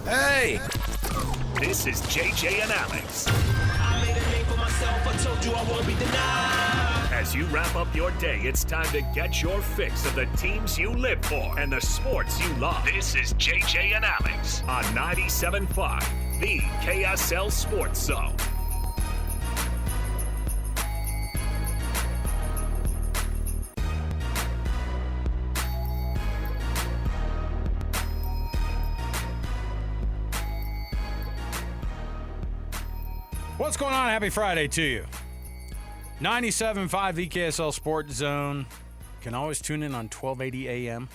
Hey! This is JJ and Alex. I made a name for myself, I told you I won't be denied. As you wrap up your day, it's time to get your fix of the teams you live for and the sports you love. This is JJ and Alex on 97.5, the KSL Sports Zone. What's going on? Happy Friday to you. 97.5, the KSL Sports Zone. Can always tune in on 1280 AM.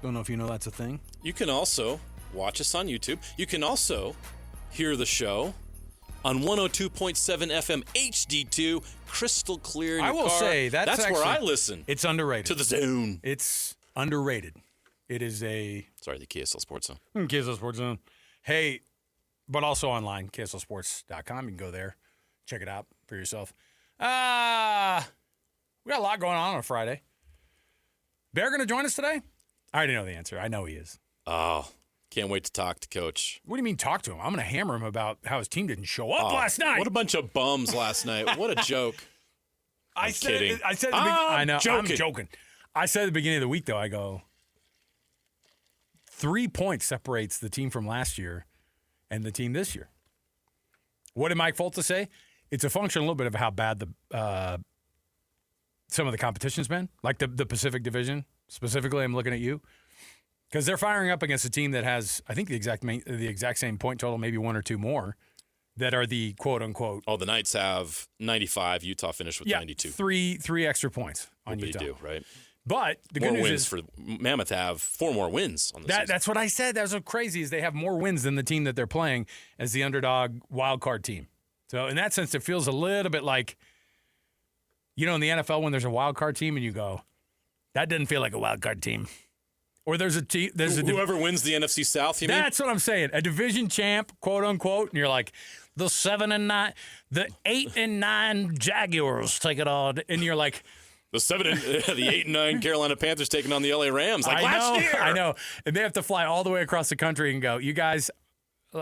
Don't know if you know that's a thing. You can also watch us on YouTube. You can also hear the show on 102.7 FM HD2, crystal clear in your I will car. say that's where actually, I listen. It's underrated. To the Zone. It's underrated. It is a Sorry, the KSL Sports Zone. KSL Sports Zone. Hey, but also online, KSLSports.com. You can go there, check it out for yourself. We got a lot going on a Friday. Bear going to join us today? I already know the answer. I know he is. Oh, can't wait to talk to Coach. What do you mean talk to him? I'm going to hammer him about how his team didn't show up last night. What a bunch of bums last night. What a joke. I'm kidding. I said I'm I'm joking. I said at the beginning of the week, though, I go, 3 points separates the team from last year and the team this year. What did Mike Folta say? It's a function a little bit of how bad the some of the competition's been, like the Pacific Division specifically. I'm looking at you because they're firing up against a team that has, I think, the exact same point total, maybe one or two more, that are the quote unquote. Oh, the Knights have 95. Utah finished with 92. Three extra points on Utah. They do, right? But the more good news wins is for Mammoth have 4 more wins on the season. That's what I said. That's what crazy is. They have more wins than the team that they're playing as the underdog wild card team. So in that sense, it feels a little bit like, you know, in the NFL when there's a wild card team and you go, that doesn't feel like a wild card team. Or there's a team. Whoever wins the NFC South. You mean? That's what I'm saying. A division champ, quote unquote, and you're like, the 7-9, the 8-9 Jaguars take it all, and you're like. The 8-9 Carolina Panthers taking on the LA Rams like last year. I know. And they have to fly all the way across the country and go, you guys,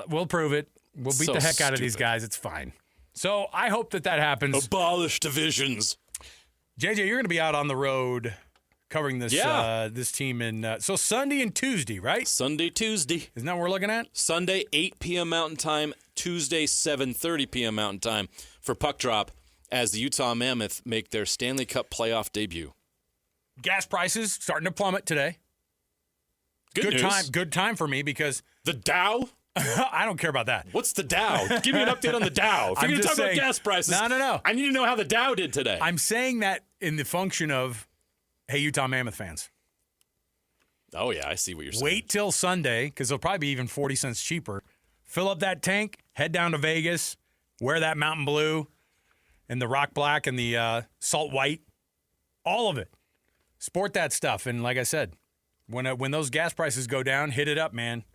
we'll prove it. We'll beat the heck out of these guys. It's fine. So I hope that happens. Abolish divisions. JJ, you're going to be out on the road covering this this team in so Sunday and Tuesday, right? Sunday, Tuesday. Isn't that what we're looking at? Sunday, 8 p.m. Mountain Time. Tuesday, 7:30 p.m. Mountain Time for puck drop, as the Utah Mammoth make their Stanley Cup playoff debut. Gas prices starting to plummet today. Good news. Good time for me because the Dow. I don't care about that. What's the Dow? Give me an update on the Dow. If you're going to talk about gas prices, no. I need to know how the Dow did today. I'm saying that in the function of, hey, Utah Mammoth fans. Oh yeah, I see what you're saying. Wait till Sunday because it'll probably be even 40 cents cheaper. Fill up that tank, head down to Vegas, wear that Mountain Blue. And the rock black and the salt white, all of it. Sport that stuff. And like I said, when those gas prices go down, hit it up, man.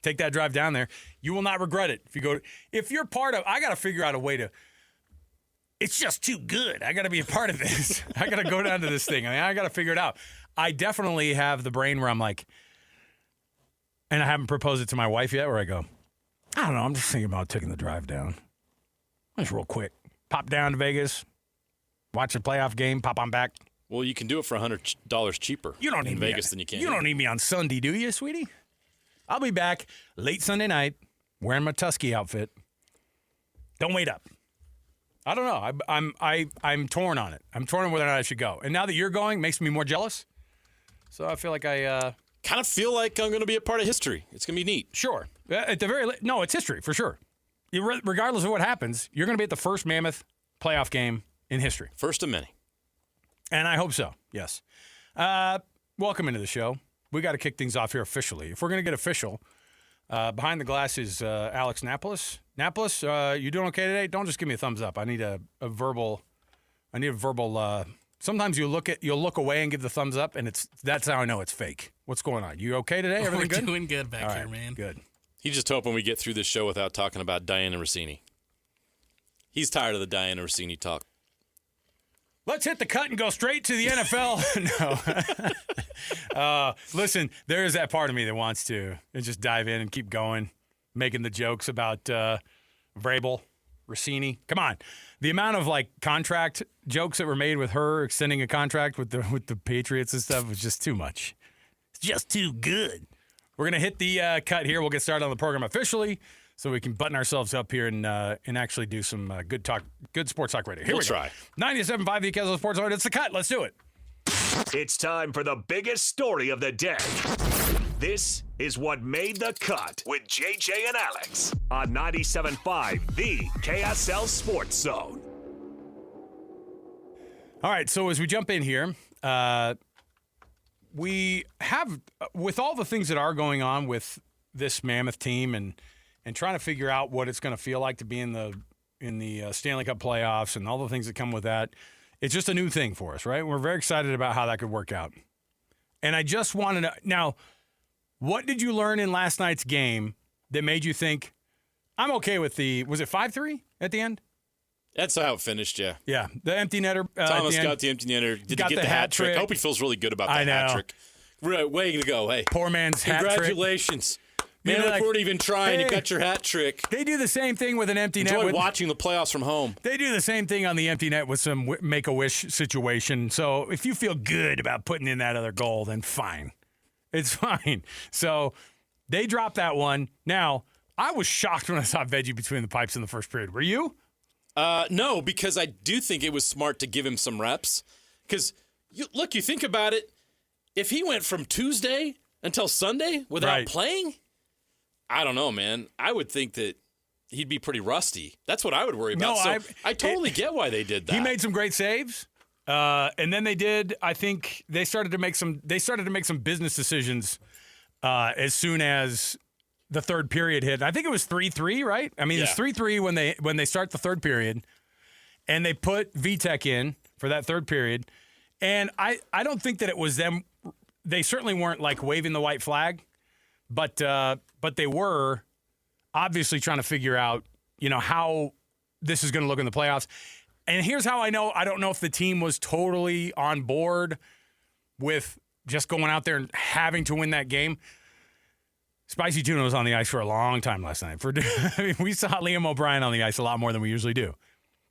Take that drive down there. You will not regret it. If you're part of, I got to figure out a way to, it's just too good. I got to be a part of this. I got to go down to this thing. I got to figure it out. I definitely have the brain where I'm like, and I haven't proposed it to my wife yet, where I go, I don't know, I'm just thinking about taking the drive down. Just real quick. Pop down to Vegas, watch a playoff game, pop on back. Well, you can do it for $100 cheaper in Vegas than you can. You don't need me on Sunday, do you, sweetie? I'll be back late Sunday night wearing my Tusky outfit. Don't wait up. I don't know. I'm torn on it. I'm torn on whether or not I should go. And now that you're going, makes me more jealous. So I feel like I kind of feel like I'm going to be a part of history. It's going to be neat. Sure. At the very no, it's history for sure. Regardless of what happens, you're going to be at the first Mammoth playoff game in history. First of many. And I hope so, yes. Welcome into the show. We got to kick things off here officially. If we're going to get official, behind the glass is Alex Napolis. Napolis, you doing okay today? Don't just give me a thumbs up. I need a verbal. Sometimes you'll look away and give the thumbs up, and that's how I know it's fake. What's going on? You okay today? Everything good? We're doing good back here, man. Good. He's just hoping we get through this show without talking about Diana Rossini. He's tired of the Diana Rossini talk. Let's hit the cut and go straight to the NFL. No. Listen, there is that part of me that wants to just dive in and keep going. making the jokes about Vrabel, Rossini. Come on. The amount of contract jokes that were made with her extending a contract with the Patriots and stuff was just too much. It's just too good. We're going to hit the cut here. We'll get started on the program officially so we can button ourselves up here and actually do some good sports talk radio. Here We'll we go. try. 97.5 the Castle Sports Zone. It's the cut. Let's do it. It's time for the biggest story of the day. This is what made the cut with JJ and Alex on 97.5, the KSL Sports Zone. All right, so as we jump in here, we have, with all the things that are going on with this Mammoth team and trying to figure out what it's going to feel like to be in the Stanley Cup playoffs and all the things that come with that, it's just a new thing for us, right? We're very excited about how that could work out. And I just want to know, now, what did you learn in last night's game that made you think, I'm okay with was it 5-3 at the end? That's how it finished, yeah. Yeah, the empty netter. Thomas got the empty netter. Did he get the hat trick? I hope he feels really good about that hat trick. Way to go, hey. Poor man's hat trick. Congratulations. Man, we weren't even trying. You got your hat trick. They do the same thing with an empty net. Enjoy watching the playoffs from home. They do the same thing on the empty net with some make-a-wish situation. So if you feel good about putting in that other goal, then fine. It's fine. So they dropped that one. Now, I was shocked when I saw Veggie between the pipes in the first period. Were you? No, because I do think it was smart to give him some reps. Because, you think about it. If he went from Tuesday until Sunday without playing, I don't know, man. I would think that he'd be pretty rusty. That's what I would worry about. No, I totally get why they did that. He made some great saves. And then they did, I think they started to make some business decisions as soon as the third period hit. I think it was 3-3, right? I mean, it's 3-3 when they start the third period, and they put VTech in for that third period. And I don't think that it was them. They certainly weren't waving the white flag, but they were obviously trying to figure out, how this is going to look in the playoffs. And here's how I know. I don't know if the team was totally on board with just going out there and having to win that game. Spicy Tuna was on the ice for a long time last night. We saw Liam O'Brien on the ice a lot more than we usually do.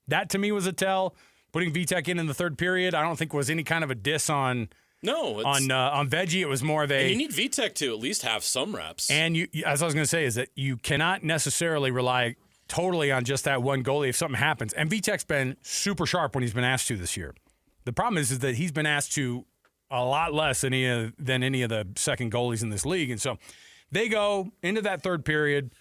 That, to me, was a tell. Putting VTech in the third period, I don't think was any kind of a diss on Veggie. It was more of a... And you need VTech to at least have some reps. And as I was going to say, is that you cannot necessarily rely totally on just that one goalie if something happens. And VTech's been super sharp when he's been asked to this year. The problem is that he's been asked to a lot less than any of the second goalies in this league. And so they go into that third period.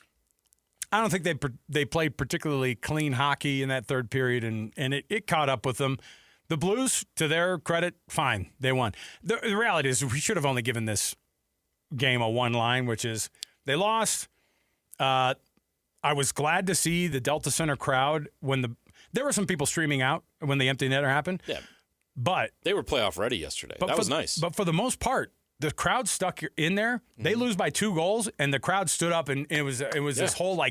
I don't think they played particularly clean hockey in that third period, and it caught up with them. The Blues, to their credit, fine. They won. The reality is we should have only given this game a one line, which is they lost. I was glad to see the Delta Center crowd there were some people streaming out when the empty netter happened. Yeah. But they were playoff ready yesterday. That was nice. But for the most part, the crowd stuck in there. Mm-hmm. They lose by 2 goals, and the crowd stood up, and it was this whole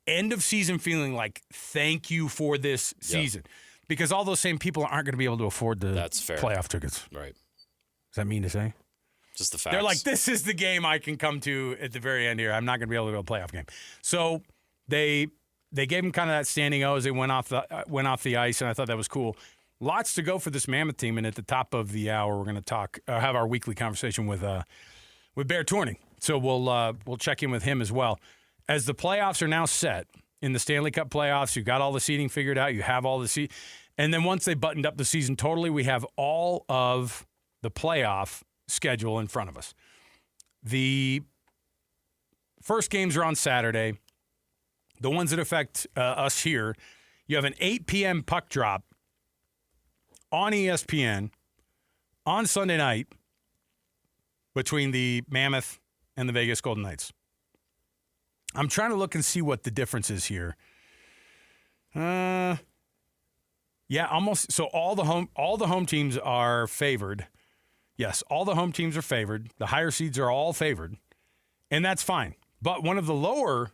end of season feeling thank you for this season. Because all those same people aren't going to be able to afford the playoff tickets. Right. Does that mean to say? Just the facts. They're this is the game I can come to at the very end here. I'm not going to be able to go to a playoff game. So they gave them kind of that standing O as they went off the ice, and I thought that was cool. Lots to go for this Mammoth team, and at the top of the hour, we're going to have our weekly conversation with Bear Tourigny. So we'll check in with him as well. As the playoffs are now set in the Stanley Cup playoffs, you got all the seeding figured out. You have all the and then once they buttoned up the season totally, we have all of the playoff schedule in front of us. The first games are on Saturday. The ones that affect us here, you have an 8 p.m. puck drop on ESPN on Sunday night between the Mammoth and the Vegas Golden Knights. I'm trying to look and see what the difference is here. Almost. So all the home teams are favored. Yes, all the home teams are favored. The higher seeds are all favored, and that's fine. But one of the lower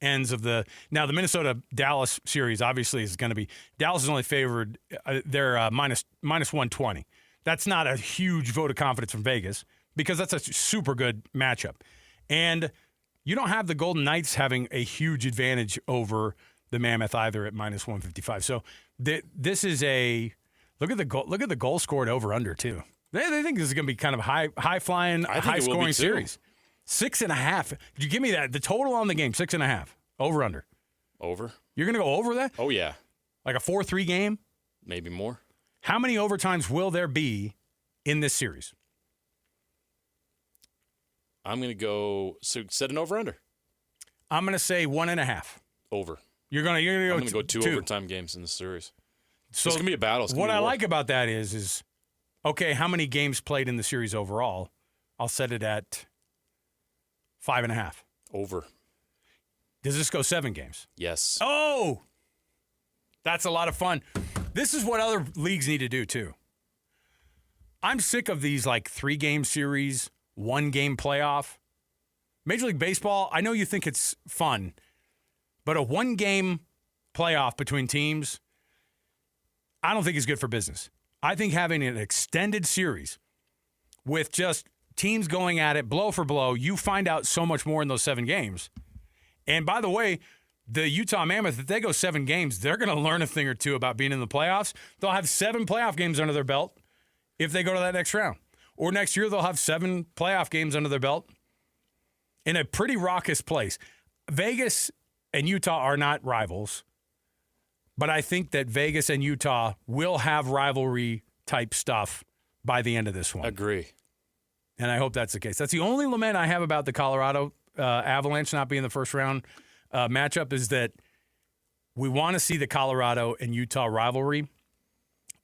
ends of the Minnesota-Dallas series obviously is going to be Dallas is only favored. They're minus 120. That's not a huge vote of confidence from Vegas because that's a super good matchup. And you don't have the Golden Knights having a huge advantage over the Mammoth either at minus 155. So this is a look at the goal scored over under too. They think this is going to be kind of high flying, high scoring series. 6.5. Did you give me that? The total on the game 6.5. Over under. Over. You're going to go over that? Oh yeah. Like a 4-3 game? Maybe more. How many overtimes will there be in this series? I'm going to go. So set an over under. I'm going to say 1.5. Over. You're going to go. I'm going to go two overtime games in the series. So it's going to be a battle. What I like about that is okay. How many games played in the series overall? I'll set it at 5.5. Over. Does this go 7 games? Yes. Oh, that's a lot of fun. This is what other leagues need to do too. I'm sick of these like 3-game series, 1-game playoff. Major League Baseball, I know you think it's fun, but a 1-game playoff between teams, I don't think is good for business. I think having an extended series with just teams going at it blow for blow, you find out so much more in those 7 games. And by the way, the Utah Mammoth, if they go 7 games, they're going to learn a thing or two about being in the playoffs. They'll have 7 playoff games under their belt if they go to that next round. Or next year, they'll have 7 playoff games under their belt in a pretty raucous place. Vegas and Utah are not rivals, but I think that Vegas and Utah will have rivalry-type stuff by the end of this one. Agree. And I hope that's the case. That's the only lament I have about the Colorado Avalanche not being the first-round matchup is that we want to see the Colorado and Utah rivalry.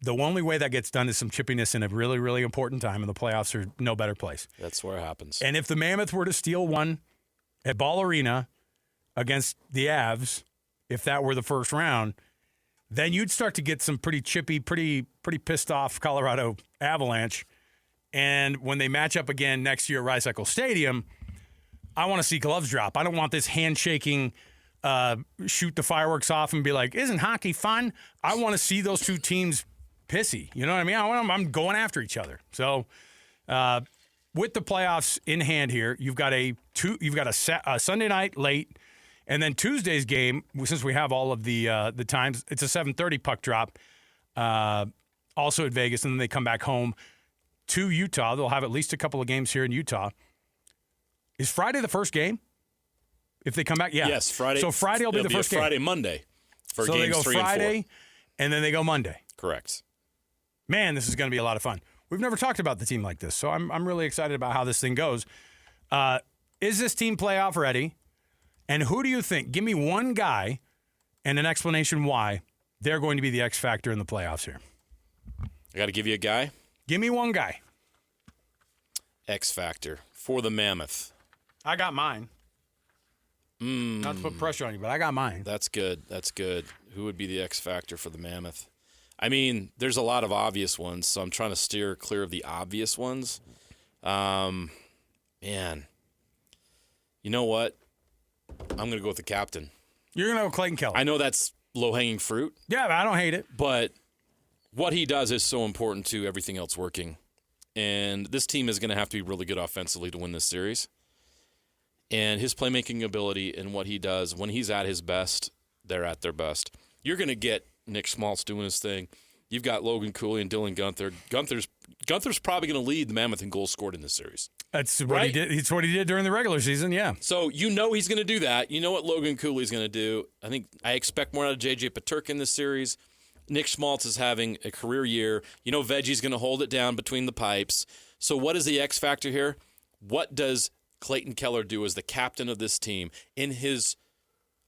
The only way that gets done is some chippiness in a really, really important time, and the playoffs are no better place. That's where it happens. And if the Mammoth were to steal one at Ball Arena against the Avs, if that were the first round, then you'd start to get some pretty chippy, pretty pissed off Colorado Avalanche. And when they match up again next year at Rice-Eccles Stadium, I want to see gloves drop. I don't want this handshaking, shoot the fireworks off and be like, isn't hockey fun? I want to see those two teams pissy. You know what I mean? I'm going after each other. So with the playoffs in hand here, you've got a Sunday night late, and then Tuesday's game, since we have all of the times, it's a 7:30 puck drop, also at Vegas, and then they come back home to Utah. They'll have at least a couple of games here in Utah. Is Friday the first game? If they come back, yeah. Yes, Friday. So Friday will be the first game. Friday, Monday for so games they go 3 Friday, and 4. and then they go Monday. Correct. Man, this is going to be a lot of fun. We've never talked about the team like this, so I'm really excited about how this thing goes. Is this team playoff ready? And who do you think? Give me one guy and an explanation why they're going to be the X factor in the playoffs here. I got to give you a guy. Give me one guy. X factor for the Mammoth. I got mine. Not to put pressure on you, but I got mine. That's good. That's good. Who would be the X factor for the Mammoth? I mean, there's a lot of obvious ones, so I'm trying to steer clear of the obvious ones. Man, you know what? I'm going to go with the captain. You're going to go Clayton Keller. I know that's low-hanging fruit. Yeah, but I don't hate it. But what he does is so important to everything else working. And this team is going to have to be really good offensively to win this series. And his playmaking ability and what he does, when he's at his best, they're at their best. You're going to get Nick Schmaltz doing his thing. You've got Logan Cooley and Dylan Gunther. Gunther's probably going to lead the Mammoth in goals scored in this series. That's what he did. It's what he did during the regular season, yeah. So you know he's going to do that. You know what Logan Cooley's going to do. I expect more out of J.J. Peterka in this series. Nick Schmaltz is having a career year. You know Veggie's going to hold it down between the pipes. So what is the X factor here? What does Clayton Keller do as the captain of this team in his,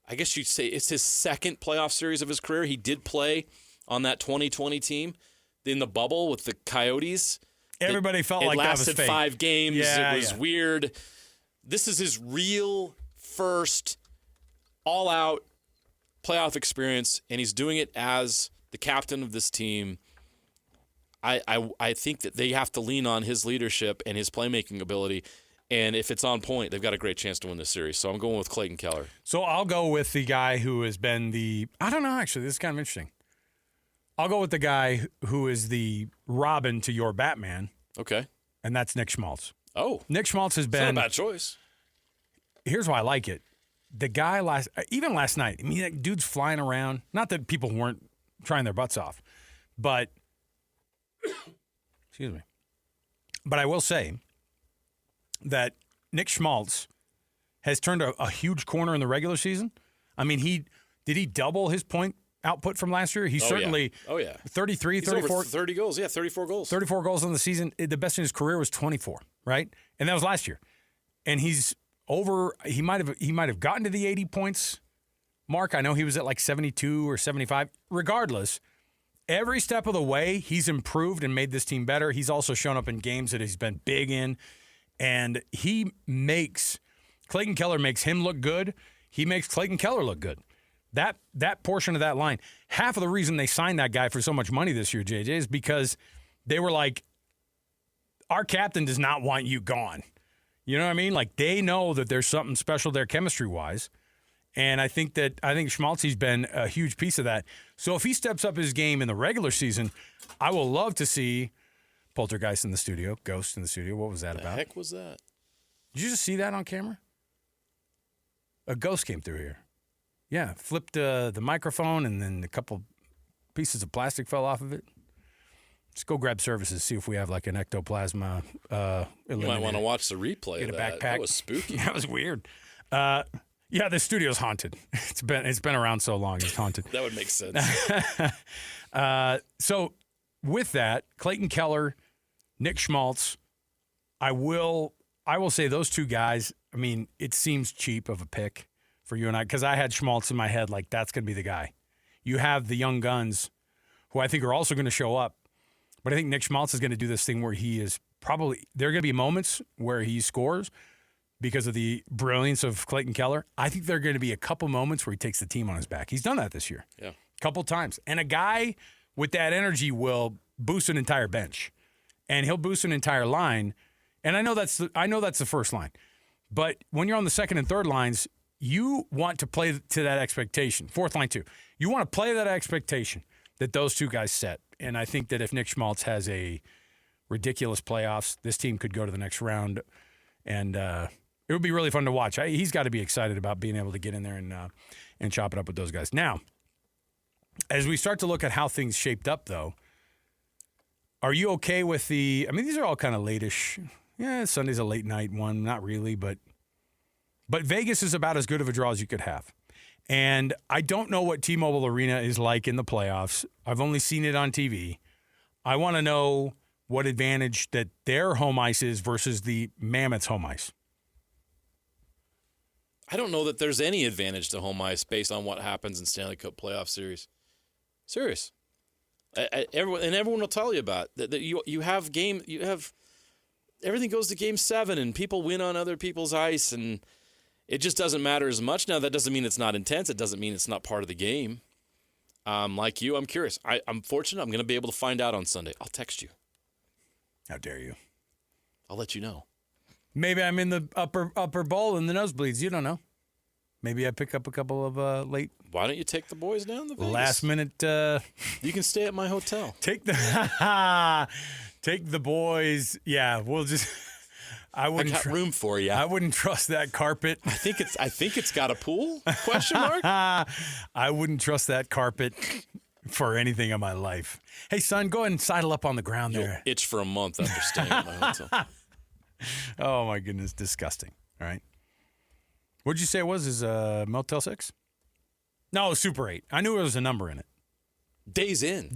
I guess you'd say it's his second playoff series of his career. He did play on that 2020 team in the bubble with the Coyotes. Everybody felt like that was fake. It lasted 5 games. Yeah, it was weird. This is his real first all-out playoff experience, and he's doing it as the captain of this team. I think that they have to lean on his leadership and his playmaking ability. And if it's on point, they've got a great chance to win this series. So I'm going with Clayton Keller. So I'll go with the guy who has been I don't know, actually. This is kind of interesting. I'll go with the guy who is the Robin to your Batman. Okay. And that's Nick Schmaltz. Oh. Nick Schmaltz has been. It's not a bad choice. here's why I like it. The guy even last night, I mean, that dude's flying around. Not that people weren't trying their butts off, but excuse me. But I will say that Nick Schmaltz has turned a huge corner in the regular season. I mean, did he double his point output from last year? He certainly. Yeah. Oh, yeah. 33, He's 34. Over 30 goals. Yeah, 34 goals. 34 goals in the season. The best in his career was 24, right? And that was last year. And he's over. He might have gotten to the 80 points mark. I know he was at like 72 or 75. Regardless, every step of the way, he's improved and made this team better. He's also shown up in games that he's been big in. And Clayton Keller makes him look good. He makes Clayton Keller look good. That portion of that line, half of the reason they signed that guy for so much money this year, JJ, is because they were like, our captain does not want you gone. You know what I mean? Like, they know that there's something special there chemistry-wise. And I think Schmaltzy's been a huge piece of that. So if he steps up his game in the regular season, I will love to see Poltergeist in the studio, Ghost in the studio. What was that about? What the heck was that? Did you just see that on camera? A ghost came through here. Yeah, flipped the microphone, and then a couple pieces of plastic fell off of it. Just go grab services, see if we have like an ectoplasma. You might want to watch the replay. Get of a that. backpack. That was spooky. That was weird. Yeah, the studio's haunted. It's been around so long, it's haunted. That would make sense. So with that, Clayton Keller, Nick Schmaltz, I will say those two guys. I mean, it seems cheap of a pick for you and I, because I had Schmaltz in my head like that's going to be the guy. You have the young guns who I think are also going to show up, but I think Nick Schmaltz is going to do this thing where he is there are going to be moments where he scores because of the brilliance of Clayton Keller. I think there are going to be a couple moments where he takes the team on his back. He's done that this year. Yeah. A couple times. And a guy with that energy will boost an entire bench. And he'll boost an entire line. And I know that's the first line. But when you're on the second and third lines, you want to play to that expectation. Fourth line too. You want to play that expectation that those two guys set. And I think that if Nick Schmaltz has a ridiculous playoffs, this team could go to the next round. And it would be really fun to watch. He's got to be excited about being able to get in there and chop it up with those guys. Now, as we start to look at how things shaped up, though, are you okay with these are all kind of late-ish. Yeah, Sunday's a late night one. Not really, but Vegas is about as good of a draw as you could have. And I don't know what T-Mobile Arena is like in the playoffs. I've only seen it on TV. I want to know what advantage that their home ice is versus the Mammoth's home ice. I don't know that there's any advantage to home ice based on what happens in Stanley Cup Playoff Series. Serious. Everyone will tell you about that. You have everything goes to Game 7, and people win on other people's ice, and it just doesn't matter as much. Now, that doesn't mean it's not intense. It doesn't mean it's not part of the game. Like you, I'm curious. I'm fortunate. I'm going to be able to find out on Sunday. I'll text you. How dare you? I'll let you know. Maybe I'm in the upper bowl in the nosebleeds. You don't know. Maybe I pick up a couple of late. Why don't you take the boys down to Vegas? Last minute. You can stay at my hotel. Take the boys. Yeah, we'll just. I got room for you. I wouldn't trust that carpet. I think it's got a pool? Question mark. I wouldn't trust that carpet for anything in my life. Hey, son, go ahead and sidle up on the ground there. You'll itch for a month after staying at my hotel. Oh my goodness, disgusting. All right. What'd you say it was? Is Motel 6? No, Super 8. I knew there was a number in it. Days in.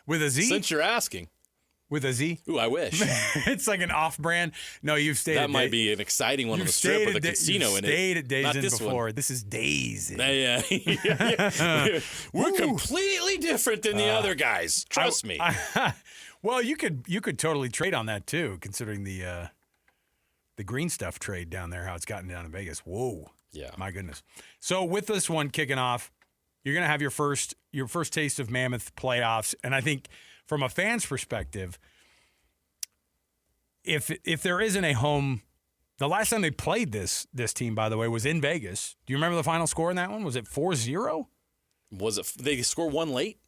With a Z? Since you're asking. With a Z? Ooh, I wish. It's like an off-brand. No, you've stayed that at might be an exciting one on the strip with a casino in it. You've stayed at Days Not In this before. one. This is Days In. Yeah. We're completely different than the other guys. Trust me. Well, you could totally trade on that too, considering the green stuff trade down there, how it's gotten down in Vegas. Whoa. Yeah. My goodness. So with this one kicking off, you're going to have your first taste of Mammoth playoffs, and I think from a fan's perspective, if there isn't a home, the last time they played this team, by the way, was in Vegas. Do you remember the final score in that one? Was it 4-0? Was it? They scored one late?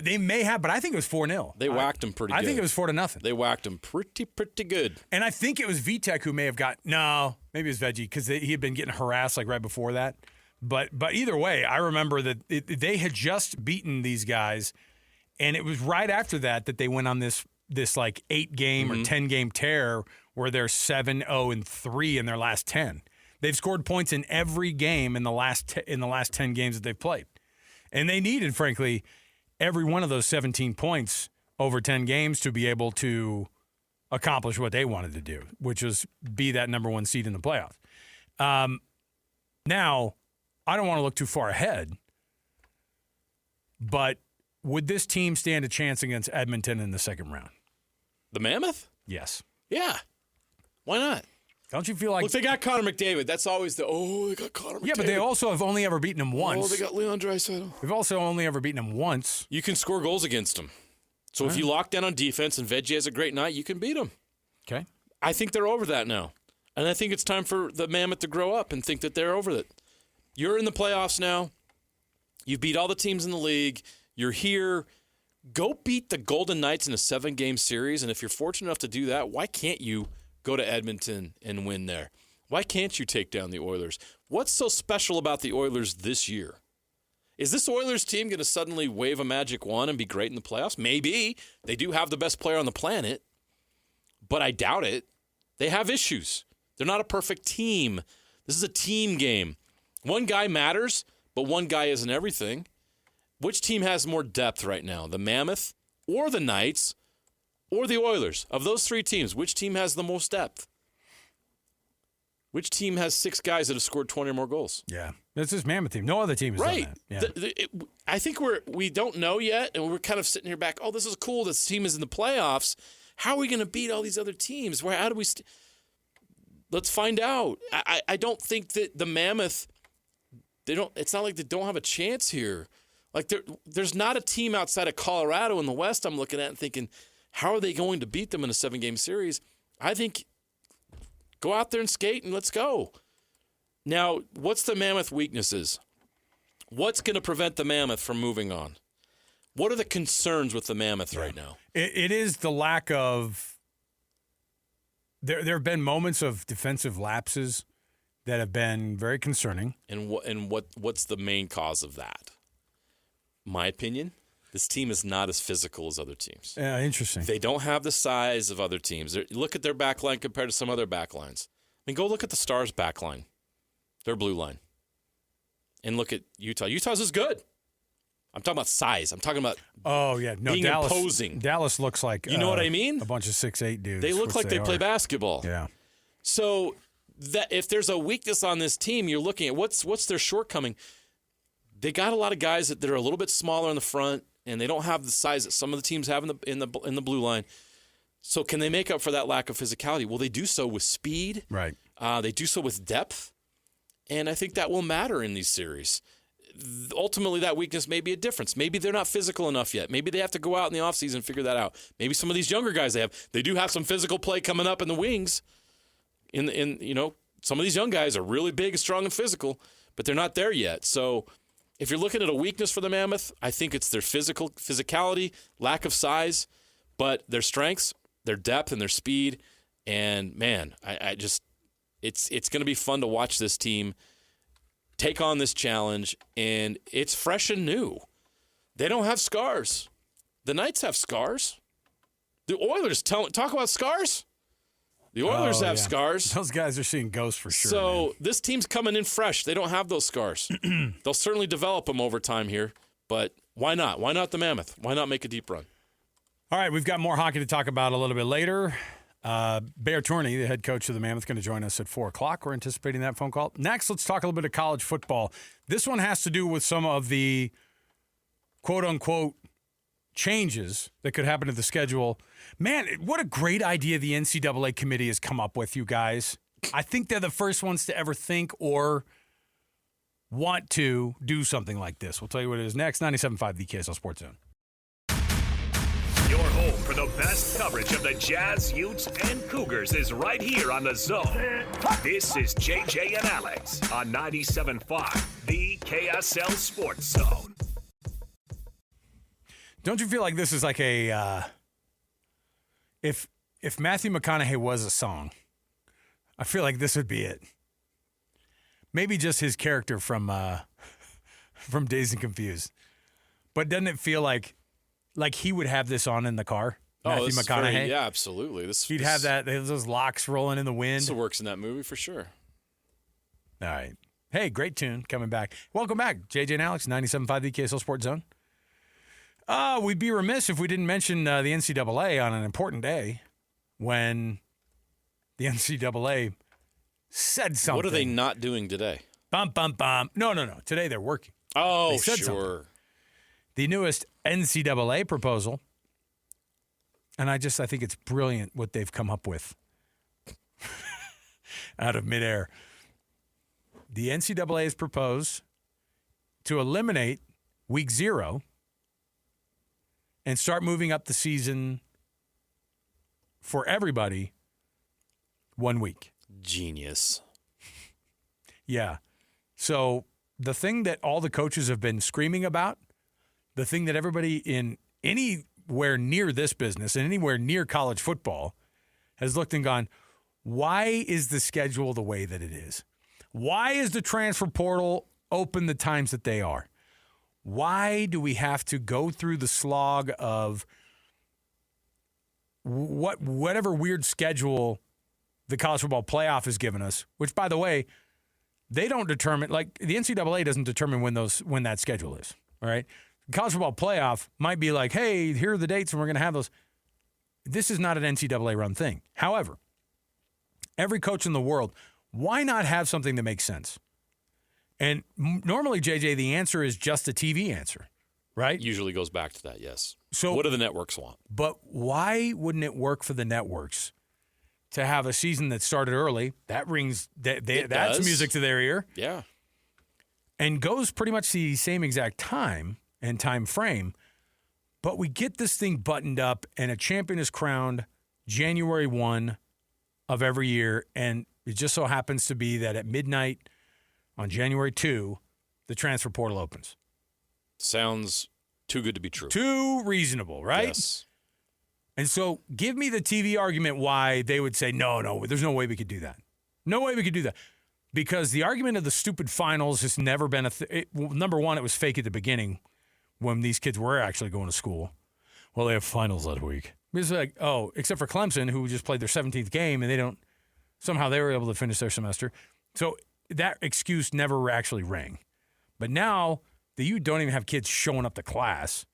They may have, but I think it was 4-0. They whacked them pretty good. I think it was 4-0. They whacked them pretty good. And I think it was Vitek who may have no, maybe it was Veggie because he had been getting harassed like right before that. But either way, I remember that they had just beaten these guys, and it was right after that they went on this like 8-game or 10-game tear where they're 7-0-3 in their last 10. They've scored points in every game in the last 10 games that they've played, and they needed, frankly, every one of those 17 points over 10 games to be able to accomplish what they wanted to do, which was be that number 1 seed in the playoffs. Now, I don't want to look too far ahead, but would this team stand a chance against Edmonton in the second round? The Mammoth? Yes. Yeah. Why not? Don't you feel like... Look, they got Connor McDavid. That's always they got Connor McDavid. Yeah, but they also have only ever beaten him once. Oh, they got Leon Draisaitl. They've also only ever beaten him once. You can score goals against them. So if you lock down on defense and Veggie has a great night, you can beat them. Okay. I think they're over that now. And I think it's time for the Mammoth to grow up and think that they're over it. You're in the playoffs now. You've beat all the teams in the league. You're here. Go beat the Golden Knights in a 7-game series. And if you're fortunate enough to do that, why can't you go to Edmonton and win there? Why can't you take down the Oilers? What's so special about the Oilers this year? Is this Oilers team going to suddenly wave a magic wand and be great in the playoffs? Maybe. They do have the best player on the planet, but I doubt it. They have issues. They're not a perfect team. This is a team game. One guy matters, but one guy isn't everything. Which team has more depth right now, the Mammoth or the Knights or the Oilers? Of those 3 teams, which team has the most depth? Which team has 6 guys that have scored 20 or more goals? Yeah, that's this Mammoth team. No other team has done that. Yeah. I think we don't know yet, and we're kind of sitting here back, this is cool. This team is in the playoffs. How are we going to beat all these other teams? How do we let's find out. I don't think that the Mammoth, it's not like they don't have a chance here. Like there's not a team outside of Colorado in the West I'm looking at and thinking, how are they going to beat them in a 7-game series? I think go out there and skate and let's go. Now, what's the Mammoth weaknesses? What's going to prevent the Mammoth from moving on? What are the concerns with the Mammoth right now? It is the lack of there have been moments of defensive lapses that have been very concerning. And what's the main cause of that? My opinion, this team is not as physical as other teams. Yeah, interesting. They don't have the size of other teams. Look at their back line compared to some other back lines. I mean, go look at the Stars' back line, their blue line, and look at Utah. Utah's is good. I'm talking about size. I'm talking about being imposing. Dallas looks like what I mean? A bunch of 6'8" dudes. They look like they play basketball. Yeah. So that if there's a weakness on this team, you're looking at what's their shortcoming. They got a lot of guys that are a little bit smaller in the front, and they don't have the size that some of the teams have in the blue line. So can they make up for that lack of physicality? Well, they do so with speed. Right. They do so with depth, and I think that will matter in these series. Ultimately, that weakness may be a difference. Maybe they're not physical enough yet. Maybe they have to go out in the offseason and figure that out. Maybe some of these younger guys they do have some physical play coming up in the wings. Some of these young guys are really big and strong and physical, but they're not there yet. So if you're looking at a weakness for the Mammoth, I think it's their physicality, lack of size, but their strengths, their depth, and their speed. And man, it's going to be fun to watch this team take on this challenge, and it's fresh and new. They don't have scars. The Knights have scars. The Oilers talk about scars. The Oilers have scars. Those guys are seeing ghosts for sure. So man. This team's coming in fresh. They don't have those scars. They'll certainly develop them over time here, but why not? Why not the Mammoth? Why not make a deep run? All right, we've got more hockey to talk about a little bit later. Bear Tourigny, the head coach of the Mammoth, going to join us at 4 o'clock. We're anticipating that phone call. Next, let's talk a little bit of college football. This one has to do with some of the quote-unquote changes that could happen to the schedule. Man, what a great idea the NCAA committee has come up with, you guys. I think they're the first ones to ever think or want to do something like this. We'll tell you what it is next. 97.5, the KSL Sports Zone. Your home for the best coverage of the Jazz, Utes, and Cougars is right here on The Zone. This is JJ and Alex on 97.5, the KSL Sports Zone. Don't you feel like this is like a if Matthew McConaughey was a song, I feel like this would be it. Maybe just his character from Dazed and Confused. But doesn't it feel like he would have this on in the car? Matthew McConaughey? Yeah, absolutely. He'd have those locks rolling in the wind. This works in that movie for sure. All right. Hey, great tune coming back. Welcome back, JJ and Alex, 97.5 the KSL Sports Zone. We'd be remiss if we didn't mention the NCAA on an important day when the NCAA said something. What are they not doing today? Bum, bum, bum. No. Today they're working. Oh, they said sure. Something. The newest NCAA proposal, and I think it's brilliant what they've come up with out of midair. The NCAA has proposed to eliminate week 0 and start moving up the season for everybody 1 week. Genius. Yeah. So the thing that all the coaches have been screaming about, the thing that everybody in anywhere near this business and anywhere near college football has looked and gone, why is the schedule the way that it is? Why is the transfer portal open the times that they are? Why do we have to go through the slog of whatever weird schedule the college football playoff has given us, which, by the way, they don't determine, like the NCAA doesn't determine when that schedule is, all right? The college football playoff might be like, hey, here are the dates and we're going to have those. This is not an NCAA run thing. However, every coach in the world, why not have something that makes sense? And normally, JJ, the answer is just a TV answer, right? Usually goes back to that, yes. So what do the networks want? But why wouldn't it work for the networks to have a season that started early? That rings that's music to their ear. Yeah. And goes pretty much the same exact time and time frame, but we get this thing buttoned up and a champion is crowned January 1 of every year, and it just so happens to be that at midnight on January 2, the transfer portal opens. Sounds too good to be true. Too reasonable, right? Yes. And so give me the TV argument why they would say, no, there's no way we could do that. No way we could do that. Because the argument of the stupid finals has never been number one, it was fake at the beginning when these kids were actually going to school. Well, they have finals that week. It's like, except for Clemson, who just played their 17th game, and somehow they were able to finish their semester. So that excuse never actually rang. But now the Utes don't even have kids showing up to class.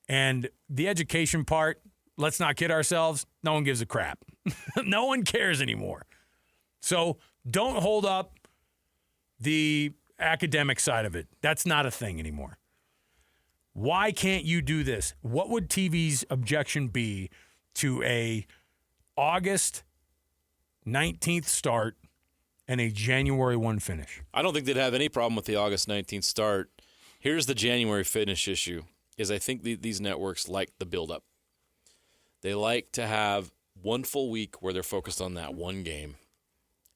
And the education part, let's not kid ourselves, no one gives a crap. No one cares anymore. So don't hold up the academic side of it. That's not a thing anymore. Why can't you do this? What would TV's objection be to a August 19th start and a January 1 finish? I don't think they'd have any problem with the August 19th start. Here's the January finish issue, is I think these networks like the buildup. They like to have one full week where they're focused on that one game.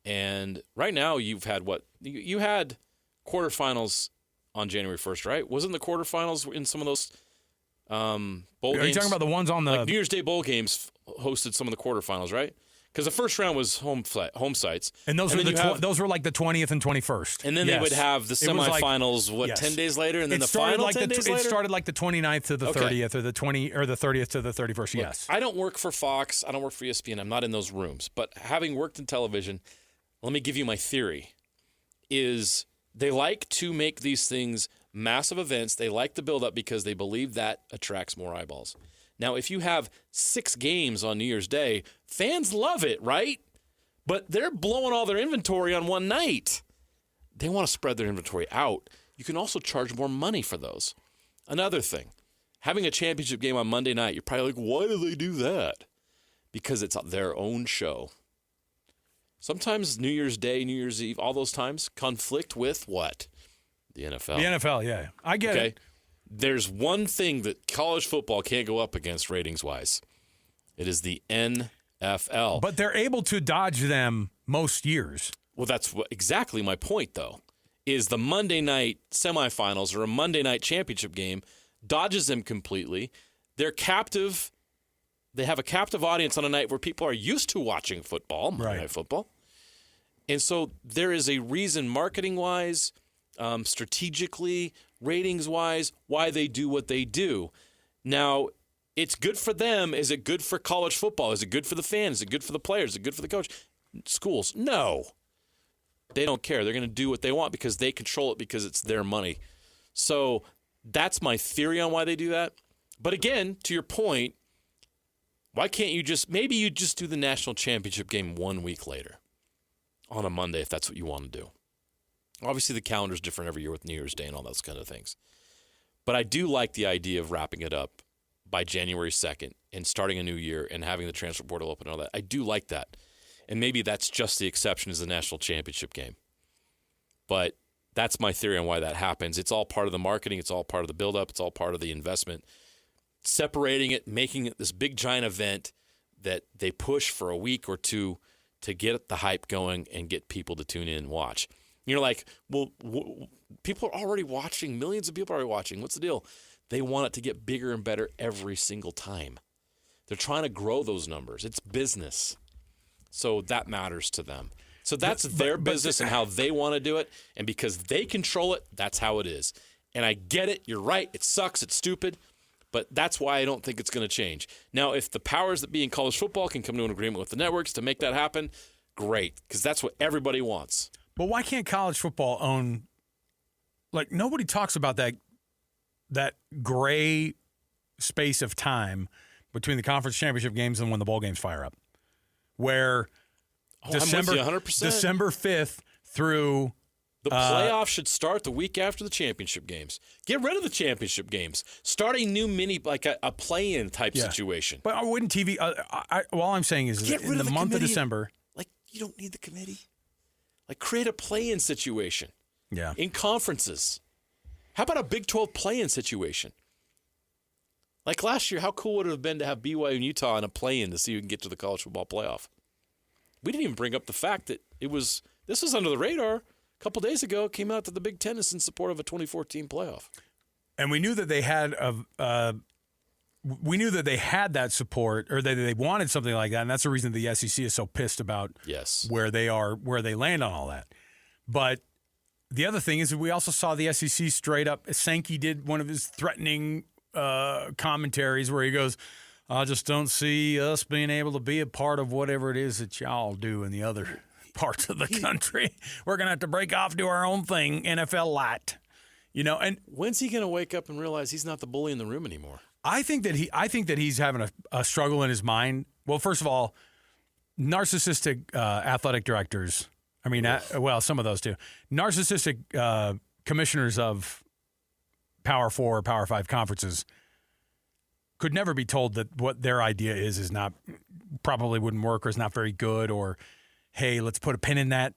And right now you've had you had quarterfinals on January 1st, right? Wasn't the quarterfinals in some of those bowl games? Are you talking about the ones on the... Like New Year's Day bowl games hosted some of the quarterfinals, right? Because the first round was home sites. And those were like the 20th and 21st. And then they would have the semifinals, 10 days later? And then the final 10 days later? It started like the 29th to the 30th or the 30th to the 31st, Look, yes. I don't work for Fox. I don't work for ESPN. I'm not in those rooms. But having worked in television, let me give you my theory, is they like to make these things massive events. They like the build-up because they believe that attracts more eyeballs. Now, if you have 6 games on New Year's Day, fans love it, right? But they're blowing all their inventory on one night. They want to spread their inventory out. You can also charge more money for those. Another thing, having a championship game on Monday night, you're probably like, why do they do that? Because it's their own show. Sometimes New Year's Day, New Year's Eve, all those times conflict with what? The NFL. The NFL, yeah. I get it. There's one thing that college football can't go up against ratings-wise. It is the NFL. But they're able to dodge them most years. Well, that's exactly my point, though, is the Monday night semifinals or a Monday night championship game dodges them completely. they're captive. They have a captive audience on a night where people are used to watching football, Monday Night Football. And so there is a reason marketing-wise, strategically, ratings-wise, why they do what they do. Now, it's good for them. Is it good for college football? Is it good for the fans? Is it good for the players? Is it good for the coach? Schools? No. They don't care. They're going to do what they want because they control it because it's their money. So that's my theory on why they do that. But again, to your point, why can't you maybe you just do the national championship game 1 week later on a Monday if that's what you want to do. Obviously, the calendar's different every year with New Year's Day and all those kind of things. But I do like the idea of wrapping it up by January 2nd and starting a new year and having the transfer portal open and all that. I do like that. And maybe that's just the exception is the national championship game. But that's my theory on why that happens. It's all part of the marketing. It's all part of the buildup. It's all part of the investment. Separating it, making it this big giant event that they push for a week or two to get the hype going and get people to tune in and watch. You're like, well, people are already watching. Millions of people are already watching. What's the deal? They want it to get bigger and better every single time. They're trying to grow those numbers. It's business. So that matters to them. So that's their business and how they want to do it. And because they control it, that's how it is. And I get it. You're right. It sucks. It's stupid. But that's why I don't think it's going to change. Now, if the powers that be in college football can come to an agreement with the networks to make that happen, great. Because that's what everybody wants. But why can't college football own – like nobody talks about that gray space of time between the conference championship games and when the bowl games fire up, where December 5th through the playoffs should start the week after the championship games. Get rid of the championship games. Start a new like a play-in type situation. But I wouldn't TV. All I'm saying is that in the month of December, like you don't need the committee. Like create a play-in situation. Yeah. In conferences. How about a Big 12 play-in situation? Like last year, how cool would it have been to have BYU and Utah in a play-in to see who can get to the college football playoff? We didn't even bring up the fact that this was under the radar. A couple days ago, it came out that the Big Ten is in support of a 2014 playoff. And we knew that they had that support, or that they wanted something like that, and that's the reason the SEC is so pissed about where they land on all that. But the other thing is that we also saw the SEC straight up. Sankey did one of his threatening commentaries where he goes, "I just don't see us being able to be a part of whatever it is that y'all do in the other parts of the country. We're gonna have to break off, do our own thing, NFL light." And when's he gonna wake up and realize he's not the bully in the room anymore? I think that he's having a struggle in his mind. Well, first of all, narcissistic athletic directors. I mean, some of those too. Narcissistic commissioners of Power 4 or Power 5 conferences could never be told that what their idea is probably wouldn't work or is not very good, or, hey, let's put a pin in that.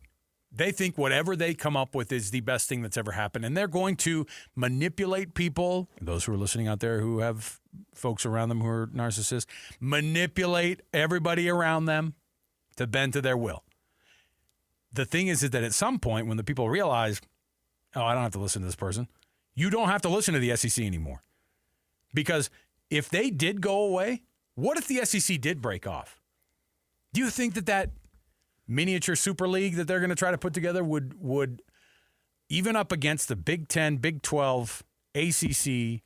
They think whatever they come up with is the best thing that's ever happened, and they're going to manipulate people, those who are listening out there who have folks around them who are narcissists, manipulate everybody around them to bend to their will. The thing is that at some point when the people realize, oh, I don't have to listen to this person, you don't have to listen to the SEC anymore. Because if they did go away, what if the SEC did break off? Do you think that miniature super league that they're going to try to put together would even up against the Big 10, Big 12, ACC,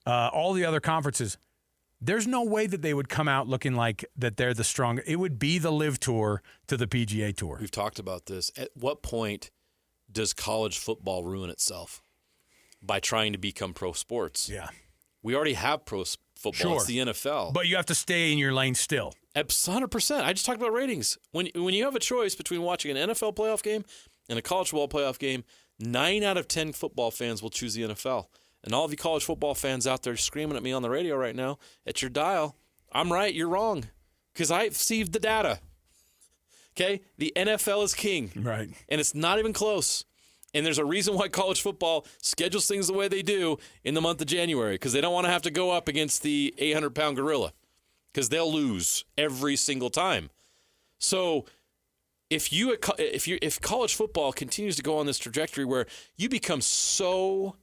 all the other conferences, there's no way that they would come out looking like that they're the strongest. It would be the Live Tour to the PGA Tour. We've talked about this. At what point does college football ruin itself? By trying to become pro sports. Yeah. We already have pro football. Sure. It's the NFL. But you have to stay in your lane still. 100%. I just talked about ratings. When you have a choice between watching an NFL playoff game and a college football playoff game, 9 out of 10 football fans will choose the NFL. And all of you college football fans out there screaming at me on the radio right now, at your dial, I'm right, you're wrong. Because I've seen the data. Okay? The NFL is king. Right. And it's not even close. And there's a reason why college football schedules things the way they do in the month of January, because they don't want to have to go up against the 800-pound gorilla, because they'll lose every single time. So if college football continues to go on this trajectory where you become so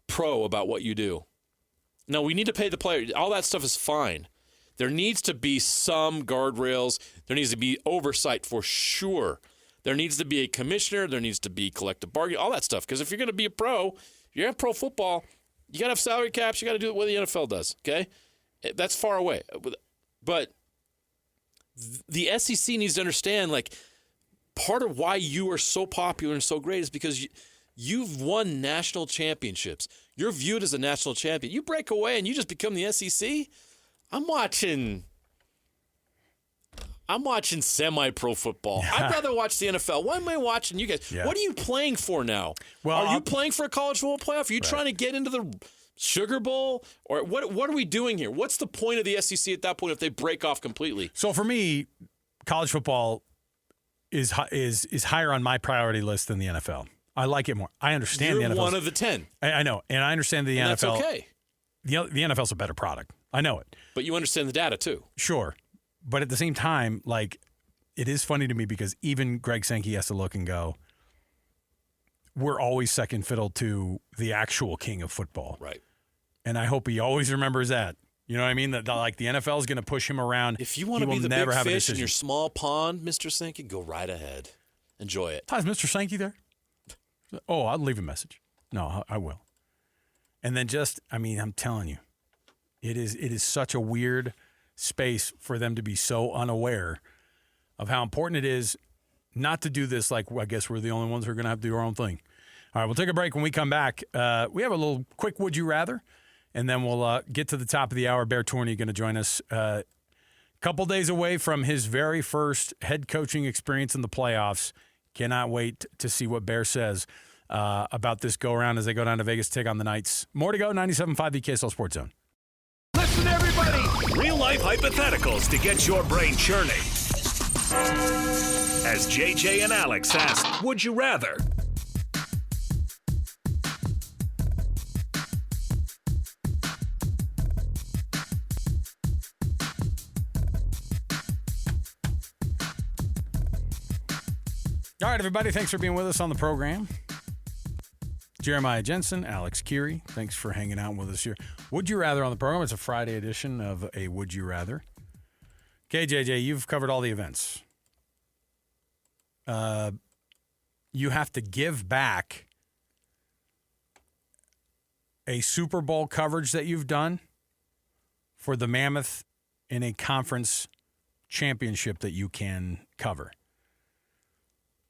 pro about what you do, No, we need to pay the player. All that stuff is fine. There needs to be some guardrails. There needs to be oversight for sure. There needs to be a commissioner. There needs to be collective bargaining, all that stuff. Because if you're going to be a pro, you're going to have pro football, you got to have salary caps. You got to do it the way the NFL does, okay? That's far away. But the SEC needs to understand, like, part of why you are so popular and so great is because you've won national championships. You're viewed as a national champion. You break away and you just become the SEC. I'm watching semi-pro football. I'd rather watch the NFL. Why am I watching you guys? Yeah. What are you playing for now? Well, are you playing for a college football playoff? Are you trying to get into the Sugar Bowl? Or what are we doing here? What's the point of the SEC at that point if they break off completely? So for me, college football is higher on my priority list than the NFL. I like it more. I understand the NFL. You're one of the 10. I know, and I understand the NFL. That's okay. The NFL's a better product. I know it. But you understand the data too. Sure. But at the same time, like, it is funny to me because even Greg Sankey has to look and go, we're always second fiddle to the actual king of football. Right. And I hope he always remembers that. You know what I mean? That like the NFL is going to push him around. If you want to be the big fish in your small pond, Mr. Sankey, go right ahead. Enjoy it. Hi, is Mr. Sankey there? Oh, I'll leave a message. No, I will. And then I'm telling you, it is such a weird space for them to be so unaware of how important it is not to do this like, I guess we're the only ones who are going to have to do our own thing. All right, we'll take a break. When we come back, we have a little quick Would You Rather, and then we'll get to the top of the hour. Bear Tourigny going to join us a couple days away from his very first head coaching experience in the playoffs. Cannot wait to see what Bear says about this go-around as they go down to Vegas to take on the Knights. More to go, 97.5 the KSL Sports Zone. Listen, everybody! Real-life hypotheticals to get your brain churning. As JJ and Alex ask, would you rather? All right, everybody, thanks for being with us on the program. Jeremiah Jensen, Alex Kirry, thanks for hanging out with us here. Would You Rather on the program. It's a Friday edition of a Would You Rather. Okay, JJ, you've covered all the events. You have to give back a Super Bowl coverage that you've done for the Mammoth in a conference championship that you can cover.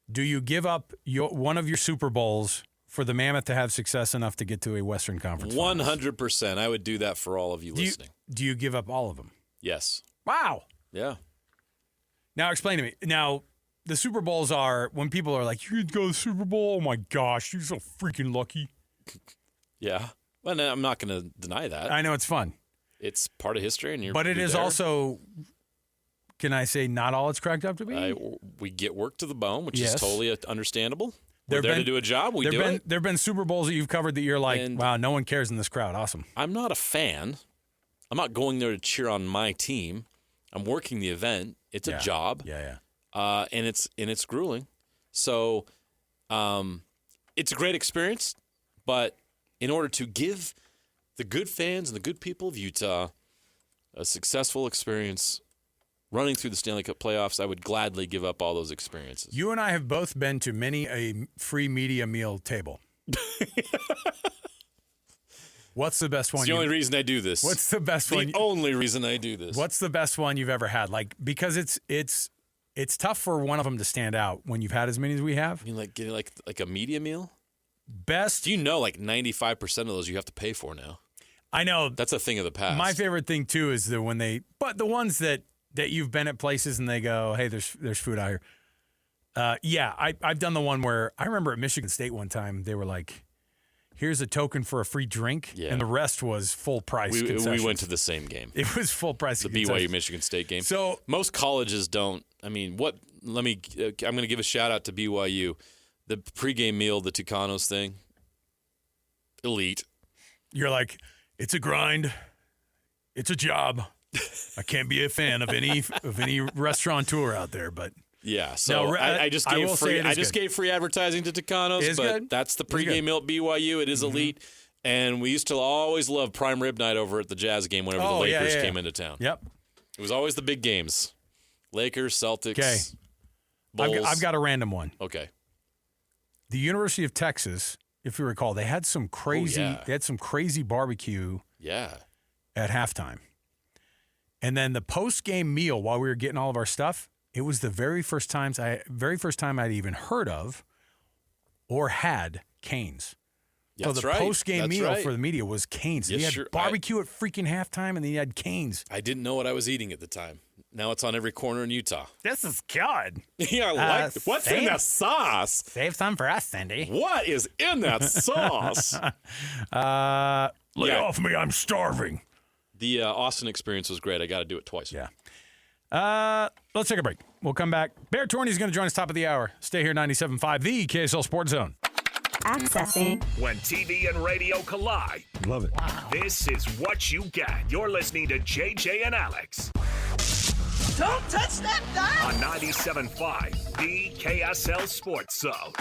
Do you give up one of your Super Bowls for the Mammoth to have success enough to get to a Western Conference? 100%. I would do that for all of you listening. Do you give up all of them? Yes. Wow. Yeah. Now explain to me. Now, the Super Bowls are when people are like, you go to the Super Bowl? Oh, my gosh, you're so freaking lucky. Yeah. Well, no, I'm not going to deny that. I know it's fun. It's part of history. But it is also, can I say, not all it's cracked up to be? We get work to the bone, which is totally understandable. We're there to do a job. We do it. There have been Super Bowls that you've covered that you're like, wow, no one cares in this crowd. Awesome. I'm not a fan. I'm not going there to cheer on my team. I'm working the event. It's a job. Yeah. And it's grueling. So it's a great experience. But in order to give the good fans and the good people of Utah a successful experience running through the Stanley Cup playoffs, I would gladly give up all those experiences. You and I have both been to many a free media meal table. What's the best one? It's the only reason I do this. What's the best one? The only reason I do this. What's the best one you've ever had? Like, because it's tough for one of them to stand out when you've had as many as we have. You mean like getting like a media meal? Best. Do you know like 95% of those you have to pay for now? I know. That's a thing of the past. My favorite thing too is the ones that you've been at places and they go, hey, there's food out here. I've done the one where I remember at Michigan State one time they were like, here's a token for a free drink, and the rest was full price. We went to the same game. It was full price. The BYU Michigan State game. So most colleges don't. I mean, what? I'm going to give a shout out to BYU. The pregame meal, the Tucanos thing, elite. You're like, it's a grind, it's a job. I can't be a fan of any restaurateur out there, but yeah. So I just gave free advertising to Tucanos, but that's the pregame meal at BYU. It is elite. And we used to always love prime rib night over at the Jazz game whenever the Lakers came into town. Yep. It was always the big games. Lakers, Celtics, Okay. Bulls. I've got a random one. Okay. The University of Texas, if you recall, they had some crazy they had some crazy barbecue at halftime. And then the post-game meal while we were getting all of our stuff, it was the very first time I'd even heard of or had Cane's. So the post-game meal for the media was Cane's. Yes, They had barbecue at freaking halftime, and then you had Cane's. I didn't know what I was eating at the time. Now it's on every corner in Utah. This is good. Yeah, I like what's in that sauce? Save some for us, Cindy. What is in that sauce? Lay off me, I'm starving. The Austin experience was great. I got to do it twice. Yeah. Let's take a break. We'll come back. Bear Tourigny is going to join us top of the hour. Stay here, 97.5, the KSL Sports Zone. Accessing. When TV and radio collide. Love it. Wow. This is what you get. You're listening to JJ and Alex. Don't touch that dial. On 97.5, the KSL Sports Zone.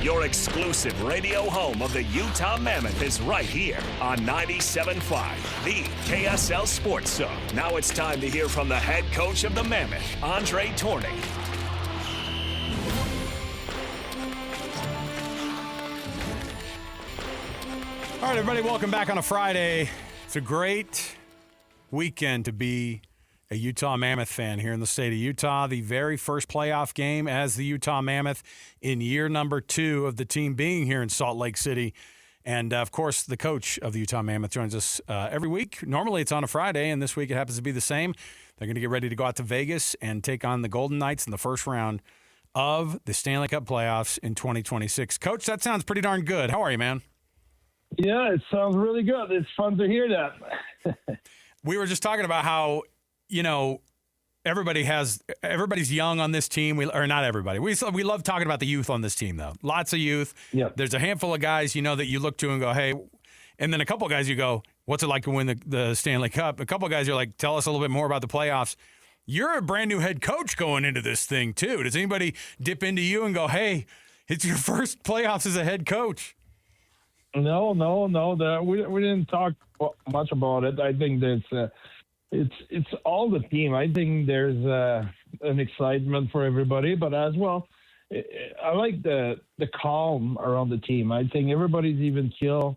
Your exclusive radio home of the Utah Mammoth is right here on 97.5, the KSL Sports Zone. Now it's time to hear from the head coach of the Mammoth, Tourigny. All right, everybody, welcome back on a Friday. It's a great weekend to be a Utah Mammoth fan here in the state of Utah. The very first playoff game as the Utah Mammoth in year number 2 of the team being here in Salt Lake City. And, of course, the coach of the Utah Mammoth joins us every week. Normally it's on a Friday, and this week it happens to be the same. They're going to get ready to go out to Vegas and take on the Golden Knights in the first round of the Stanley Cup Playoffs in 2026. Coach, that sounds pretty darn good. How are you, man? Yeah, it sounds really good. It's fun to hear that. We were just talking about how, everybody's young on this team. Or not everybody. We love talking about the youth on this team, though. Lots of youth. Yeah. There's a handful of guys, that you look to and go, hey, and then a couple of guys you go, what's it like to win the Stanley Cup? A couple of guys you're like, tell us a little bit more about the playoffs. You're a brand new head coach going into this thing, too. Does anybody dip into you and go, hey, it's your first playoffs as a head coach? No. We didn't talk much about it. I think that it's all the team. I think there's an excitement for everybody, but as well, I like the calm around the team. I think everybody's even keel.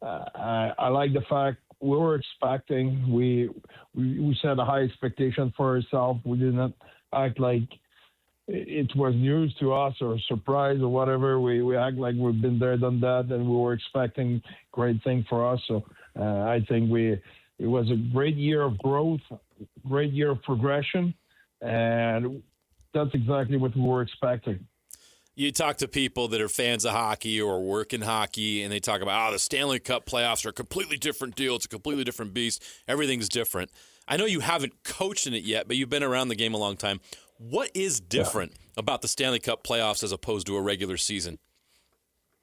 I like the fact we were expecting. We set a high expectation for ourselves. We did not act like it was news to us or a surprise or whatever. We act like we've been there, done that, and we were expecting great thing for us. So I think it was a great year of growth, great year of progression, and that's exactly what we were expecting. You talk to people that are fans of hockey or work in hockey, and they talk about, the Stanley Cup playoffs are a completely different deal. It's a completely different beast. Everything's different. I know you haven't coached in it yet, but you've been around the game a long time. What is different about the Stanley Cup playoffs as opposed to a regular season?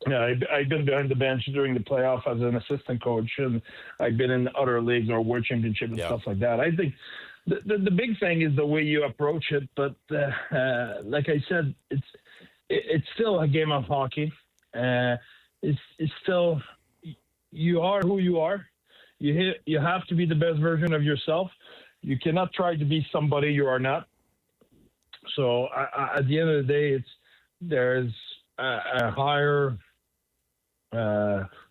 Yeah, I've been behind the bench during the playoff as an assistant coach, and I've been in other leagues or World Championship and stuff like that. I think the big thing is the way you approach it, but like I said, it's still a game of hockey. It's still, you are who you are. You have to be the best version of yourself. You cannot try to be somebody you are not. So at the end of the day, there's a higher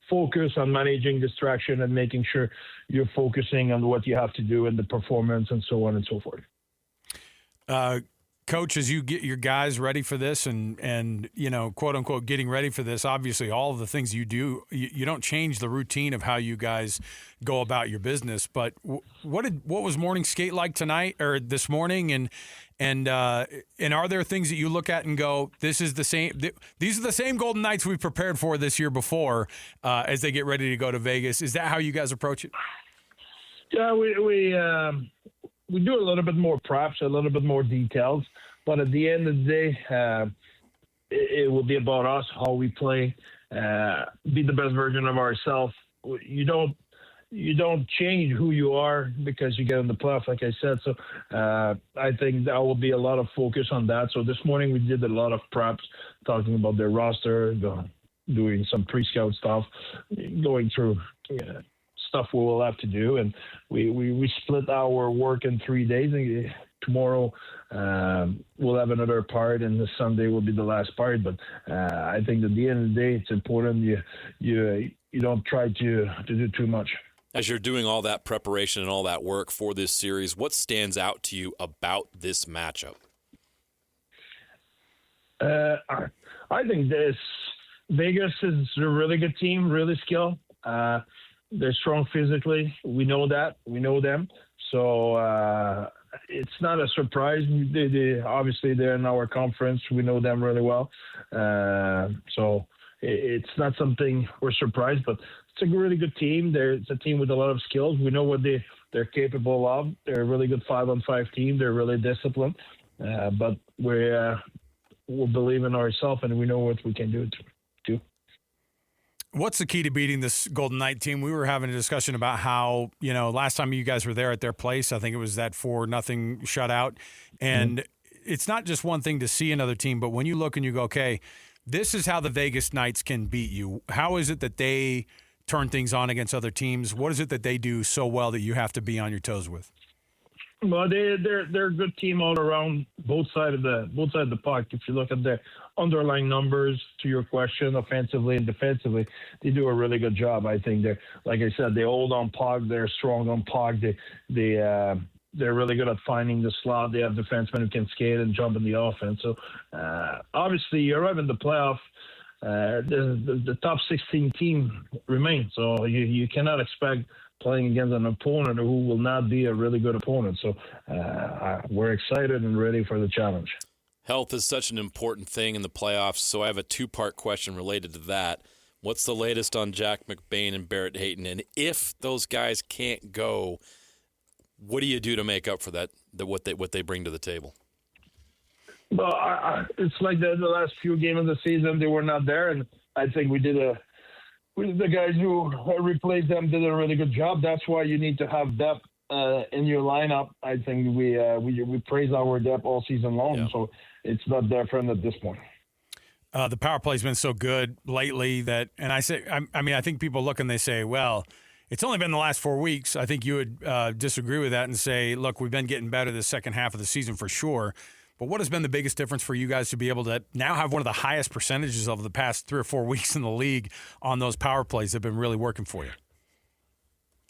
focus on managing distraction and making sure you're focusing on what you have to do in the performance and so on and so forth. Coach, as you get your guys ready for this and quote unquote getting ready for this, obviously all of the things you do, you don't change the routine of how you guys go about your business. But what was morning skate like tonight or this morning? And are there things that you look at and go, this is the same? These are the same Golden Knights we prepared for this year before as they get ready to go to Vegas. Is that how you guys approach it? Yeah, we do a little bit more props, a little bit more details, but at the end of the day, it will be about us, how we play, be the best version of ourselves. You don't change who you are because you get in the playoffs, like I said. So I think there will be a lot of focus on that. So this morning we did a lot of props, talking about their roster, doing some pre-scout stuff, going through stuff we will have to do. And we split our work in 3 days. And tomorrow we'll have another part, and the Sunday will be the last part. But I think at the end of the day, it's important you don't try to do too much. As you're doing all that preparation and all that work for this series, what stands out to you about this matchup? I think this Vegas is a really good team, really skilled. They're strong physically. We know that. We know them. So it's not a surprise. Obviously, they're in our conference. We know them really well. So it's not something we're surprised, but it's a really good team. It's a team with a lot of skills. We know what they're capable of. They're a really good 5-on-5 team. They're really disciplined. But we believe in ourselves, and we know what we can do too. What's the key to beating this Golden Knight team? We were having a discussion about how, last time you guys were there at their place, I think it was that 4-0 shutout. And it's not just one thing to see another team, but when you look and you go, okay, this is how the Vegas Knights can beat you. How is it that they turn things on against other teams? What is it that they do so well that you have to be on your toes with? Well, they're a good team all around, both sides of the puck. If you look at their underlying numbers, to your question, offensively and defensively, they do a really good job. I think they're, like I said, they hold on puck, they're strong on puck. They're really good at finding the slot. They have defensemen who can skate and jump in the offense. So obviously, you arrive in the playoff. The top 16 team remains. So you cannot expect playing against an opponent who will not be a really good opponent. So we're excited and ready for the challenge. Health is such an important thing in the playoffs, so I have a two-part question related to that. What's the latest on Jack McBain and Barrett Hayton? And if those guys can't go, what do you do to make up for that, what they bring to the table? Well, it's like the last few games of the season, they were not there, and I think the guys who replaced them did a really good job. That's why you need to have depth in your lineup. I think we praise our depth all season long, so it's not different at this point. The power play's been so good lately that, and I think people look and they say, well, it's only been the last 4 weeks. I think you would disagree with that and say, look, we've been getting better the second half of the season for sure. But what has been the biggest difference for you guys to be able to now have one of the highest percentages of the past 3 or 4 weeks in the league on those power plays that have been really working for you?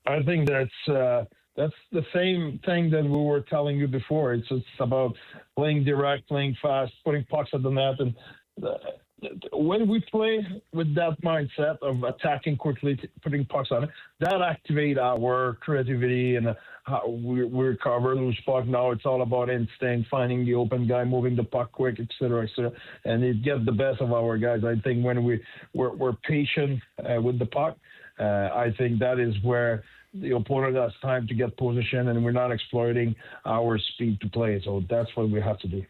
I think that's the same thing that we were telling you before. It's about playing direct, playing fast, putting pucks at the net. And when we play with that mindset of attacking quickly, putting pucks on it, that activates our creativity and how we recover loose puck. Now it's all about instinct, finding the open guy, moving the puck quick, et cetera, and it gets the best of our guys. I think when we're patient with the puck, I think that is where the opponent has time to get position, and we're not exploiting our speed to play. So that's what we have to do.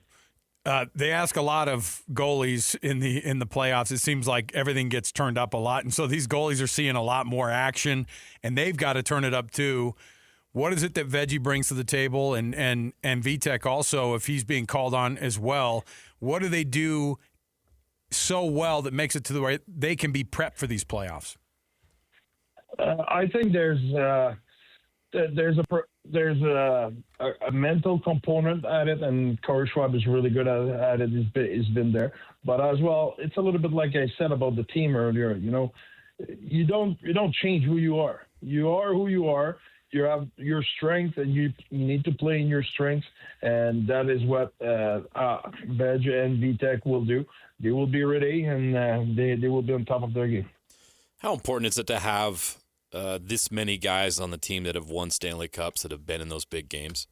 They ask a lot of goalies in the playoffs. It seems like everything gets turned up a lot, and so these goalies are seeing a lot more action, and they've got to turn it up too. What is it that Veggie brings to the table, and Vitek also, if he's being called on as well? What do they do so well that makes it to the way they can be prepped for these playoffs? I think there's a mental component at it, and Corey Schwab is really good at it. He's been there, but as well, it's a little bit like I said about the team earlier. You don't change who you are. You are who you are. You have your strength, and you need to play in your strengths, and that is what Veg and VTech will do. They will be ready, and they will be on top of their game. How important is it to have this many guys on the team that have won Stanley Cups, that have been in those big games?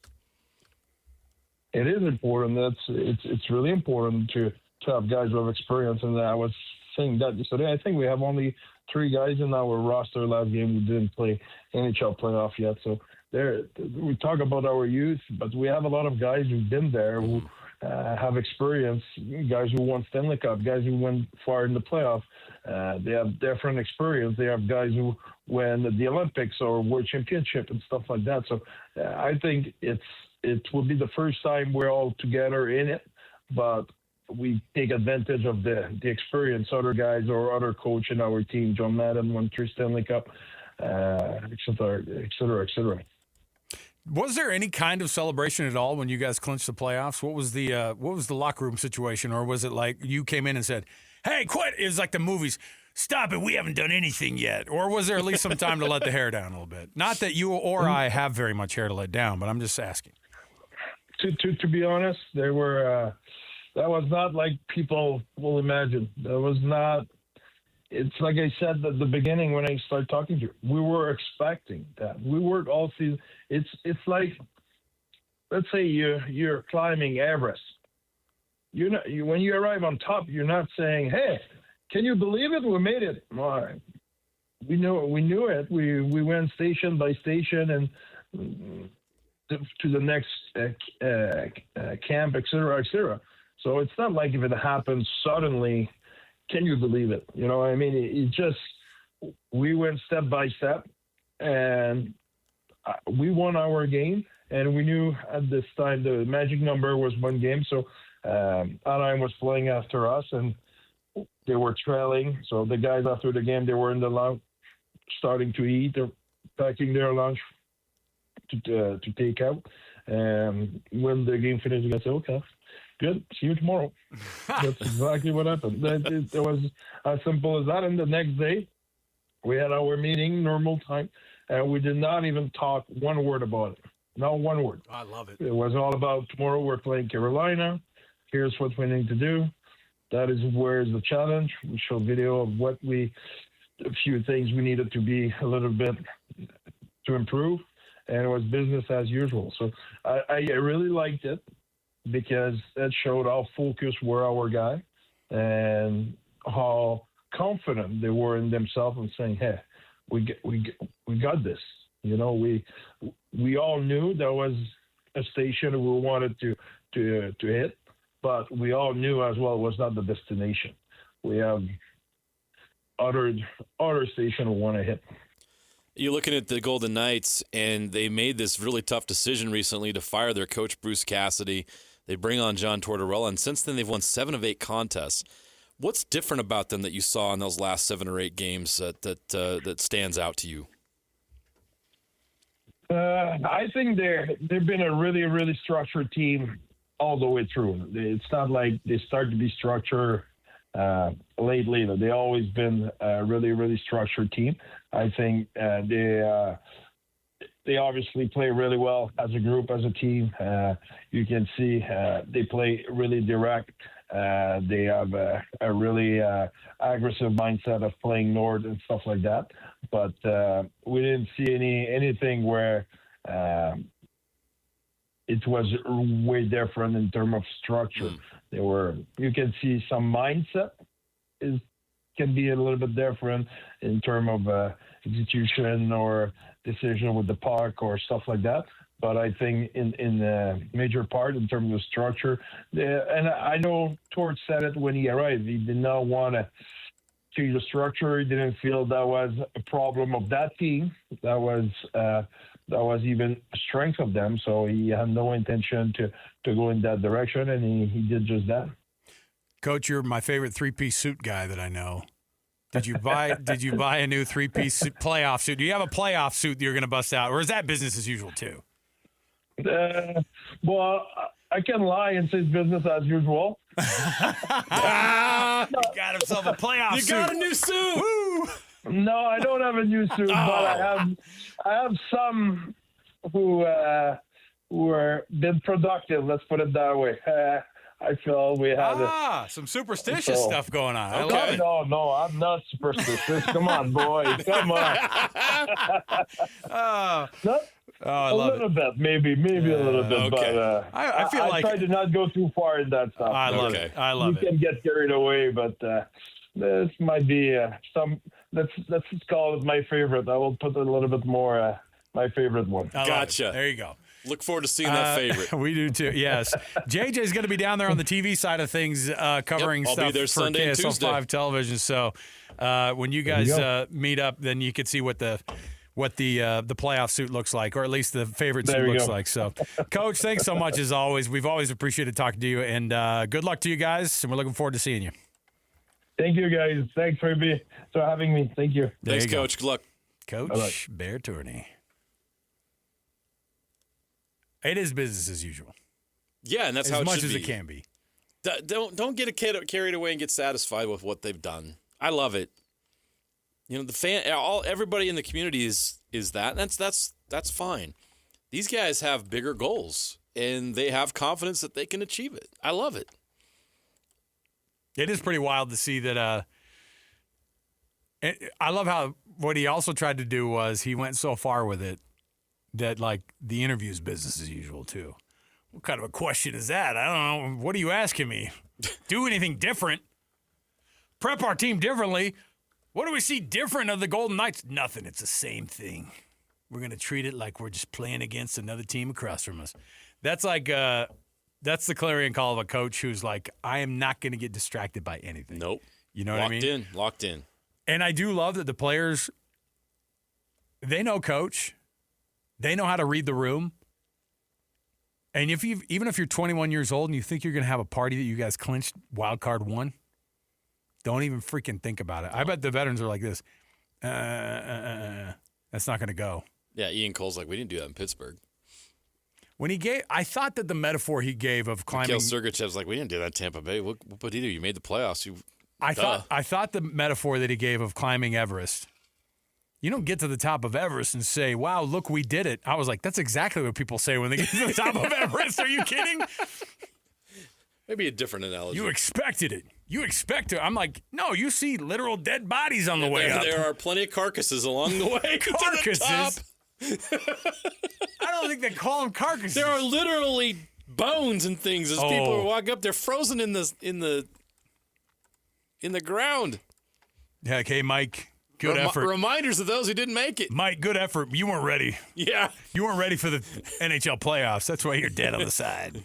It is important. It's really important to have guys who have experience, and I was saying that yesterday. I think we have only 3 guys in our roster last game who didn't play NHL playoff yet. So we talk about our youth, but we have a lot of guys who've been there who have experience, guys who won Stanley Cup, guys who went far in the playoff. They have different experience. They have guys who win the Olympics or World Championship and stuff like that. So I think it will be the first time we're all together in it, but we take advantage of the experience other guys or other coach in our team. John Madden won 3 Stanley Cup, et cetera, et cetera, et cetera. Was there any kind of celebration at all when you guys clinched the playoffs? What was the locker room situation, or was it like you came in and said, "Hey, quit"? It was like the movies. Stop it. We haven't done anything yet. Or was there at least some time to let the hair down a little bit? Not that you or I have very much hair to let down, but I'm just asking. To be honest, there were that was not like people will imagine. That was not. It's like I said at the beginning when I started talking to you. We were expecting that. We worked all season. It's like, let's say you're climbing Everest. When you arrive on top, you're not saying, "Hey, can you believe it? We made it." Well, we knew it. We went station by station and to the next camp, et cetera, et cetera. So it's not like if it happens suddenly, can you believe it? You know what I mean? It just, we went step by step, and we won our game, and we knew at this time the magic number was 1 game. So Anaheim was playing after us, and they were trailing. So the guys after the game, they were in the lounge starting to eat. They're packing their lunch to take out. And when the game finished, I said, "Okay, good. See you tomorrow." That's exactly what happened. It was as simple as that. And the next day, we had our meeting, normal time, and we did not even talk one word about it. Not one word. I love it. It was all about tomorrow we're playing Carolina. Here's what we need to do. That is where's the challenge. We showed video of a few things we needed to be a little bit to improve, and it was business as usual. So I really liked it, because that showed how focused were our guy and how confident they were in themselves and saying, "Hey, we got this." You know, we all knew there was a station we wanted to hit, but we all knew as well it was not the destination. We have other station we want to hit. You're looking at the Golden Knights, and they made this really tough decision recently to fire their coach, Bruce Cassidy. They bring on John Tortorella, and since then they've won 7 of 8 contests. What's different about them that you saw in those last 7 or 8 games that stands out to you? I think they've been a really, really structured team all the way through. It's not like they start to be structured lately. They've always been a really, really structured team. I think they obviously play really well as a group, as a team. You can see they play really direct. They have a really aggressive mindset of playing north and stuff like that. But we didn't see anything where it was way different in terms of structure. You can see some mindset can be a little bit different in terms of execution or decision with the puck or stuff like that. But I think in the major part, in terms of structure, and I know Torch said it when he arrived, he did not want to change the structure. He didn't feel that was a problem of that team. That was even a strength of them. So he had no intention to go in that direction, and he did just that. Coach, you're my favorite 3-piece suit guy that I know. Did you buy a new 3-piece playoff suit? Do you have a playoff suit that you're going to bust out, or is that business as usual too? Well, I can lie and say it's business as usual. He got himself a playoff suit. You got a new suit. Woo! No, I don't have a new suit, but I have some who are been productive. Let's put it that way. I feel we have some superstitious stuff going on. I love it. No, I'm not superstitious. Come on, boy. Come on. I love a little bit, maybe a little bit, okay. but I feel like I try to not go too far in that stuff. I love it. I love it. You can get carried away, but this might be some. Let's just call it my favorite. I will put a little bit more my favorite one. Gotcha. There you go. Look forward to seeing that favorite. We do too. Yes, JJ's going to be down there on the TV side of things, covering I'll stuff be there for Sunday and KSL Tuesday. 5 television. So when you guys meet up, then you can see what the what the playoff suit looks like, or at least the favorite There suit you looks go. like. So, Coach, thanks so much as always. We've always appreciated talking to you, and good luck to you guys, and we're looking forward to seeing you. Thank you, guys. Thanks for having me. Thank you. Thanks, you go. Coach. Good luck. Coach Bear Tourigny. It is business as usual. Yeah, and that's how As it much should as be. it can be. Don't get carried away and get satisfied with what they've done. I love it. Everybody in the community is that. That's fine. These guys have bigger goals, and they have confidence that they can achieve it. I love it. It is pretty wild to see that. I love how what he also tried to do was he went so far with it that like the interview's business as usual too. What kind of a question is that? I don't know. What are you asking me? Do anything different? Prep our team differently? What do we see different of the Golden Knights? Nothing. It's the same thing. We're going to treat it like we're just playing against another team across from us. That's like that's the clarion call of a coach who's like, I am not going to get distracted by anything. Nope. You know what I mean? Locked in. And I do love that the players, they know coach. They know how to read the room. And even if you're 21 years old and you think you're going to have a party that you guys clinched wild card one, don't even freaking think about it. I bet the veterans are like this. That's not going to go. Yeah, Ian Cole's like, we didn't do that in Pittsburgh. I thought that the metaphor he gave of climbing. Mikhail Sergachev's like, we didn't do that in Tampa Bay. What did he do? You made the playoffs. I thought the metaphor that he gave of climbing Everest. You don't get to the top of Everest and say, wow, look, we did it. I was like, that's exactly what people say when they get to the top of Everest. Are you kidding? Maybe a different analogy. You expected it. You expect it. I'm like, no, you see literal dead bodies on the way up. There are plenty of carcasses along the way. Carcasses? I don't think they call them carcasses. There are literally bones and things as people walk up. They're frozen in the ground. Yeah, okay, Mike. Good effort. Reminders of those who didn't make it. Mike, good effort. You weren't ready. Yeah. You weren't ready for the NHL playoffs. That's why you're dead on the side. You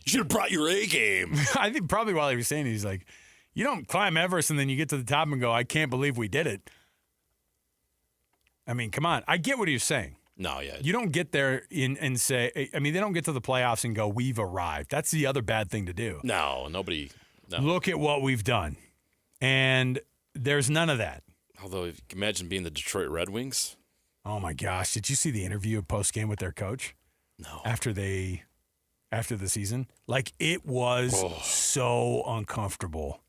should have brought your A game. I think probably while he was saying it, he's like, you don't climb Everest and then you get to the top and go, I can't believe we did it. I mean, come on. I get what he was saying. No, yeah. You don't get there and say, I mean, they don't get to the playoffs and go, we've arrived. That's the other bad thing to do. No, nobody. No. Look at what we've done. And there's none of that. Although, imagine being the Detroit Red Wings. Oh, my gosh. Did you see the interview post-game with their coach? No. After the season? Like, it was so uncomfortable.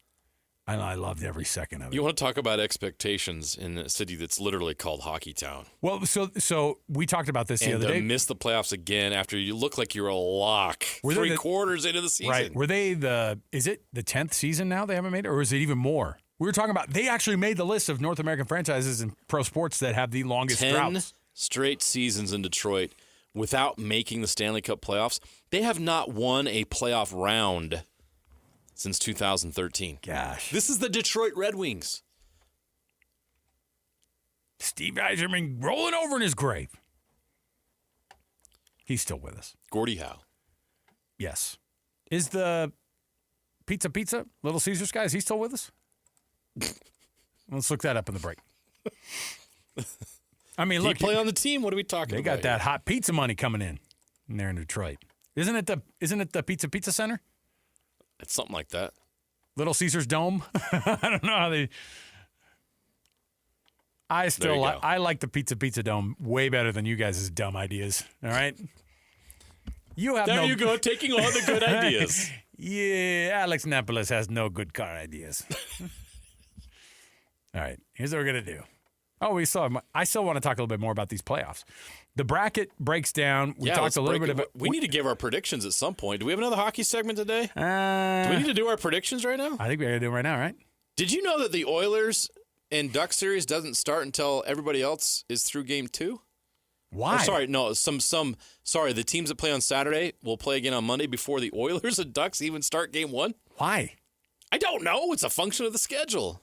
And I loved every second of it. You want to talk about expectations in a city that's literally called Hockey Town. Well, so we talked about this the and other day. Miss the playoffs again after you look like you're a lock. Were they Quarters into the season. Right. Were they is it the 10th season now they haven't made it? Or is it even more? We were talking about, they actually made the list of North American franchises in pro sports that have the longest 10 droughts. straight seasons in Detroit without making the Stanley Cup playoffs. They have not won a playoff round since 2013. Gosh. This is the Detroit Red Wings. Steve Yzerman rolling over in his grave. He's still with us. Gordie Howe. Yes. Is the Pizza Little Caesars guy, is he still with us? Let's look that up in the break. I mean, look. He play on the team? What are we talking They about? got that hot pizza money coming in there in Detroit. Isn't it the Pizza Center? It's something like that. Little Caesars Dome? I don't know how they. I like the Pizza Dome way better than you guys' dumb ideas. All right? You have There you go, taking all the good ideas. Yeah, Alex Napolis has no good car ideas. All right, here's what we're going to do. I still want to talk a little bit more about these playoffs. The bracket breaks down. We talked a little bit about. We need to give our predictions at some point. Do we have another hockey segment today? Do we need to do our predictions right now? I think we're going to do it right now, right? Did you know that the Oilers and Ducks series doesn't start until everybody else is through game 2? Why? The teams that play on Saturday will play again on Monday before the Oilers and Ducks even start game 1? Why? I don't know. It's a function of the schedule.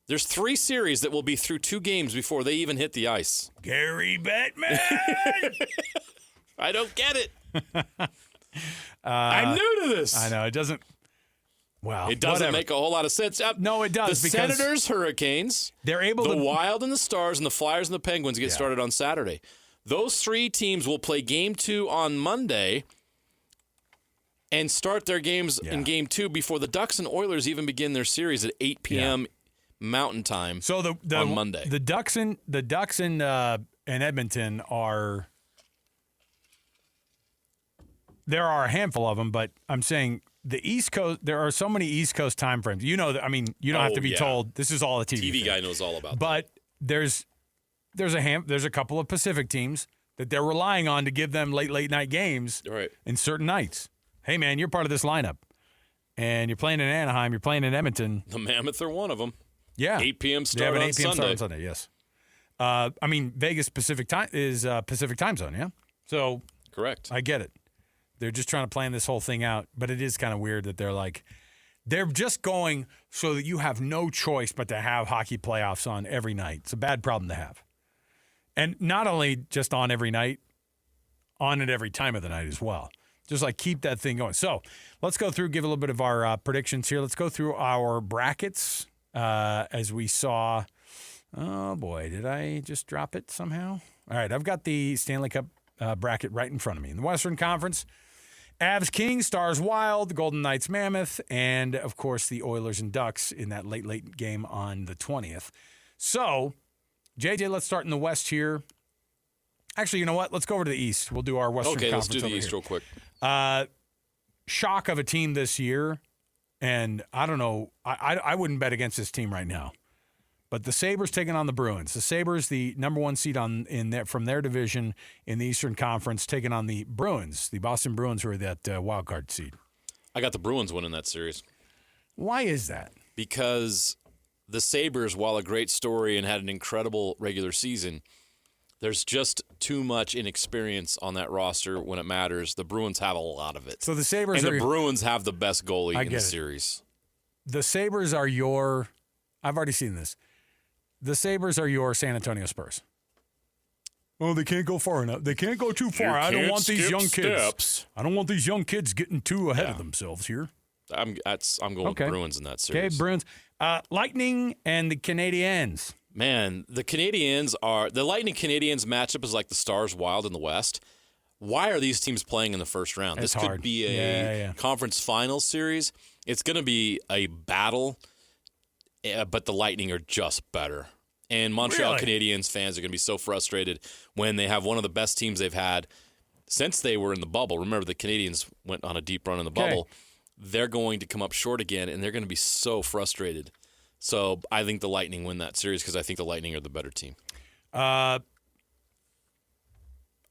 There's 3 series that will be through 2 games before they even hit the ice. Gary Batman! I don't get it. I'm new to this. I know. It doesn't. Well, it doesn't make a whole lot of sense. No, it does. The because Senators, Hurricanes, they're able the to. Wild and the Stars, and the Flyers and the Penguins get started on Saturday. Those 3 teams will play Game 2 on Monday and start their games in Game 2 before the Ducks and Oilers even begin their series at 8 p.m. Mountain Time. So on Monday, the Ducks in Edmonton are. There are a handful of them, but I'm saying the East Coast. There are so many East Coast time frames. You know, I mean, you don't have to be told. This is all a TV thing. guy knows all about. But there's a couple of Pacific teams that they're relying on to give them late night games in certain nights. Hey, man, you're part of this lineup, and you're playing in Anaheim. You're playing in Edmonton. The Mammoth are one of them. Yeah, 8 p.m. start an on 8 p.m. Sunday. start on Sunday. Yes. I mean, Vegas Pacific time is Pacific time zone. Yeah. So correct. I get it. They're just trying to plan this whole thing out, but it is kind of weird that they're just going so that you have no choice but to have hockey playoffs on every night. It's a bad problem to have. And not only just on every night, on at every time of the night as well. Just keep that thing going. So let's go through, give a little bit of our predictions here. Let's go through our brackets as we saw. Oh, boy, did I just drop it somehow? All right, I've got the Stanley Cup bracket right in front of me. In the Western Conference, Avs Kings, Stars Wild, Golden Knights Mammoth, and, of course, the Oilers and Ducks in that late game on the 20th. So, JJ, let's start in the West here. Actually, you know what? Let's go over to the East. We'll do our Western Conference. Okay, let's do the East real quick. Shock of a team this year, and I don't know. I wouldn't bet against this team right now. But the Sabres taking on the Bruins. The Sabres, the number 1 seed from their division in the Eastern Conference, taking on the Bruins, the Boston Bruins, who are that wild card seed. I got the Bruins winning that series. Why is that? Because the Sabres, while a great story and had an incredible regular season, there's just too much inexperience on that roster when it matters. The Bruins have a lot of it. So the Sabres and the Bruins have the best goalie in the series. The Sabres are your – I've already seen this. The Sabres are your San Antonio Spurs. Oh, they can't go far enough. They can't go too far. I don't want these young kids. I don't want these young kids getting too ahead of themselves here. I'm going with Bruins in that series. Okay, Bruins. Lightning and the Canadiens. Man, the Lightning Canadiens matchup is like the Stars Wild in the West. Why are these teams playing in the first round? It's this hard. Could be a conference finals series. It's going to be a battle. But the Lightning are just better. And Montreal Canadiens fans are going to be so frustrated when they have one of the best teams they've had since they were in the bubble. Remember, the Canadiens went on a deep run in the bubble. They're going to come up short again, and they're going to be so frustrated. So I think the Lightning win that series because I think the Lightning are the better team. I'm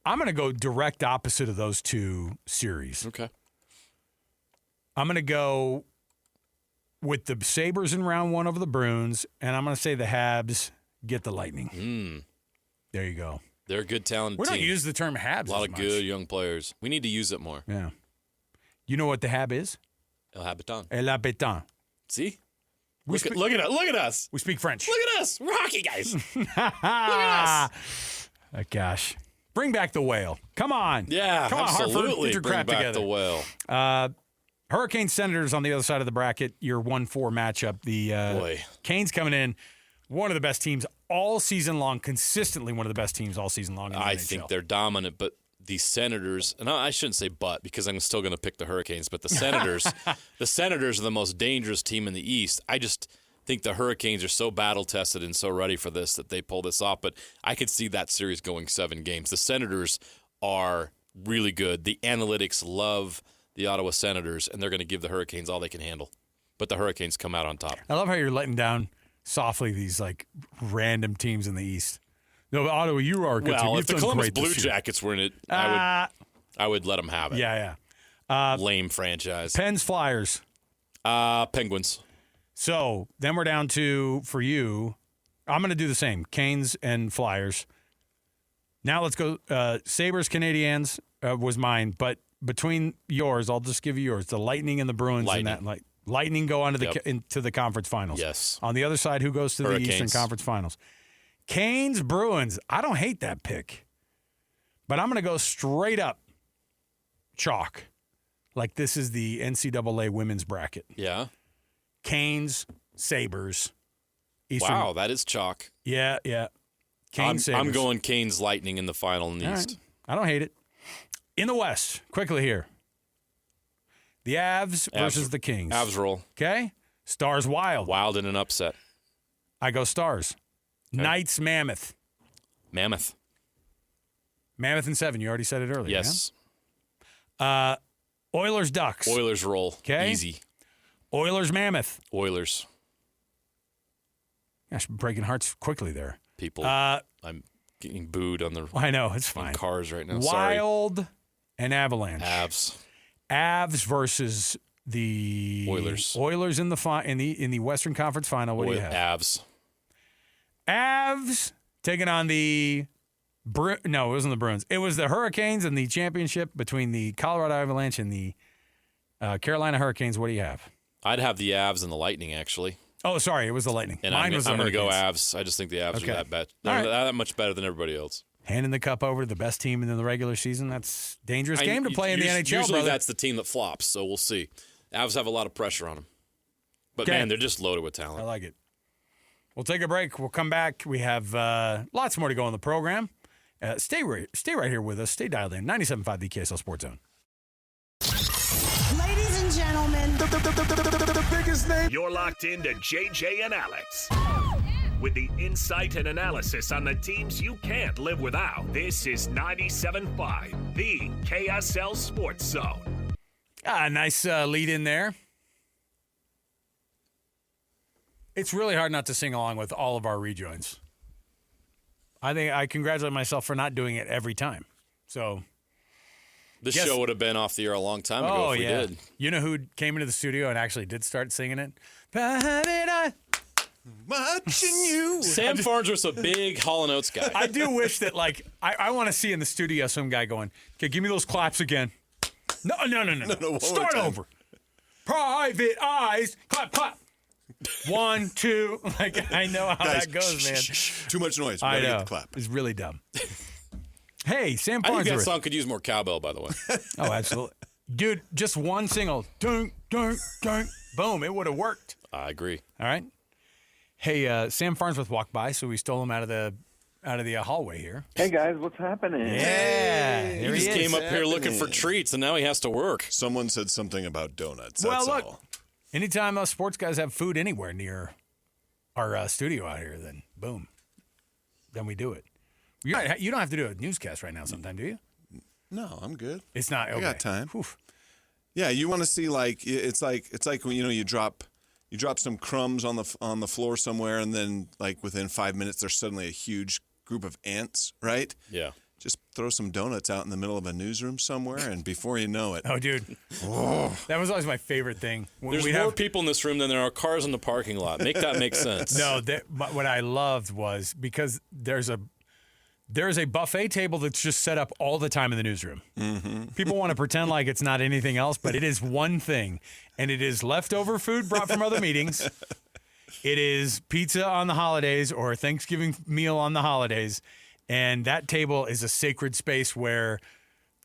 going to go direct opposite of those two series. Okay. I'm going to go with the Sabres in round 1 over the Bruins, and I'm going to say the Habs get the Lightning. There you go. They're a good, talented team. We team. don't use the term Habs a lot of good young players. We need to use it more. Yeah. You know what the Hab is? El Habitant. El Habitant. See? Look at us. We speak French. Look at us. We're hockey guys. Look at us. Gosh. Bring back the whale. Come on. Yeah, Come absolutely. on, Hartford. Get your Bring crap back together. the whale. Hurricane Senators on the other side of the bracket, your 1-4 matchup. The Canes coming in, one of the best teams all season long, consistently one of the best teams all season long in the I NHL. think they're dominant, but the Senators, and I shouldn't say but because I'm still going to pick the Hurricanes, but the Senators, the Senators are the most dangerous team in the East. I just think the Hurricanes are so battle-tested and so ready for this that they pull this off, but I could see that series going 7 games. The Senators are really good. The analytics love the Ottawa Senators, and they're going to give the Hurricanes all they can handle. But the Hurricanes come out on top. I love how you're letting down softly these random teams in the East. No, but Ottawa, you are good. Well, if the Columbus Blue Jackets were in it, I would let them have it. Yeah. Lame franchise. Pens, Flyers. Penguins. So then we're down to, for you, I'm going to do the same. Canes and Flyers. Now let's go. Sabres, Canadiens was mine, but between yours, I'll just give you yours. The Lightning and the Bruins. Lightning go on to into the conference finals. Yes. On the other side, who goes to Hurricanes. the Eastern Conference Finals? Canes, Bruins. I don't hate that pick, but I'm going to go straight up chalk. Like this is the NCAA women's bracket. Yeah. Canes, Sabres. Eastern. Wow, that is chalk. Yeah. Canes, Sabres. I'm going Canes Lightning in the final in the East. Right. I don't hate it. In the West, quickly here. The Avs versus the Kings. Avs roll. Okay? Stars Wild. Wild in an upset. I go Stars. Okay. Knights Mammoth. Mammoth. Mammoth in 7. You already said it earlier. Yes. Yeah? Oilers Ducks. Oilers roll. Okay. Easy. Oilers Mammoth. Oilers. Gosh, breaking hearts quickly there. People. I'm getting booed on the I know, it's fine. Cars right now. Wild Sorry. and Avalanche. Avs versus the Oilers in the Western Conference Final. What do you have? Avs taking on the no, it wasn't the Bruins. It was the Hurricanes in the championship between the Colorado Avalanche and the Carolina Hurricanes. What do you have? I'd have the Avs and the Lightning, actually. Oh, sorry, it was the Lightning. And Mine was the I'm going to go Hurricanes. Avs. I just think the Avs are that bad. All They're right. that much better than everybody else. Handing the cup over to the best team in the regular season, that's a dangerous game to play in the NHL, Usually brother. that's the team that flops, so we'll see. Avs have a lot of pressure on them. But, man, they're just loaded with talent. I like it. We'll take a break. We'll come back. We have lots more to go on the program. Stay right here with us. Stay dialed in. 97.5 the KSL Sports Zone. Ladies and gentlemen, The biggest name. You're locked into JJ and Alex. With the insight and analysis on the teams you can't live without. This is 97.5, the KSL Sports Zone. Nice lead in there. It's really hard not to sing along with all of our rejoins. I think I congratulate myself for not doing it every time. So This show would have been off the air a long time ago if we did. You know who came into the studio and actually did start singing it? Watching you. Sam Farnsworth's a big Hall & Oates guy. I do wish that, I want to see in the studio some guy going, okay, give me those claps again. No. Start over. Private eyes. Clap, clap. 1, 2. I know how Guys, that goes, man. Too much noise. We I gotta know. get the clap. It's really dumb. Hey, Sam I think Farnsworth. that song could use more cowbell, by the way. Oh, absolutely. Dude, just one single. Dunk, dunk, dunk. Boom. It would have worked. I agree. All right. Hey, Sam Farnsworth walked by, so we stole him out of the hallway here. Hey guys, what's happening? Yeah, He just came up here looking for treats, and now he has to work. Someone said something about donuts. Well, That's look, all. anytime us sports guys have food anywhere near our studio out here, then boom, then we do it. You don't have to do a newscast right now sometime, do you? No, I'm good. It's not. Okay. I got time. Whew. Yeah, you want to see it's like when you drop some crumbs on the floor somewhere, and then within 5 minutes there's suddenly a huge group of ants, right? Yeah. Just throw some donuts out in the middle of a newsroom somewhere, and before you know it, Oh, dude, that was always my favorite thing. When There's we'd more have- people in this room than there are cars in the parking lot. Make that make sense. No, what I loved was because there's a buffet table that's just set up all the time in the newsroom. Mm-hmm. People want to pretend like it's not anything else, but it is one thing, and it is leftover food brought from other meetings. It is pizza on the holidays or a Thanksgiving meal on the holidays, and that table is a sacred space where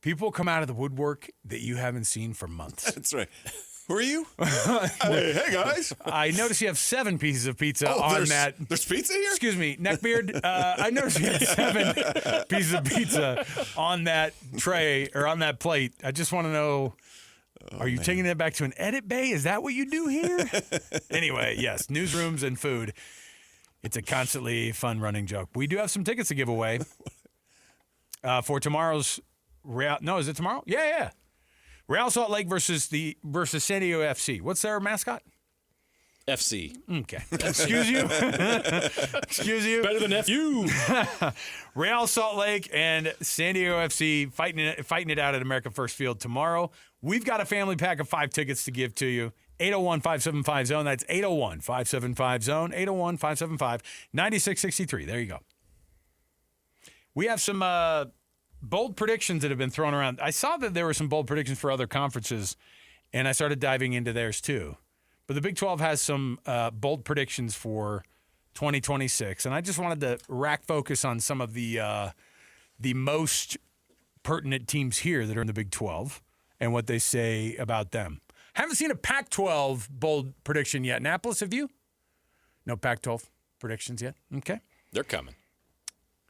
people come out of the woodwork that you haven't seen for months. that's right. Who are you? hey guys. I notice you have 7 pieces of pizza on that. There's pizza here? Excuse me, neckbeard. I noticed you had 7 pieces of pizza on that tray or on that plate. I just want to know, are you taking that back to an edit bay? Is that what you do here? Anyway, yes, newsrooms and food. It's a constantly fun running joke. We do have some tickets to give away for tomorrow's Real. No, is it tomorrow? Yeah. Real Salt Lake versus San Diego FC. What's their mascot? FC. Okay. Excuse you. Excuse you. Better than FU. Real Salt Lake and San Diego FC fighting it out at America First Field tomorrow. We've got a family pack of 5 tickets to give to you. 801-575-ZONE. That's 801-575-ZONE. 801-575-9663. There you go. We have some bold predictions that have been thrown around. I saw that there were some bold predictions for other conferences, and I started diving into theirs too. But the Big 12 has some bold predictions for 2026, and I just wanted to rack focus on some of the most pertinent teams here that are in the Big 12 and what they say about them. Haven't seen a Pac-12 bold prediction yet. Annapolis, have you? No Pac-12 predictions yet? Okay. They're coming.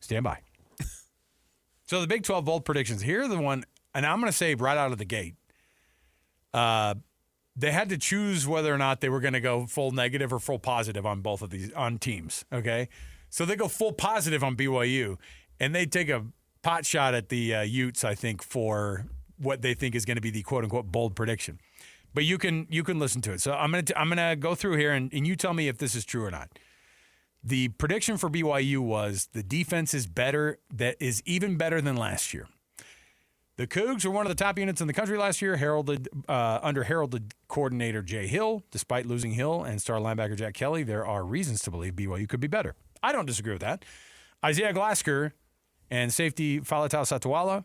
Stand by. So the Big 12 bold predictions. Here are the one, and I'm going to say right out of the gate, they had to choose whether or not they were going to go full negative or full positive on both of these on teams. Okay, so they go full positive on BYU, and they take a pot shot at the Utes, I think, for what they think is going to be the quote unquote bold prediction. But you can listen to it. So I'm gonna go through here, and you tell me if this is true or not. The prediction for BYU was the defense is better, that is even better than last year. The Cougs were one of the top units in the country last year, under heralded coordinator Jay Hill. Despite losing Hill and star linebacker Jack Kelly, there are reasons to believe BYU could be better. I don't disagree with that. Isaiah Glasker and safety Faletau Satuala,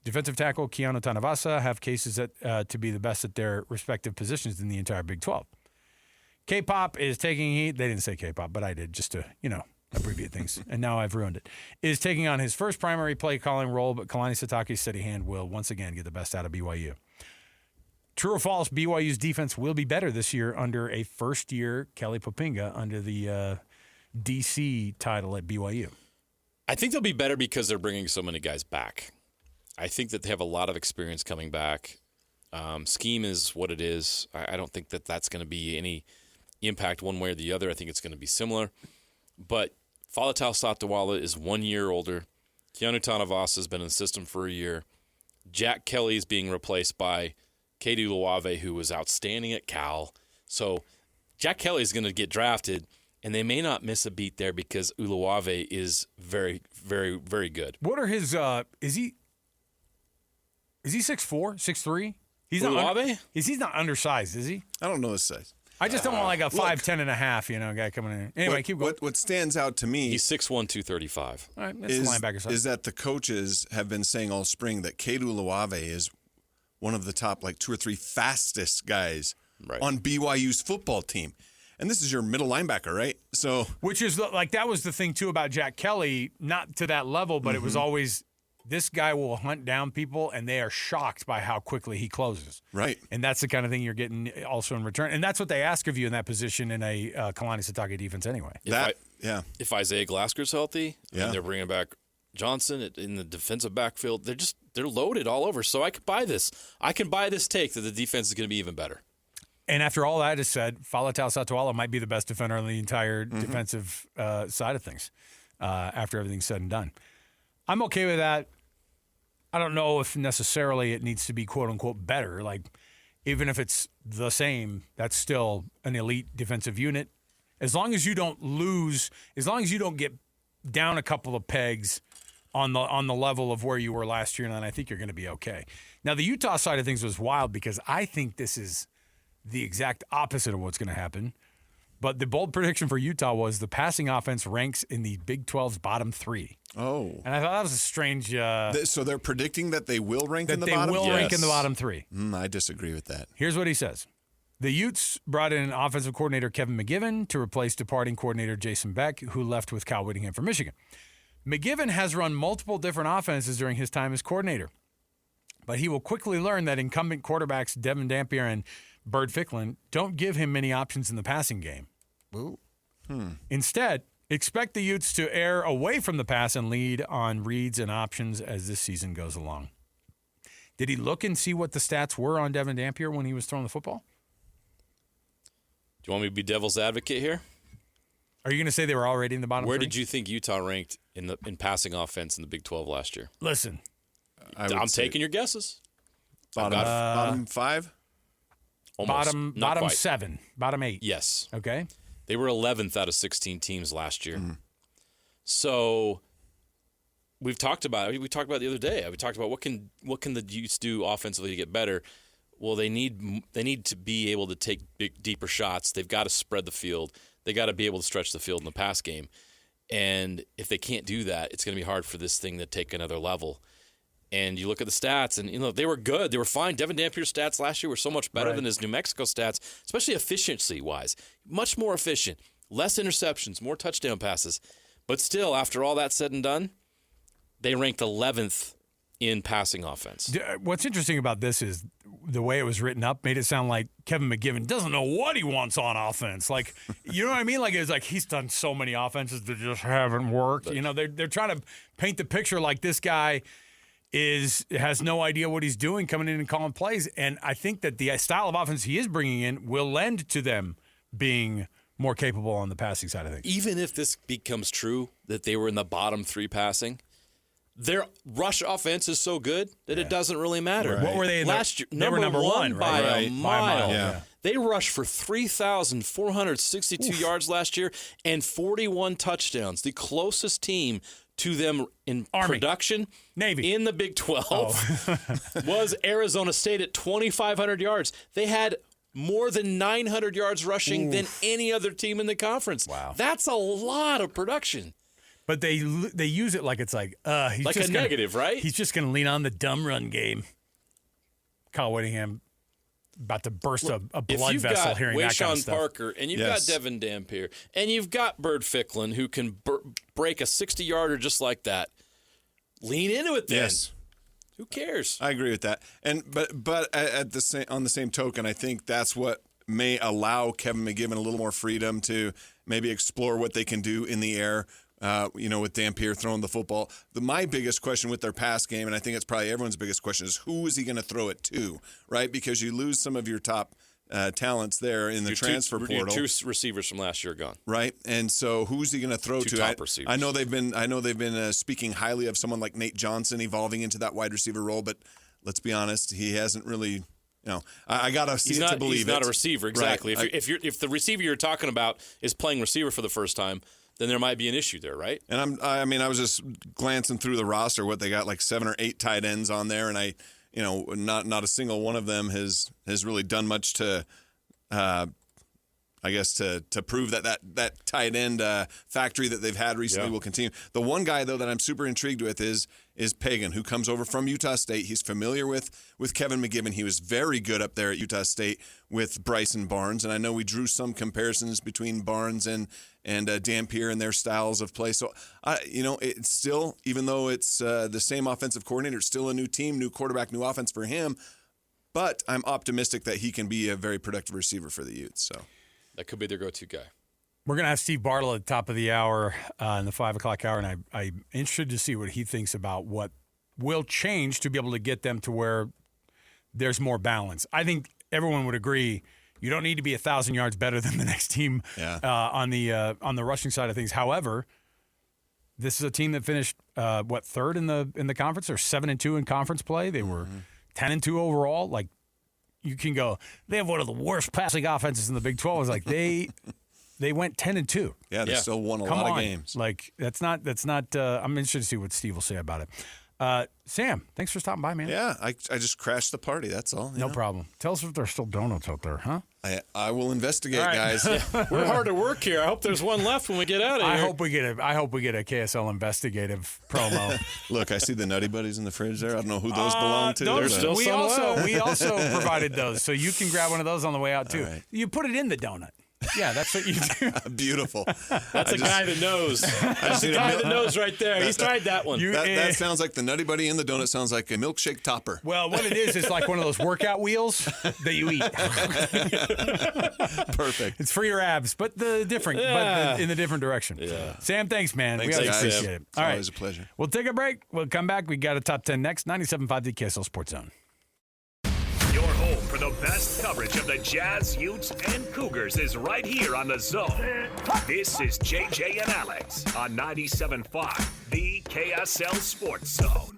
defensive tackle Keanu Tanavasa have cases to be the best at their respective positions in the entire Big 12. K-pop is taking heat. They didn't say K-pop, but I did just to, abbreviate things. And now I've ruined it. Is taking on his first primary play calling role, but Kalani Sitake's steady hand will once again get the best out of BYU. True or false, BYU's defense will be better this year under a first-year Kelly Poppinga under the DC title at BYU. I think they'll be better because they're bringing so many guys back. I think that they have a lot of experience coming back. Scheme is what it is. I don't think that that's going to be any impact one way or the other. I think it's going to be similar. But Faletau Satuala is 1 year older. Keanu Tanavasa has been in the system for a year. Jack Kelly is being replaced by Kedu Luave, who was outstanding at Cal. So Jack Kelly is going to get drafted, and they may not miss a beat there because Uluave is very, very, very good. What are his is he 6'4", 6'3"? He's Uluave? not he's not undersized, is he? I don't know his size. I just don't want like a 5'10" and a half, guy coming in. Anyway, keep going. What stands out to me, He's 6'1", 235. All right, that's the linebacker size. is that the coaches have been saying all spring that Kedu Luave is one of the top 2 or 3 fastest guys on BYU's football team. And this is your middle linebacker, right? So, which is that was the thing too about Jack Kelly, not to that level, but it was always this guy will hunt down people, and they are shocked by how quickly he closes. Right. And that's the kind of thing you're getting also in return. And that's what they ask of you in that position in a Kalani Sitake defense anyway. If Isaiah Glasker's healthy, and they're bringing back Johnson in the defensive backfield, they're loaded all over. So I could buy this. I can buy this take that the defense is going to be even better. And after all that is said, Faletau Satuala might be the best defender on the entire defensive side of things after everything's said and done. I'm okay with that. I don't know if necessarily it needs to be quote-unquote better. Even if it's the same, that's still an elite defensive unit. As long as you don't lose, as long as you don't get down a couple of pegs on the level of where you were last year, then I think you're going to be okay. Now, the Utah side of things was wild because I think this is the exact opposite of what's going to happen. But the bold prediction for Utah was the passing offense ranks in the Big 12's bottom 3. Oh. And I thought that was a strange... so they're predicting that they will rank in the bottom? That they will rank in the bottom 3. I disagree with that. Here's what he says. The Utes brought in offensive coordinator Kevin McGivern to replace departing coordinator Jason Beck, who left with Cal Whittingham for Michigan. McGivern has run multiple different offenses during his time as coordinator, but he will quickly learn that incumbent quarterbacks Devin Dampier and Bird Ficklin don't give him many options in the passing game. Ooh. Instead, expect the Utes to err away from the pass and lead on reads and options as this season goes along. Did he look and see what the stats were on Devin Dampier when he was throwing the football? Do you want me to be devil's advocate here? Are you going to say they were already in the bottom 3? Where did you think Utah ranked in passing offense in the Big 12 last year? Listen. I'm taking your guesses. Bottom 5? Almost. Not quite. 7. Bottom 8. Yes. Okay. They were 11th out of 16 teams last year. So we've talked about it. We talked about it the other day. We talked about what can the Utes do offensively to get better. Well, they need to be able to take deeper shots. They've got to spread the field. They got to be able to stretch the field in the pass game. And if they can't do that, it's going to be hard for this thing to take another level. And you look at the stats, and they were good. They were fine. Devin Dampier's stats last year were so much better than his New Mexico stats, especially efficiency-wise. Much more efficient. Less interceptions, more touchdown passes. But still, after all that said and done, they ranked 11th in passing offense. What's interesting about this is the way it was written up made it sound like Kevin McGivern doesn't know what he wants on offense. Like, you know what I mean? Like, it's like he's done so many offenses that just haven't worked. You know, they're trying to paint the picture like this guy has no idea what he's doing coming in and calling plays. And I think that the style of offense he is bringing in will lend to them being more capable on the passing side of things. Even if this becomes true that they were in the bottom 3 passing, their rush offense is so good that it doesn't really matter. Right. What were they last year? They were number one by a mile. Yeah. They rushed for 3,462 yards last year and 41 touchdowns. The closest team to them in production, Navy, in the Big 12 was Arizona State at 2,500 yards. They had more than 900 yards rushing than any other team in the conference. Wow. That's a lot of production. But they use it like it's like he's Like just a negative, right? He's just going to lean on the dumb run game. Kyle Whittingham about to burst a blood vessel hearing that kind of stuff. Parker, and you've got Devin Dampier, and you've got Bird Ficklin, who can break a 60-yarder just like that. Lean into it then. Yes. Who cares? I agree with that. And but on the same token, I think that's what may allow Kevin McGivern a little more freedom to maybe explore what they can do in the air. With Dampier throwing the football. My biggest question with their pass game, and I think it's probably everyone's biggest question, is who is he going to throw it to, right? Because you lose some of your top talents there in the transfer portal. Your 2 receivers from last year are gone, right? And so who's he going to throw 2 to? top receivers. I know they've been speaking highly of someone like Nate Johnson evolving into that wide receiver role, but let's be honest, he hasn't really. I gotta see it to believe he's not a receiver, exactly. Right. If the receiver you're talking about is playing receiver for the first time, then there might be an issue there, right? And I was just glancing through the roster, what they got, like 7 or 8 tight ends on there, and not a single one of them has really done much to, to prove that tight end factory that they've had recently will continue. The one guy though that I'm super intrigued with is Pagan, who comes over from Utah State. He's familiar with Kevin McGivern. He was very good up there at Utah State with Bryson Barnes, and I know we drew some comparisons between Barnes and Dampier and their styles of play. So, it's still, even though it's the same offensive coordinator, it's still a new team, new quarterback, new offense for him. But I'm optimistic that he can be a very productive receiver for the Utes. So that could be their go-to guy. We're going to have Steve Bartle at the top of the hour in the 5 o'clock hour, and I'm interested to see what he thinks about what will change to be able to get them to where there's more balance. I think everyone would agree you don't need to be 1,000 yards better than the next team on the rushing side of things. However, this is a team that finished third in the conference, or 7-2 in conference play. They were 10-2 overall. Like, you can go, they have one of the worst passing offenses in the Big 12. It's like they went 10-2. Yeah, they still won a lot of games. Like, that's not. I'm interested to see what Steve will say about it. Sam, thanks for stopping by, man. Yeah, I just crashed the party. That's all. No problem. Tell us if there's still donuts out there, huh? I will investigate, guys. We're hard to work here. I hope there's one left when we get out of here. I hope we get a KSL investigative promo. Look, I see the Nutty Buddies in the fridge there. I don't know who those belong to. There's still we also provided those, so you can grab one of those on the way out too. Right. You put it in the donut. Yeah, that's what you do. Beautiful. That's a guy that knows. That's the guy that knows right there. He's tried that one. That sounds like the Nutty Buddy in the donut sounds like a milkshake topper. Well, what it is like one of those workout wheels that you eat. Perfect. It's for your abs, but in the different direction. Yeah. Sam, thanks, man. Thanks, we always guys. appreciate it. It's All right. always a pleasure. We'll take a break. We'll come back. We got a top 10 next. 97.5 the KSL Sports Zone. Your home for the best coverage of the Jazz, Utes, and Cougars is right here on The Zone. This is JJ and Alex on 97.5, the KSL Sports Zone.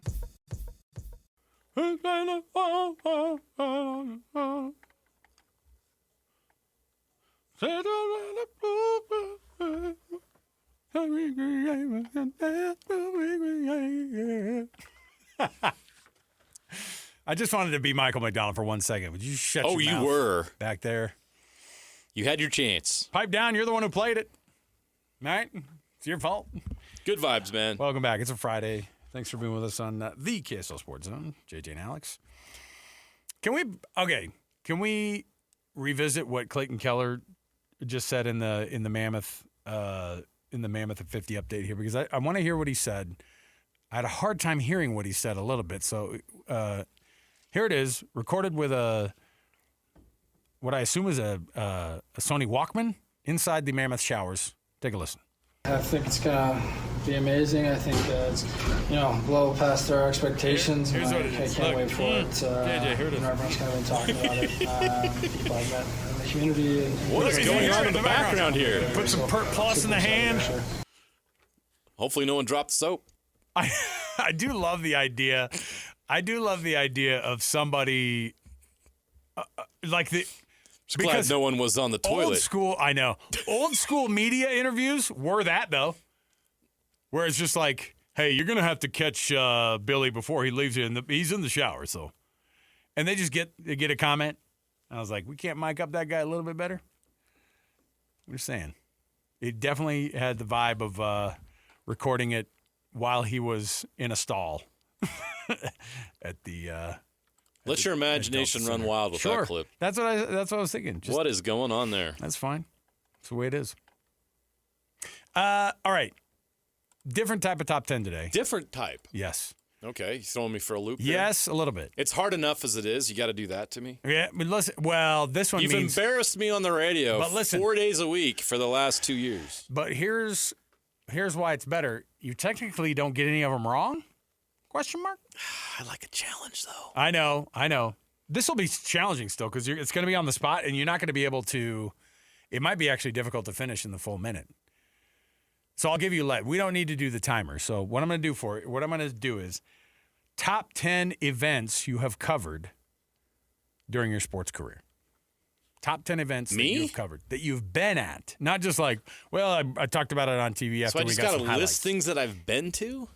I just wanted to be Michael McDonald for 1 second. Would you shut your mouth? You were. Back there. You had your chance. Pipe down. You're the one who played it. All right? It's your fault. Good vibes, man. Welcome back. It's a Friday. Thanks for being with us on the KSL Sports Zone. JJ and Alex. Can we revisit what Clayton Keller just said in the Mammoth at 50 update here? Because I want to hear what he said I had a hard time hearing what he said a little bit. So here it is, recorded with what I assume is a Sony Walkman inside the Mammoth showers. Take a listen. I think it's gonna be amazing. I think it's blow past our expectations. Here's what it I is. can't Look. wait for it. JJ, here it is. Everyone's kind of been talking about it. People I've met in the community. What is going on in the background here? Put some Pert Plus in the hand. Sure. Hopefully no one dropped soap. I do love the idea. I do love the idea of somebody like the. Glad no one was on the toilet. Old school, I know. Old school media interviews were that though, where it's just like, hey, you're gonna have to catch Billy before he leaves here. He's in the shower, so, and they just get a comment. I was like, we can't mic up that guy a little bit better. I'm just saying, it definitely had the vibe of recording it while he was in a stall at the. Let your imagination run wild with that clip. That's what I was thinking. What is going on there? That's fine. That's the way it is. All right. Different type of top 10 today. Different type. Yes. Okay, you throwing me for a loop here? Yes, a little bit. It's hard enough as it is. You got to do that to me. Yeah, but listen. Well, this one You've embarrassed me on the radio But listen, 4 days a week for the last 2 years. But here's why it's better. You technically don't get any of them wrong? Question mark? I like a challenge, though. I know. This will be challenging still because it's going to be on the spot, and you're not going to be able to. It might be actually difficult to finish in the full minute. So I'll give you we don't need to do the timer. So what I'm going to do is top 10 events you have covered during your sports career. Top 10 events that you've covered, that you've been at. Not just like, well, I talked about it on TV after we got some highlights. So I just got to list things that I've been to?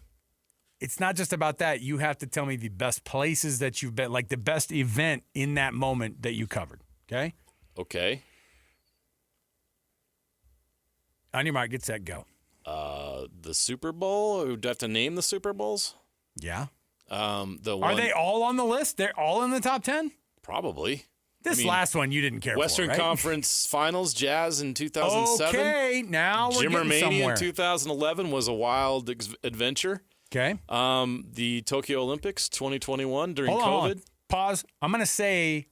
It's not just about that. You have to tell me the best places that you've been, like the best event in that moment that you covered. Okay? Okay. On your mark, get set, go. The Super Bowl? Do I have to name the Super Bowls? Yeah. Are they all on the list? They're all in the top 10? Probably. This last one you didn't care Western for, right? Conference Finals, Jazz in 2007. Okay, now we're getting somewhere. Jimmermania in 2011 was a wild adventure. Okay. The Tokyo Olympics 2021 during Hold COVID. on. Pause. I'm going to say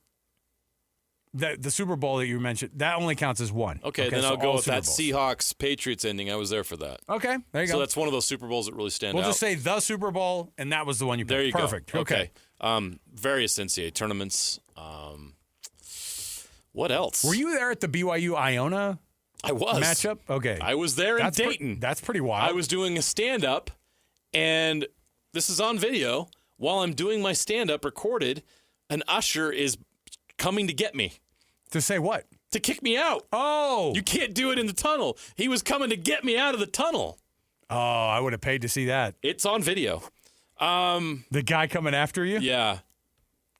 that the Super Bowl that you mentioned, that only counts as one. Okay, then I'll go with that Seahawks-Patriots ending. I was there for that. Okay, there you go. So that's one of those Super Bowls that really stand out. We'll just say the Super Bowl, and that was the one you picked. There you Perfect. go. Okay. Various NCAA tournaments. What else? Were you there at the BYU-Iona I was. matchup? Okay. I was there in Dayton. That's pretty wild. I was doing a stand-up, and this is on video. While I'm doing my stand-up recorded, an usher is coming to get me. To say what? To kick me out. Oh. You can't do it in the tunnel. He was coming to get me out of the tunnel. Oh, I would have paid to see that. It's on video. The guy coming after you? Yeah.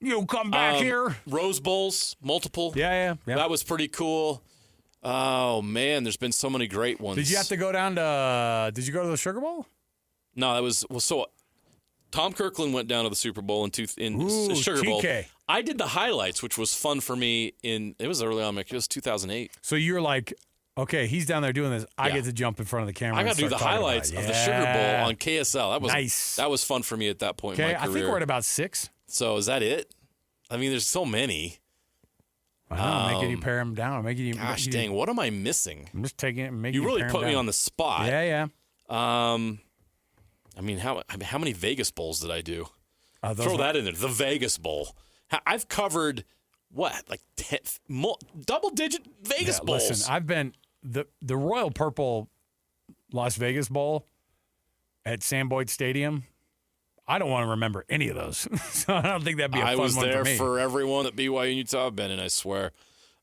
You come back here. Rose Bowls, multiple. Yeah. That was pretty cool. Oh, man, there's been so many great ones. Did you have to go down to did you go to the Sugar Bowl? No, that was so Tom Kirkland went down to the Super Bowl in Sugar Bowl. TK. I did the highlights, which was fun for me it was early on, it was 2008. So you're like, okay, he's down there doing this. I get to jump in front of the camera. I got to do the highlights of the Sugar Bowl on KSL. That was nice. That was fun for me at that point in my career. I think we're at about 6. So is that it? I mean, there's so many. I'm making you pare them down. Gosh dang, what am I missing? I'm just taking it and making you really put me on the spot. Yeah. I mean, how many Vegas Bowls did I do? Throw that in there. The Vegas Bowl. I've covered like 10, double-digit Vegas Bowls. Listen, I've been the Royal Purple Las Vegas Bowl at Sam Boyd Stadium. I don't want to remember any of those, so I don't think that'd be a fun one for me. I was there for everyone at BYU and Utah have been in, I swear.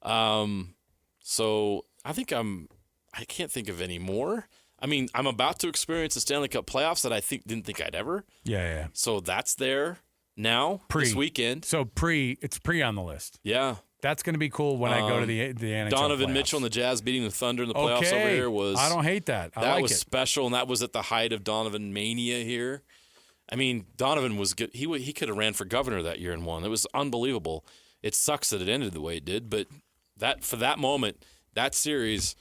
So I think I can't think of any more. I mean, I'm about to experience the Stanley Cup Playoffs that I didn't think I'd ever. Yeah. So that's there now this weekend. So it's pre on the list. Yeah. That's going to be cool when I go to the NHL Donovan playoffs. Mitchell and the Jazz beating the Thunder in the playoffs over here was. I don't hate that. That was special, and that was at the height of Donovan mania here. I mean, Donovan was good. He could have ran for governor that year and won. It was unbelievable. It sucks that it ended the way it did, but for that moment, that series,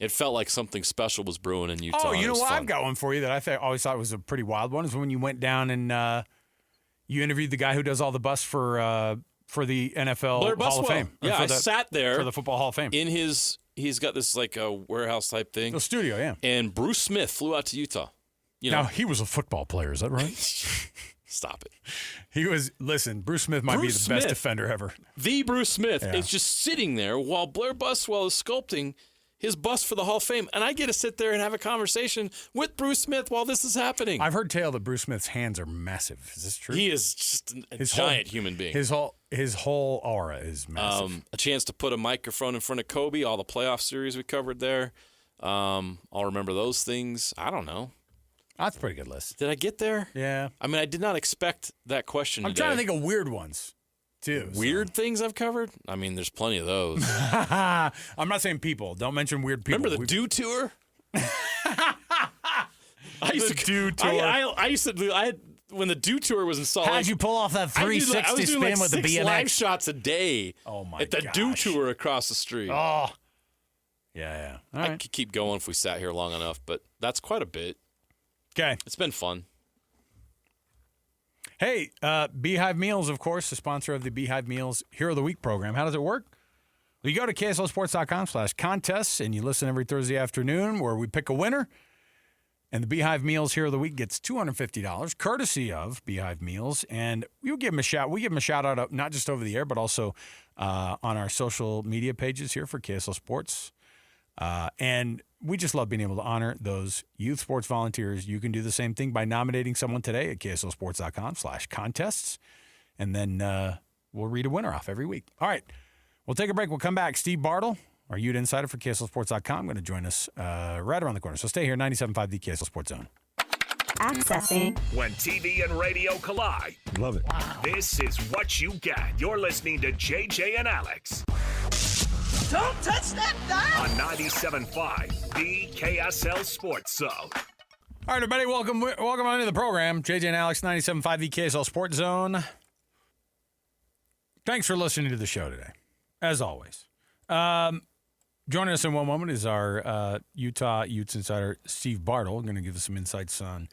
it felt like something special was brewing in Utah. Oh, you know what? Fun. I've got one for you that I always thought was a pretty wild one. Is when you went down and you interviewed the guy who does all the bus for the NFL Blair Hall of Buswell. Fame. Yeah, I sat there for the Football Hall of Fame. He's got this like a warehouse type thing. The studio, yeah. And Bruce Smith flew out to Utah. Now, he was a football player, is that right? Stop it. He was, listen, Bruce Smith might be the best defender ever. The Bruce Smith is just sitting there while Blair Buswell is sculpting his bust for the Hall of Fame. And I get to sit there and have a conversation with Bruce Smith while this is happening. I've heard tale that Bruce Smith's hands are massive. Is this true? He is just a giant human being. His whole aura is massive. A chance to put a microphone in front of Kobe, all the playoff series we covered there. I'll remember those things. I don't know. That's a pretty good list. Did I get there? Yeah. I mean, I did not expect that question I'm today. trying to think of weird ones, too. Weird things I've covered? I mean, there's plenty of those. I'm not saying people. Don't mention weird people. Remember the Dew Tour? I used to Dew Tour. I used to do. When the Dew Tour was in Salt Lake. How'd you pull off that 360 I was doing spin like with the 6 BMX? live shots a day. Oh my At the gosh. Dew Tour across the street. Oh. Yeah. All I right. could keep going if we sat here long enough, but that's quite a bit. Okay. It's been fun. Hey, Beehive Meals, of course, the sponsor of the Beehive Meals Hero of the Week program. How does it work? Well, you go to KSLSports.com/contests, and you listen every Thursday afternoon where we pick a winner. And the Beehive Meals Hero of the Week gets $250, courtesy of Beehive Meals. And we give them a shout. We give them a shout out, not just over the air, but also on our social media pages here for KSL Sports. And we just love being able to honor those youth sports volunteers. You can do the same thing by nominating someone today at KSLSports.com/contests. And then we'll read a winner off every week. All right. We'll take a break. We'll come back. Steve Bartle, our Ute insider for KSLSports.com, going to join us right around the corner. So stay here, 97.5 the KSL Sports Zone. Accessing. When TV and radio collide. Love it. This is what you get. You're listening to JJ and Alex. Don't touch that dial. On 97.5, the KSL Sports Zone. All right, everybody, welcome on into the program. JJ and Alex, 97.5 the KSL Sports Zone. Thanks for listening to the show today, as always. Joining us in one moment is our Utah Utes insider, Steve Bartle, going to give us some insights on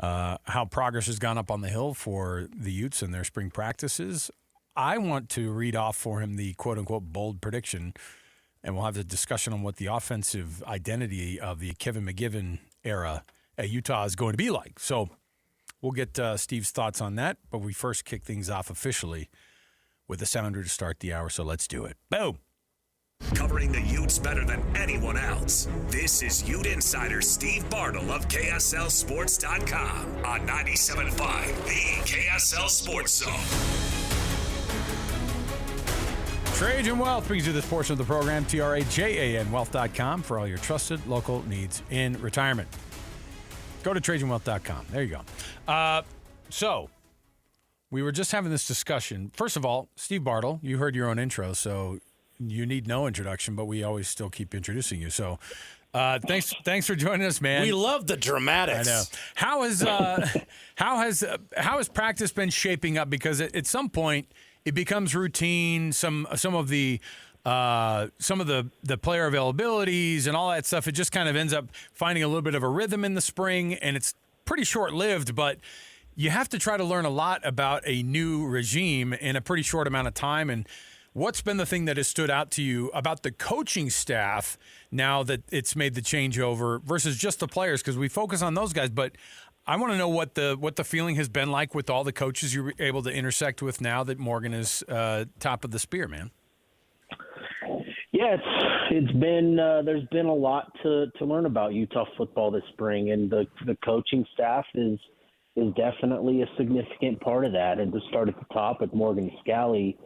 how progress has gone up on the hill for the Utes and their spring practices. I want to read off for him the quote-unquote bold prediction, and we'll have a discussion on what the offensive identity of the Kevin McGivern era at Utah is going to be like. So we'll get Steve's thoughts on that, but we first kick things off officially with a sounder to start the hour, so let's do it. Boom! Covering the Utes better than anyone else. This is Ute insider Steve Bartle of KSLSports.com on 97.5, the KSL Sports Zone. Trajan Wealth brings you this portion of the program, TRAJANwealth.com, for all your trusted local needs in retirement. Go to TrajanWealth.com. There you go. So, we were just having this discussion. First of all, Steve Bartle, you heard your own intro, so you need no introduction, but we always still keep introducing you. So, thanks for joining us, man. We love the dramatics. I know. How has practice been shaping up? Because at some point it becomes routine. Some of the player availabilities and all that stuff. It just kind of ends up finding a little bit of a rhythm in the spring, and it's pretty short lived. But you have to try to learn a lot about a new regime in a pretty short amount of time. And what's been the thing that has stood out to you about the coaching staff now that it's made the changeover versus just the players? Because we focus on those guys, but I want to know what the feeling has been like with all the coaches you were able to intersect with now that Morgan is top of the spear, man. Yeah, it's been there's been a lot to learn about Utah football this spring, and the coaching staff is definitely a significant part of that. And to start at the top with Morgan Scally,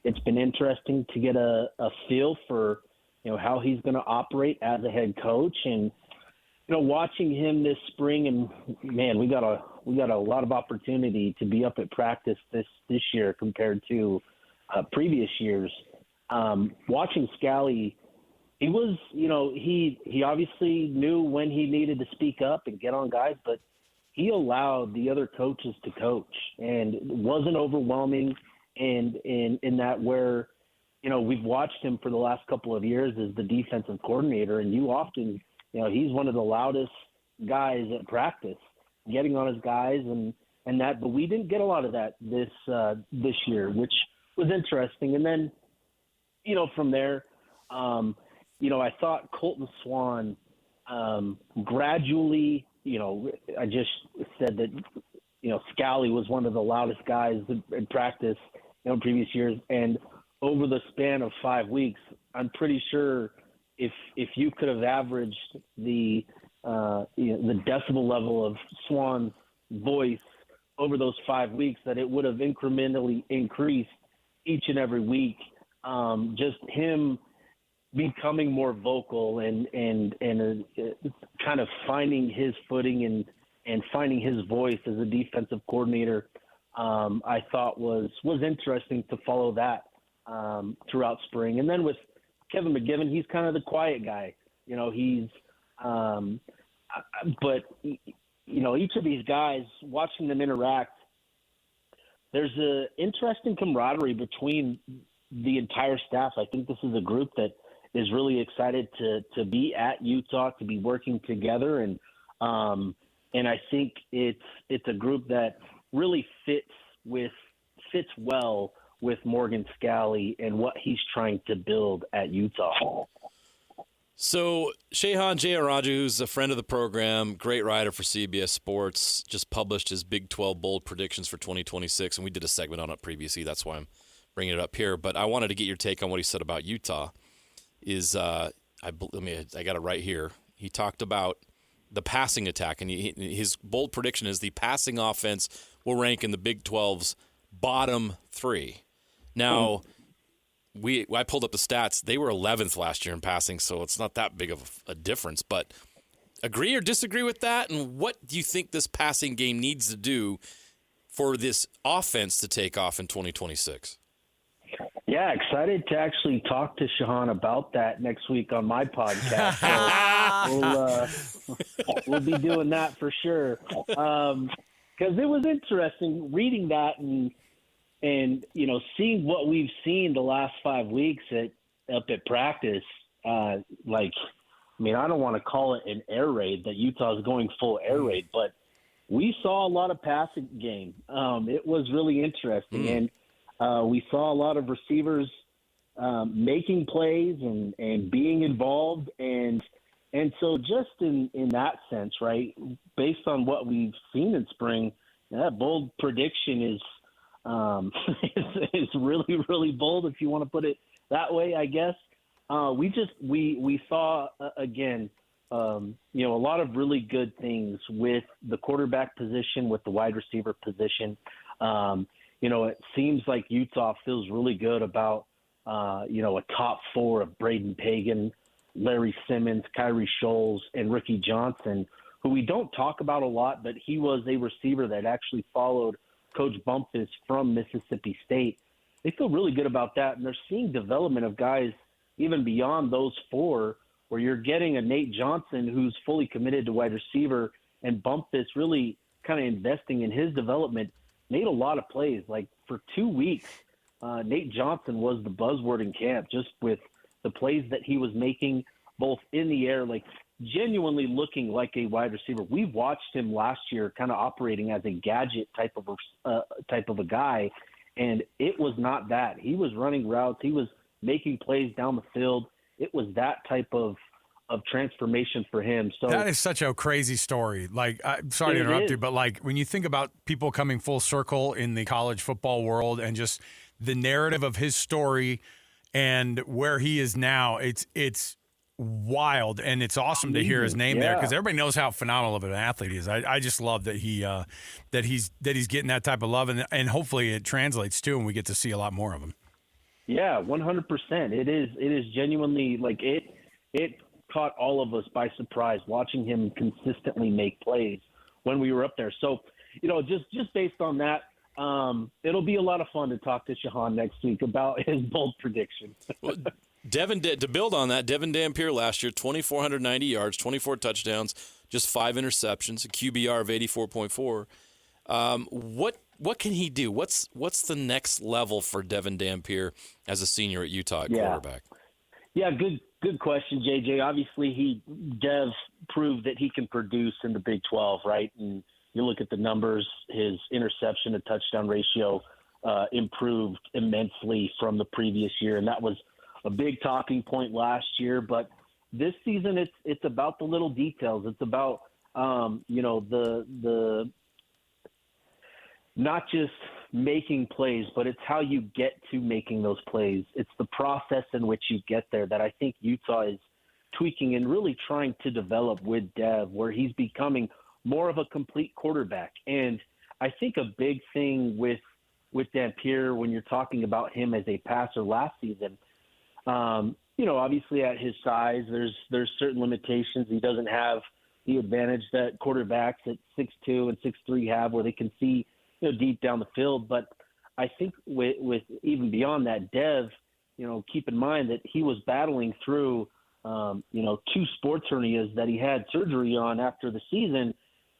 it's been interesting to get a feel for how he's going to operate as a head coach, and watching him this spring, and man, we got a lot of opportunity to be up at practice this year compared to previous years. Watching Scally, he was, he obviously knew when he needed to speak up and get on guys, but he allowed the other coaches to coach, and it wasn't overwhelming. And in that where we've watched him for the last couple of years as the defensive coordinator, and you often, he's one of the loudest guys at practice, getting on his guys and that. But we didn't get a lot of that this year, which was interesting. And then, from there, I thought Colton Swan gradually, I just said that, Scally was one of the loudest guys in practice, previous years. And over the span of 5 weeks, I'm pretty sure if you could have averaged the decibel level of Swan's voice over those 5 weeks, that it would have incrementally increased each and every week. Just him becoming more vocal and kind of finding his footing and finding his voice as a defensive coordinator, I thought was interesting to follow that throughout spring. And then with Kevin McGivern, he's kind of the quiet guy. But each of these guys, watching them interact, there's an interesting camaraderie between the entire staff. I think this is a group that is really excited to be at Utah, to be working together, and I think it's a group that really fits well with Morgan Scally and what he's trying to build at Utah. So Shehan Jayaraju, who's a friend of the program, great writer for CBS Sports, just published his Big 12 bold predictions for 2026, and we did a segment on it previously. That's why I'm bringing it up here. But I wanted to get your take on what he said about Utah. I got it right here. He talked about the passing attack, and his bold prediction is the passing offense will rank in the Big 12's bottom 3. Now, I pulled up the stats. They were 11th last year in passing, so it's not that big of a difference. But agree or disagree with that? And what do you think this passing game needs to do for this offense to take off in 2026? Yeah, excited to actually talk to Shehan about that next week on my podcast. So we'll be doing that for sure. Because it was interesting reading that and seeing what we've seen the last 5 weeks up at practice. I don't want to call it an air raid that Utah is going full air raid, but we saw a lot of passing game. It was really interesting, and we saw a lot of receivers making plays and being involved, and so just in that sense, right, based on what we've seen in spring, that bold prediction is really, really bold, if you want to put it that way, I guess. We saw again, a lot of really good things with the quarterback position, with the wide receiver position. It seems like Utah feels really good about, a top 4 of Braden Pagan, Larry Simmons, Kyrie Scholes, and Ricky Johnson, who we don't talk about a lot, but he was a receiver that actually followed Coach Bumpus from Mississippi State. They feel really good about that, and they're seeing development of guys even beyond those 4, where you're getting a Nate Johnson who's fully committed to wide receiver, and Bumpus really kind of investing in his development, made a lot of plays. Like for 2 weeks, Nate Johnson was the buzzword in camp, just with the plays that he was making, both in the air, like genuinely looking like a wide receiver. We watched him last year kind of operating as a gadget type of a guy, and it was not that. He was running routes. He was making plays down the field. It was that type of transformation for him. So that is such a crazy story. I'm sorry to interrupt you, but when you think about people coming full circle in the college football world and just the narrative of his story and where he is now, it's wild, and it's awesome to hear his name there, because everybody knows how phenomenal of an athlete he is. I just love that he's getting that type of love, and hopefully it translates too, and we get to see a lot more of him. Yeah, 100%. It is genuinely it caught all of us by surprise watching him consistently make plays when we were up there. So, just based on that, it'll be a lot of fun to talk to Shehan next week about his bold prediction. Well, to build on that, Devin Dampier last year, 2,490 yards, 24 touchdowns, just 5 interceptions, a QBR of 84.4. What what can he do? What's the next level for Devin Dampier as a senior at Utah at quarterback? Yeah, good question, JJ. Obviously, Dev proved that he can produce in the Big 12, right? And you look at the numbers, his interception to touchdown ratio improved immensely from the previous year, and that was a big talking point last year. But this season, it's about the little details. It's about the not just making plays, but it's how you get to making those plays. It's the process in which you get there that I think Utah is tweaking and really trying to develop with Dev, where he's becoming more of a complete quarterback. And I think a big thing with Dampier, when you're talking about him as a passer last season, obviously at his size, there's certain limitations. He doesn't have the advantage that quarterbacks at 6'2" and 6'3" have, where they can see deep down the field. But I think with even beyond that, Dev, keep in mind that he was battling through, 2 sports hernias that he had surgery on after the season,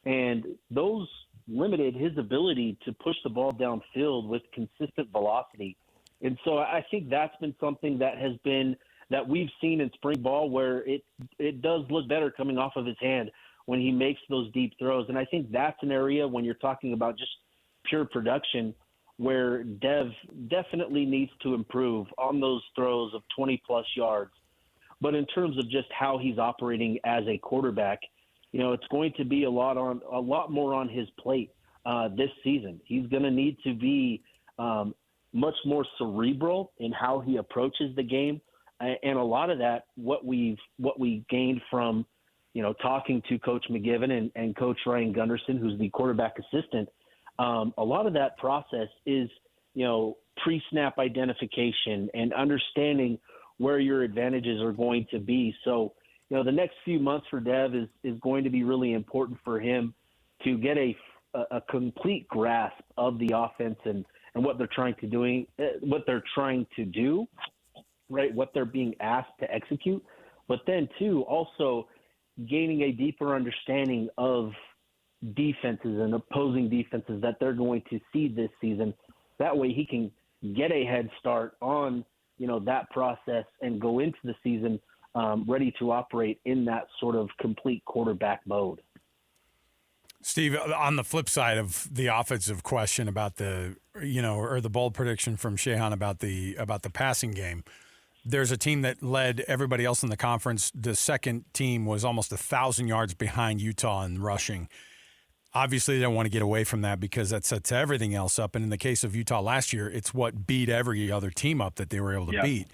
and those limited his ability to push the ball downfield with consistent velocity. And so I think that's been something that we've seen in spring ball, where it does look better coming off of his hand when he makes those deep throws. And I think that's an area, when you're talking about just pure production, where Dev definitely needs to improve on those throws of 20-plus yards. But in terms of just how he's operating as a quarterback, it's going to be a lot more on his plate this season. He's going to need to be much more cerebral in how he approaches the game, and a lot of that, what we gained from talking to Coach McGiven and Coach Ryan Gunderson, who's the quarterback assistant. A lot of that process is, pre-snap identification and understanding where your advantages are going to be. So, the next few months for Dev is going to be really important for him to get a complete grasp of the offense and what they're trying to do, right? What they're being asked to execute. But then, too, also gaining a deeper understanding of defenses and opposing defenses that they're going to see this season. That way he can get a head start on, that process and go into the season ready to operate in that sort of complete quarterback mode. Steve, on the flip side of the offensive question about the bold prediction from Shehan about the passing game, there's a team that led everybody else in the conference. The second team was almost 1,000 yards behind Utah in rushing. Obviously, they don't want to get away from that because that sets everything else up. And in the case of Utah last year, it's what beat every other team up that they were able to beat.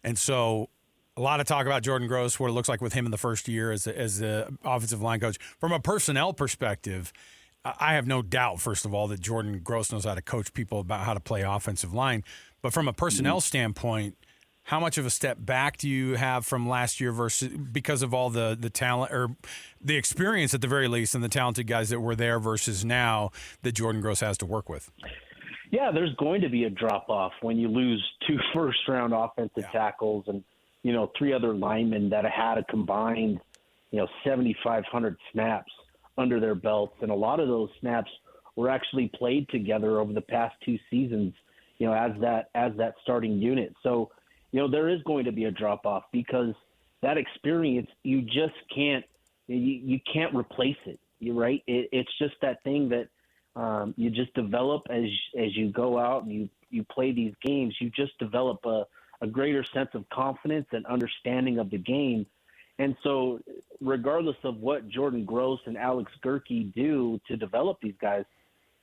And so a lot of talk about Jordan Gross, what it looks like with him in the first year as the offensive line coach. From a personnel perspective, I have no doubt, first of all, that Jordan Gross knows how to coach people about how to play offensive line. But from a personnel standpoint, how much of a step back do you have from last year versus because of all the talent or the experience at the very least and the talented guys that were there versus now that Jordan Gross has to work with? Yeah, there's going to be a drop-off when you lose 2 first-round offensive tackles and, 3 other linemen that had a combined, 7,500 snaps under their belts. And a lot of those snaps were actually played together over the past 2 seasons, as that starting unit. So, there is going to be a drop-off because that experience, you just can't replace it, right? It's just that thing that you just develop as you go out and you play these games. You just develop a greater sense of confidence and understanding of the game. And so regardless of what Jordan Gross and Alex Gerke do to develop these guys,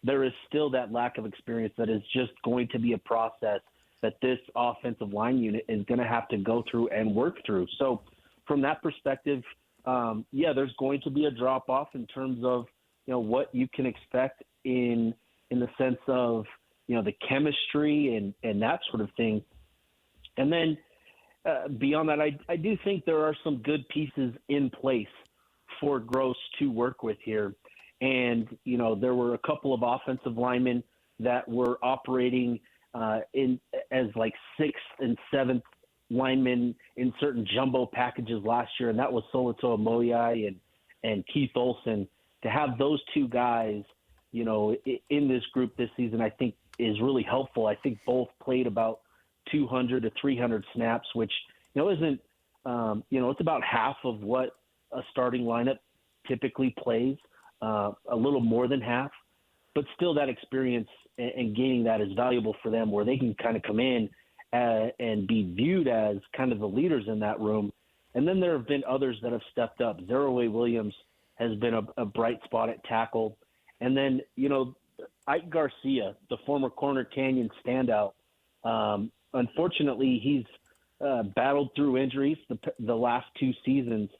there is still that lack of experience that is just going to be a process that this offensive line unit is going to have to go through and work through. So from that perspective, there's going to be a drop-off in terms of, what you can expect in the sense of, the chemistry and that sort of thing. And then beyond that, I do think there are some good pieces in place for Gross to work with here. And, there were a couple of offensive linemen that were operating as like 6th and 7th linemen in certain jumbo packages last year, and that was Solito Amoyai and Keith Olson. To have those 2 guys in this group this season, I think is really helpful. I think both played about 200 to 300 snaps, which, isn't, it's about half of what a starting lineup typically plays, a little more than half, but still that experience and gaining that is valuable for them, where they can kind of come in and be viewed as kind of the leaders in that room. And then there have been others that have stepped up. Zeraway Williams has been a bright spot at tackle. And then, Ike Garcia, the former Corner Canyon standout, unfortunately, he's battled through injuries the last 2 seasons.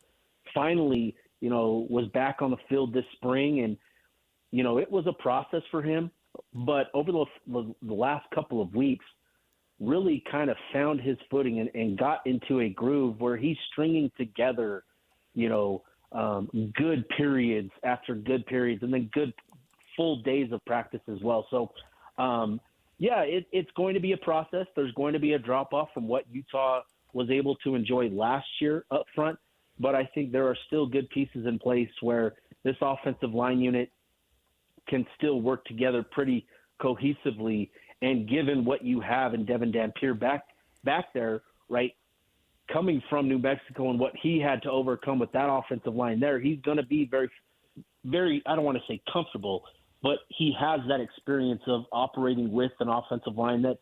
Finally, was back on the field this spring, and, it was a process for him. But over the last couple of weeks, really kind of found his footing and got into a groove where he's stringing together, good periods after good periods, and then good full days of practice as well. So, it's going to be a process. There's going to be a drop-off from what Utah was able to enjoy last year up front, but I think there are still good pieces in place where this offensive line unit can still work together pretty cohesively. And given what you have in Devin Dampier back there, right, coming from New Mexico and what he had to overcome with that offensive line there, he's going to be very, very, I don't want to say comfortable, but he has that experience of operating with an offensive line that,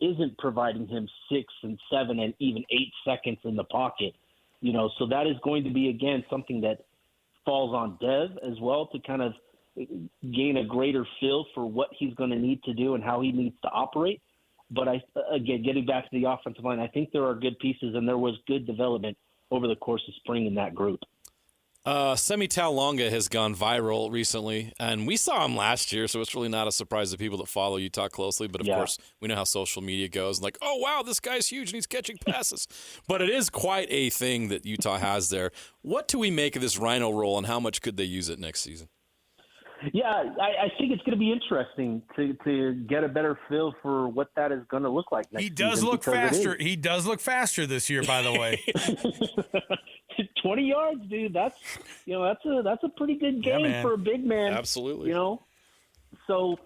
isn't providing him 6 and 7 and even 8 seconds in the pocket. So that is going to be, again, something that falls on Dev as well to kind of gain a greater feel for what he's going to need to do and how he needs to operate. But again, getting back to the offensive line, I think there are good pieces, and there was good development over the course of spring in that group. Semi Talonga has gone viral recently, and we saw him last year, so it's really not a surprise to people that follow Utah closely. But, of course, we know how social media goes. Like, oh, wow, this guy's huge, and he's catching passes. But it is quite a thing that Utah has there. What do we make of this Rhino roll, and how much could they use it next season? Yeah, I think it's going to be interesting to get a better feel for what that is going to look like next season. He does look faster. He does look faster this year, by the way. 20 yards, dude. That's a pretty good game for a big man. Absolutely. So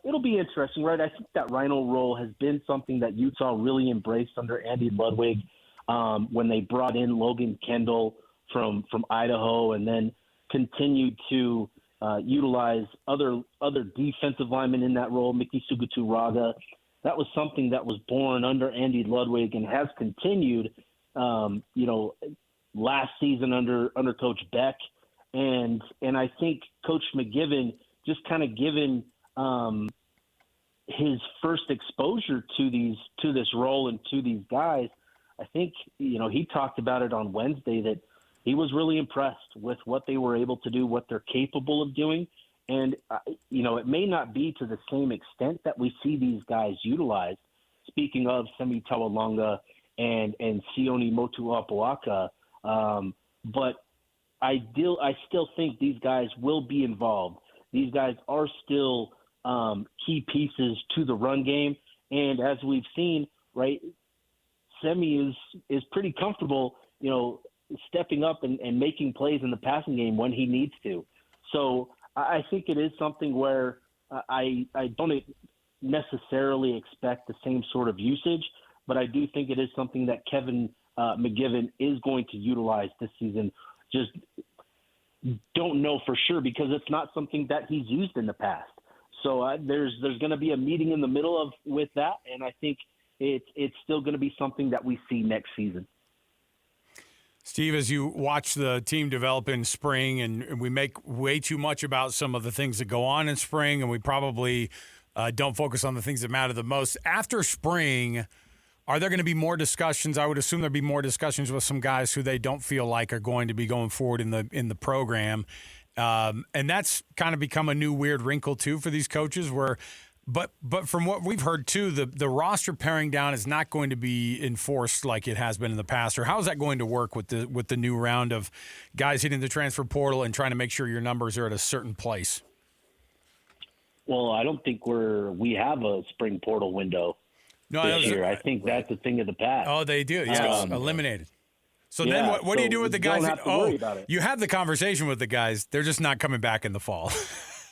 it'll be interesting, right? I think that Rhino roll has been something that Utah really embraced under Andy Ludwig when they brought in Logan Kendall from Idaho, and then continued to utilize other defensive linemen in that role, Mickey Suguturaga. That was something that was born under Andy Ludwig and has continued, last season under Coach Beck. And I think Coach McGiven, just kind of given his first exposure to this role and to these guys, I think, he talked about it on Wednesday that he was really impressed with what they were able to do, what they're capable of doing. And, it may not be to the same extent that we see these guys utilized. Speaking of Semi Talonga and Sione Motuapuaka, but I still think these guys will be involved. These guys are still key pieces to the run game. And as we've seen, right, Semi is pretty comfortable, stepping up and making plays in the passing game when he needs to. So I think it is something where I don't necessarily expect the same sort of usage, but I do think it is something that Kevin McGiven is going to utilize this season. Just don't know for sure because it's not something that he's used in the past. So there's going to be a meeting in the middle with that, and I think it's still going to be something that we see next season. Steve, as you watch the team develop in spring, and we make way too much about some of the things that go on in spring, and we probably don't focus on the things that matter the most. After spring, are there going to be more discussions? I would assume there'll be more discussions with some guys who they don't feel like are going to be going forward in the program. And that's kind of become a new weird wrinkle, too, for these coaches where – But from what we've heard, too, the roster paring down is not going to be enforced like it has been in the past. Or how is that going to work with the new round of guys hitting the transfer portal and trying to make sure your numbers are at a certain place? Well, I don't think we have a spring portal window this year. I think that's a thing of the past. Oh, they do. Yeah, eliminated. So then what do you do with the guys? Don't have to worry about it. You have the conversation with the guys. They're just not coming back in the fall.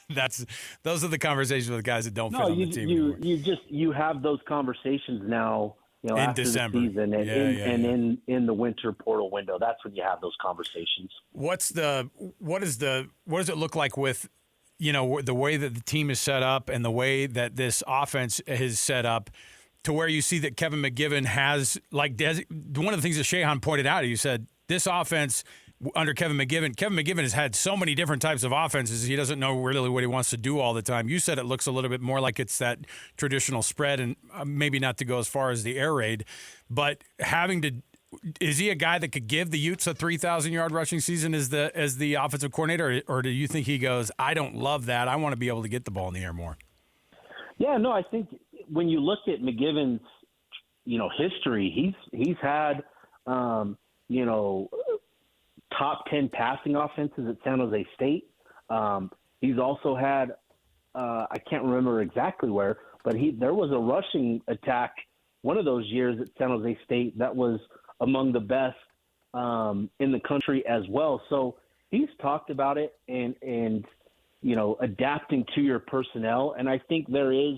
Those are the conversations with guys that don't fit on the team anymore. You have those conversations now, in after December. the season and in the winter portal window. That's when you have those conversations. What does it look like with, the way that the team is set up and the way that this offense is set up, to where you see that Kevin McGivern has, one of the things that Shehan pointed out, he said this offense under Kevin McGivern has had so many different types of offenses, he doesn't know really what he wants to do all the time. You said it looks a little bit more like it's that traditional spread, and maybe not to go as far as the air raid, but is he a guy that could give the Utes a 3,000-yard rushing season as the offensive coordinator, or do you think he goes, I don't love that, I want to be able to get the ball in the air more? Yeah, no, I think when you look at McGivern's, history, he's had, top 10 passing offenses at San Jose State. He's also had, I can't remember exactly where, but there was a rushing attack one of those years at San Jose State that was among the best in the country as well. So he's talked about it and adapting to your personnel. And I think there is,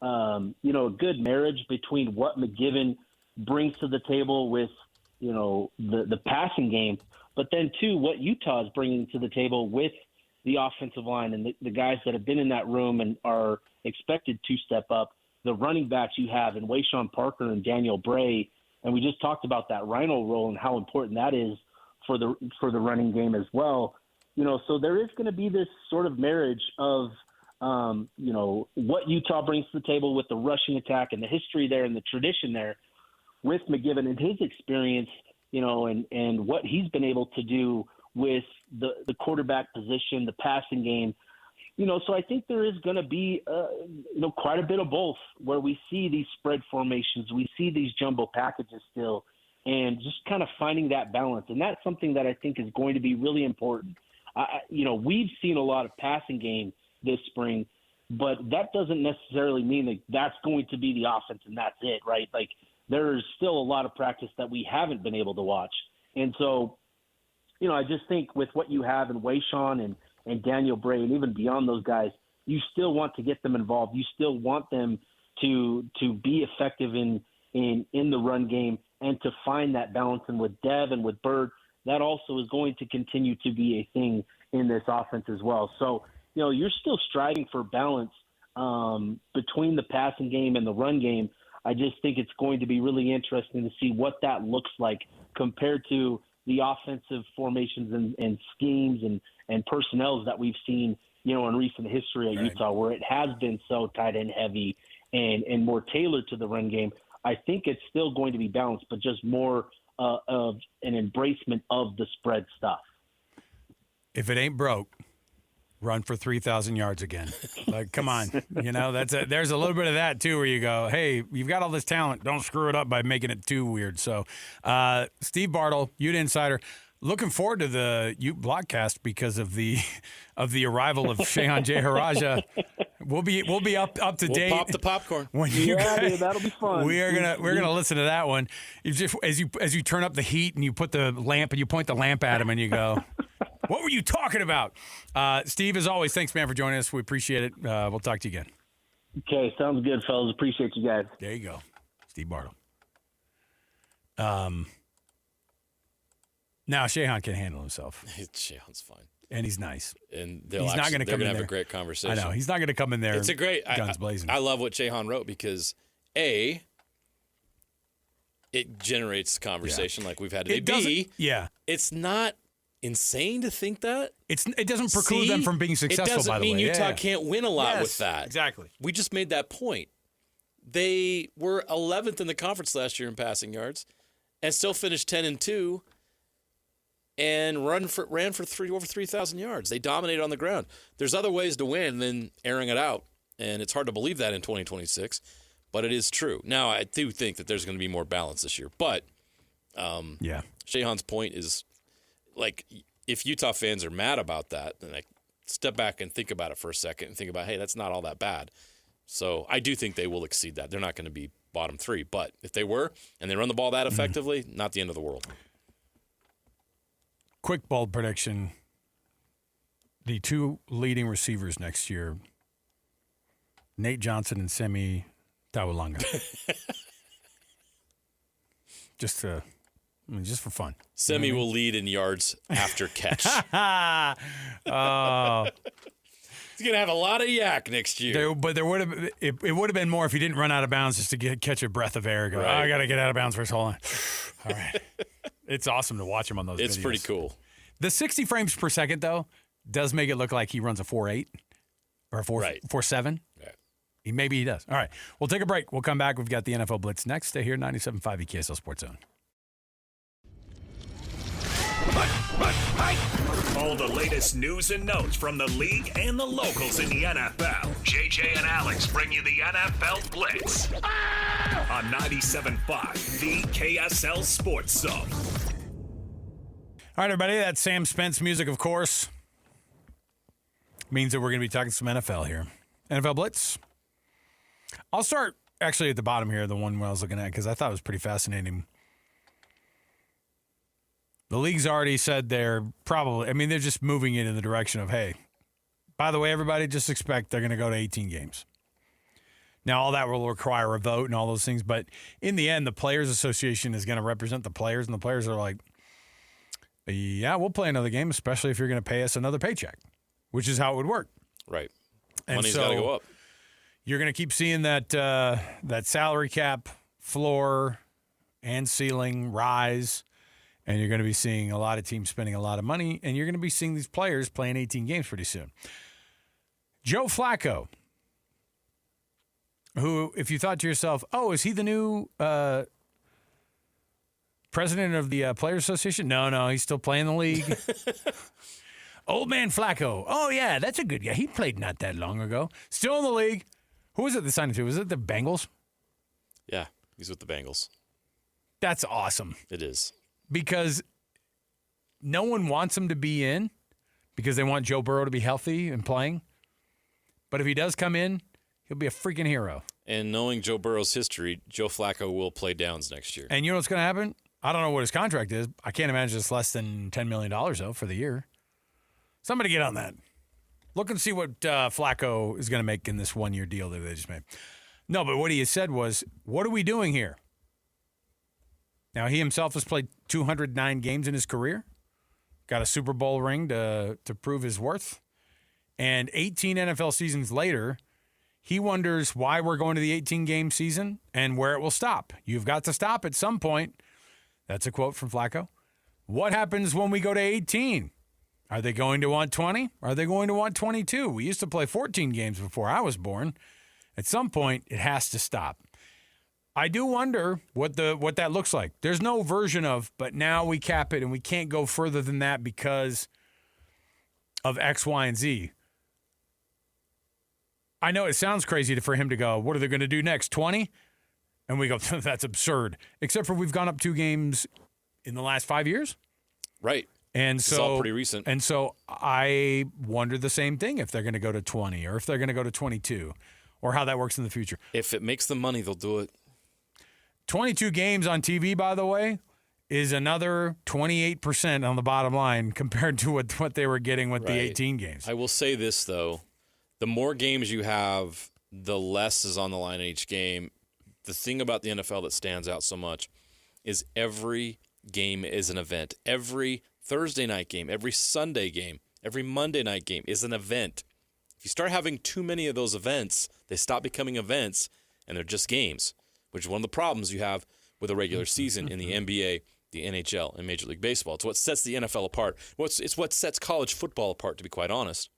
a good marriage between what McGivern brings to the table with, the passing game, but then too, what Utah is bringing to the table with the offensive line and the guys that have been in that room and are expected to step up, the running backs you have in Wayshawn Parker and Daniel Bray. And we just talked about that Rhino role and how important that is for the running game as well. So there is going to be this sort of marriage of, what Utah brings to the table with the rushing attack and the history there and the tradition there with McGivern and his experience, and what he's been able to do with the quarterback position, the passing game. So I think there is going to be, quite a bit of both where we see these spread formations, we see these jumbo packages still, and just kind of finding that balance. And that's something that I think is going to be really important. We've seen a lot of passing game this spring, but that doesn't necessarily mean that that's going to be the offense and that's it, right? Like, there's still a lot of practice that we haven't been able to watch. And so, I just think with what you have in Wayshawn and Daniel Bray, and even beyond those guys, you still want to get them involved. You still want them to be effective in the run game and to find that balance. And with Dev and with Bird, that also is going to continue to be a thing in this offense as well. So, you're still striving for balance between the passing game and the run game. I just think it's going to be really interesting to see what that looks like compared to the offensive formations and schemes and personnels that we've seen, in recent history at Utah, where it has been so tight end heavy and more tailored to the run game. I think it's still going to be balanced, but just more of an embracement of the spread stuff. If it ain't broke, run for 3,000 yards again. Like, come on. There's a little bit of that, too, where you go, hey, you've got all this talent. Don't screw it up by making it too weird. So, Steve Bartle, Ute Insider, looking forward to the Ute Blockcast because of the arrival of Shehan Jeyarajah. We'll be up to date. We'll pop the popcorn. Dude, that'll be fun. We're gonna listen to that one. You just as you turn up the heat and you put the lamp and you point the lamp at him and you go, what were you talking about? Steve, as always, thanks, man, for joining us. We appreciate it. We'll talk to you again. Okay, sounds good, fellas. Appreciate you guys. There you go. Steve Bartle. Now, Shehan can handle himself. Shehan's fine. And he's nice. And they're going to have a great conversation. I know. He's not going to come in there it's a great, guns blazing. I love what Shehan wrote because, A, it generates conversation like we've had today. B, it's not insane to think that. It doesn't preclude them from being successful, by the way. It doesn't mean Utah can't win a lot with that. Exactly. We just made that point. They were 11th in the conference last year in passing yards and still finished 10-2 and ran for over 3,000 yards. They dominated on the ground. There's other ways to win than airing it out, and it's hard to believe that in 2026, but it is true. Now, I do think that there's going to be more balance this year, but Shehan's point is, like, if Utah fans are mad about that, then I step back and think about it for a second and think about, hey, that's not all that bad. So I do think they will exceed that. They're not going to be bottom three, but if they were and they run the ball that effectively, not the end of the world. Quick bold prediction. the two leading receivers next year, Nate Johnson and Semi Tawalanga. just for fun. Semi will lead in yards after catch. Oh. He's going to have a lot of yak next year. But it would have been more if he didn't run out of bounds just to catch a breath of air. Go, Right. I got to get out of bounds first. Hold on. All right. It's awesome to watch him on those It's videos. pretty cool. The 60 frames per second, though, does make it look like he runs a 4.8 or a 4.7. Yeah. Maybe he does. All right. We'll take a break. We'll come back. We've got the NFL Blitz next. Stay here, 97.5 EKSL Sports Zone. All the latest news and notes from the league and the locals in the NFL. JJ and Alex bring you the NFL Blitz on 97.5, the KSL Sports Zone. All right, everybody. That's Sam Spence music, of course. Means that we're going to be talking some NFL here. NFL Blitz. I'll start actually at the bottom here, the one I was looking at, because I thought it was pretty fascinating. The league's already said they're just moving it in the direction of, hey, by the way, everybody, just expect they're going to go to 18 games. Now, all that will require a vote and all those things, but in the end, the Players Association is going to represent the players, and the players are like, yeah, we'll play another game, especially if you're going to pay us another paycheck, which is how it would work. Right. And Money's got to go up. You're going to keep seeing that salary cap floor and ceiling rise. And you're going to be seeing a lot of teams spending a lot of money, and you're going to be seeing these players playing 18 games pretty soon. Joe Flacco, who, if you thought to yourself, oh, is he the new president of the Players Association? No, he's still playing the league. Old man Flacco. Oh, yeah, that's a good guy. He played not that long ago. Still in the league. Who was it they signed him to? Was it the Bengals? Yeah, he's with the Bengals. That's awesome. It is. Because no one wants him to be in because they want Joe Burrow to be healthy and playing. But if he does come in, he'll be a freaking hero. And knowing Joe Burrow's history, Joe Flacco will play downs next year. And you know what's going to happen? I don't know what his contract is. I can't imagine it's less than $10 million, though, for the year. Somebody get on that. Look and see what Flacco is going to make in this one-year deal that they just made. No, but what he has said was, what are we doing here? Now, he himself has played 209 games in his career, got a Super Bowl ring to prove his worth, and 18 NFL seasons later, he wonders why we're going to the 18-game season and where it will stop. You've got to stop at some point. That's a quote from Flacco. What happens when we go to 18? Are they going to want 20? Are they going to want 22? We used to play 14 games before I was born. At some point, it has to stop. I do wonder what that looks like. There's no version of, but now we cap it and we can't go further than that because of X, Y, and Z. I know it sounds crazy for him to go, what are they going to do next, 20? And we go, that's absurd. Except for we've gone up 2 games in the last 5 years. Right. And It's all pretty recent. And so I wonder the same thing if they're going to go to 20 or if they're going to go to 22 or how that works in the future. If it makes them money, they'll do it. 22 games on TV, by the way, is another 28% on the bottom line compared to what they were getting with the 18 games. I will say this, though. The more games you have, the less is on the line in each game. The thing about the NFL that stands out so much is every game is an event. Every Thursday night game, every Sunday game, every Monday night game is an event. If you start having too many of those events, they stop becoming events, and they're just games, which is one of the problems you have with a regular season in the NBA, the NHL, and Major League Baseball. It's what sets the NFL apart. It's what sets college football apart, to be quite honest.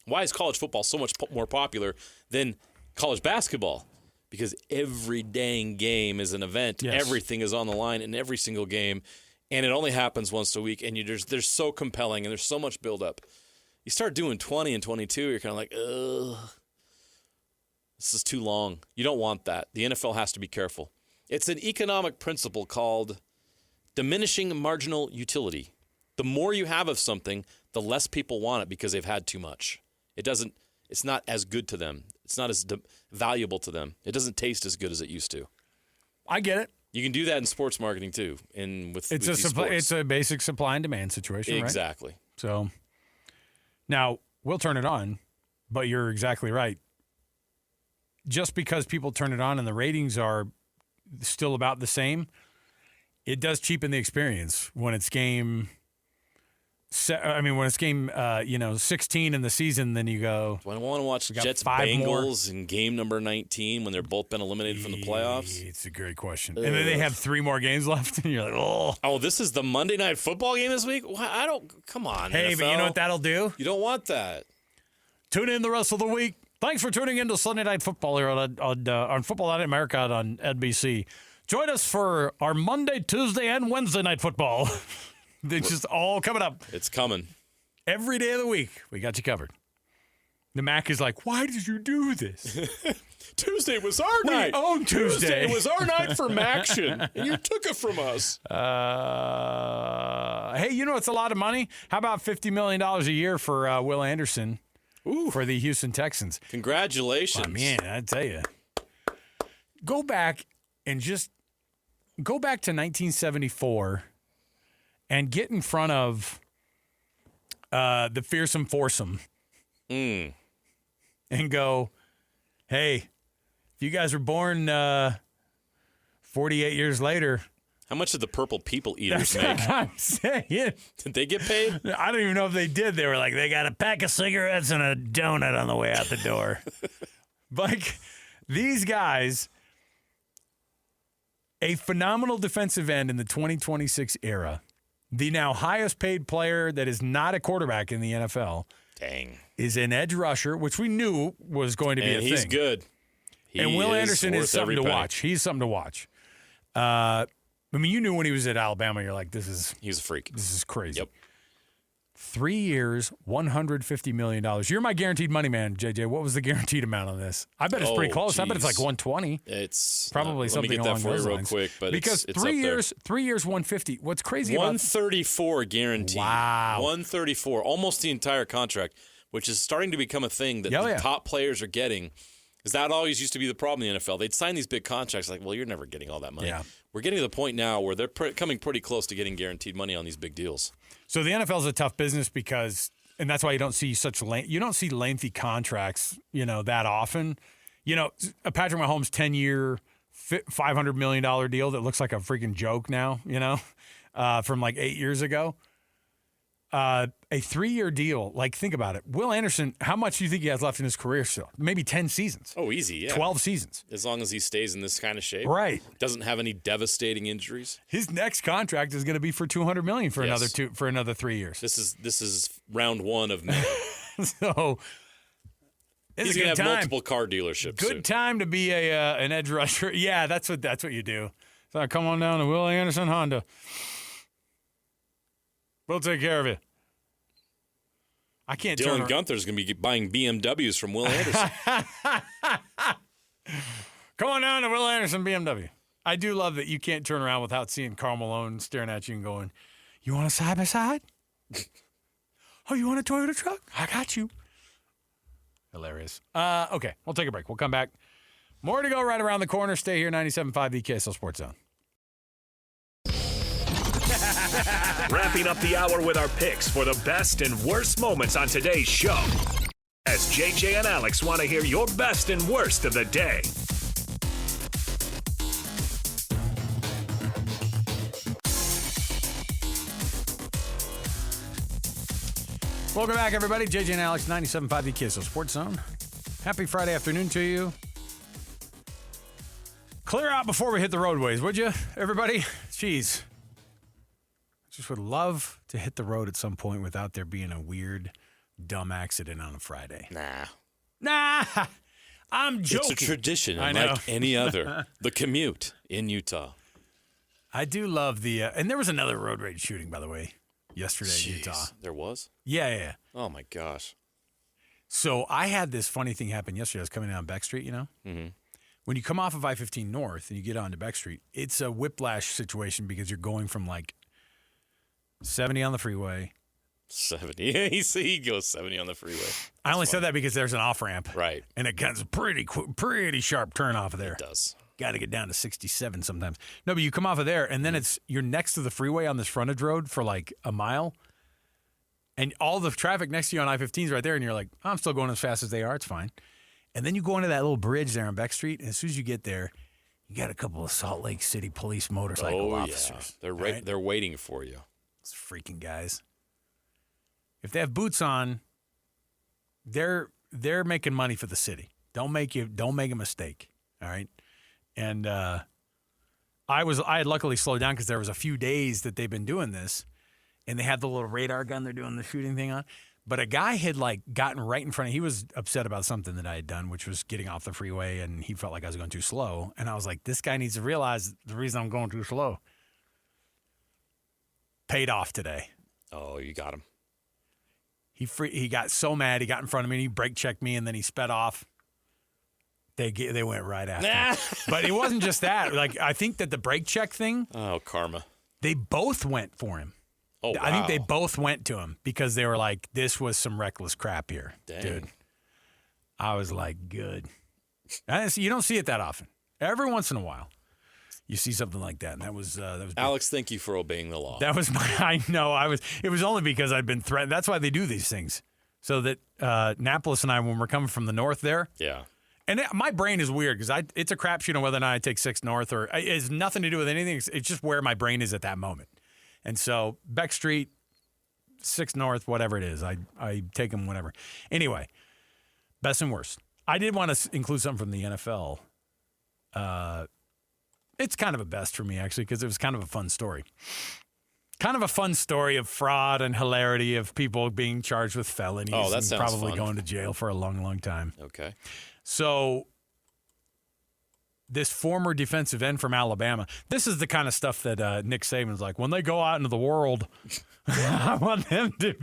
Why is college football so much more popular than college basketball? Because every dang game is an event. Yes. Everything is on the line in every single game, and it only happens once a week, and they're so compelling, and there's so much buildup. You start doing 20 and 22, you're kind of like, ugh. This is too long. You don't want that. The NFL has to be careful. It's an economic principle called diminishing marginal utility. The more you have of something, the less people want it because they've had too much. It's not as good to them. It's not as valuable to them. It doesn't taste as good as it used to. I get it. You can do that in sports marketing too. It's a basic supply and demand situation, exactly. Right? So Now, we'll turn it on, but you're exactly right. Just because people turn it on and the ratings are still about the same, it does cheapen the experience when it's game. When it's game, 16 in the season, then you go. Do I want to watch Jets Bengals in game number 19 when they're both been eliminated from the playoffs? It's a great question. And then they have 3 more games left, and you're like, oh. Oh, this is the Monday Night Football game this week? I don't. Come on. Hey, NFL. but you know what that'll do? You don't want that. Tune in the rest of the week. Thanks for tuning in to Sunday Night Football here on Football Night America on NBC. Join us for our Monday, Tuesday, and Wednesday Night Football. It's just all coming up. It's coming. Every day of the week, we got you covered. The Mac is like, why did you do this? Tuesday was our night. We own Tuesday. Tuesday was our night for Maction, and you took it from us. Hey, you know it's a lot of money? How about $50 million a year for Will Anderson for the Houston Texans? Congratulations. Oh, man, I tell you. Go back to 1974 and get in front of the fearsome foursome and go, hey, if you guys were born 48 years later. How much did the Purple People Eaters make? What I'm saying. Did they get paid? I don't even know if they did. They were like, they got a pack of cigarettes and a donut on the way out the door. Like, these guys, a phenomenal defensive end in the 2026 era. The now highest paid player that is not a quarterback in the NFL is an edge rusher, which we knew was going to be a thing. He's good. And Will Anderson is something to watch. He's something to watch. You knew when he was at Alabama, you're like, he's a freak. This is crazy. Yep. 3 years, $150 million. You're my guaranteed money man, JJ. What was the guaranteed amount on this? I bet it's pretty close. I bet it's like 120. It's probably something along those lines. Let me get that for you real quick, but because it's 3 up there. years, 3 years, 150. What's crazy 134 guaranteed. Wow. 134, almost the entire contract, which is starting to become a thing that the top players are getting. Because that always used to be the problem in the NFL. They'd sign these big contracts like, well, you're never getting all that money. Yeah. We're getting to the point now where they're coming pretty close to getting guaranteed money on these big deals. So the NFL is a tough business because, and that's why you don't see lengthy contracts, that often. A Patrick Mahomes 10-year, $500 million deal that looks like a freaking joke now, from like 8 years ago. A 3-year deal, like think about it. Will Anderson, how much do you think he has left in his career still? Maybe 10 seasons. Oh, easy, yeah. 12 seasons. As long as he stays in this kind of shape. Right. Doesn't have any devastating injuries. His next contract is going to be for $200 million for another 3 years. This is round one of May. So he's going to have multiple car dealerships. Good time to be an edge rusher. Yeah, that's what you do. So come on down to Will Anderson Honda. We'll take care of you. I can't. Dylan Gunther's going to be buying BMWs from Will Anderson. Come on down to Will Anderson BMW. I do love that you can't turn around without seeing Karl Malone staring at you and going, "You want a side by side? Oh, you want a Toyota truck? I got you." Hilarious. Okay, we'll take a break. We'll come back. More to go right around the corner. Stay here, 97.5 the KSL Sports Zone. Wrapping up the hour with our picks for the best and worst moments on today's show. As JJ and Alex want to hear your best and worst of the day. Welcome back, everybody. JJ and Alex, 97.5 the KSL Sports Zone. Happy Friday afternoon to you. Clear out before we hit the roadways, would you, everybody? Jeez. Just would love to hit the road at some point without there being a weird, dumb accident on a Friday. Nah, I'm joking. It's a tradition, I know. unlike any other. The commute in Utah. I do love the, and there was another road rage shooting, by the way, yesterday in Utah. There was? Yeah. Oh, my gosh. So I had this funny thing happen yesterday. I was coming down Beck Street, Mm-hmm. When you come off of I-15 North and you get onto Beck Street, it's a whiplash situation because you're going from like 70 on the freeway. 70. He goes 70 on the freeway. I only said that because there's an off-ramp. Right. And it gets a pretty sharp turn off of there. It does. Got to get down to 67 sometimes. No, but you come off of there, and then you're next to the freeway on this frontage road for like a mile. And all the traffic next to you on I-15 is right there, and you're like, I'm still going as fast as they are. It's fine. And then you go into that little bridge there on Beck Street, and as soon as you get there, you got a couple of Salt Lake City police motorcycle officers. They're right? They're waiting for you. Those freaking guys. If they have boots on, they're making money for the city. Don't make a mistake. All right. And I had luckily slowed down because there was a few days that they've been doing this, and they had the little radar gun they're doing the shooting thing on. But a guy had gotten right in front of. He was upset about something that I had done, which was getting off the freeway, and he felt like I was going too slow. And I was like, this guy needs to realize the reason I'm going too slow. Paid off today. Oh, you got him. He got so mad. He got in front of me, and he brake checked me, and then he sped off. They went right after. But it wasn't just that. I think that the brake check thing. Oh, karma. They both went for him. Oh, wow. I think they both went to him because they were like, this was some reckless crap here. Dang. Dude. I was like, good. You don't see it that often. Every once in a while, you see something like that. And that was Alex, thank you for obeying the law. That was I know. It was only because I'd been threatened. That's why they do these things. So that Annapolis and I, when we're coming from the north there. Yeah. And my brain is weird because it's a crapshoot on whether or not I take 6 north or it has nothing to do with anything. It's just where my brain is at that moment. And so Beck Street, 6 north, whatever it is, I take them whenever. Anyway, best and worst. I did want to include something from the NFL. It's kind of a best for me, actually, because it was kind of a fun story. Kind of a fun story of fraud and hilarity of people being charged with felonies and probably going to jail for a long, long time. Okay. So this former defensive end from Alabama, this is the kind of stuff that Nick Saban's like, when they go out into the world, I want them to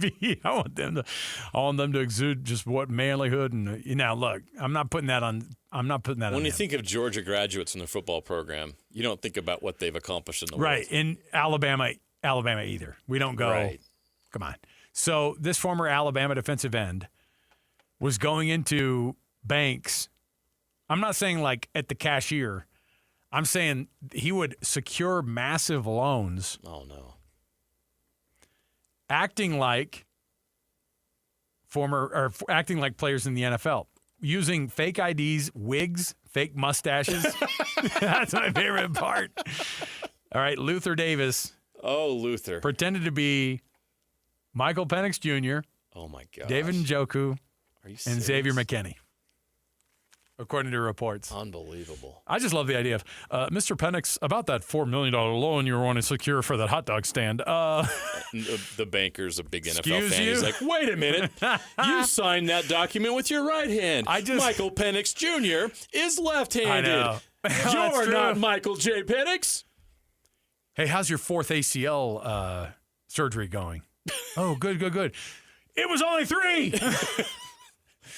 exude just what manlyhood and look, I'm not putting that on. When you think of Georgia graduates in the football program, you don't think about what they've accomplished in the world. Right. In Alabama either. We don't go, right. Come on. So this former Alabama defensive end was going into banks. I'm not saying like at the cashier. I'm saying he would secure massive loans. Oh, no. Acting like players in the NFL. Using fake IDs, wigs, fake mustaches. That's my favorite part. All right, Luther Davis. Oh, Luther. Pretended to be Michael Penix Jr., oh, my God. David Njoku, and Xavier McKinney, according to reports. Unbelievable. I just love the idea of, Mr. Penix, about that $4 million loan you were wanting to secure for that hot dog stand. The banker's a big NFL Excuse fan. you? He's like, wait a minute. You signed that document with your right hand. Michael Penix Jr. is left-handed. I know. You're not Michael J. Penix. Hey, how's your 4th ACL surgery going? Oh, good. It was only 3.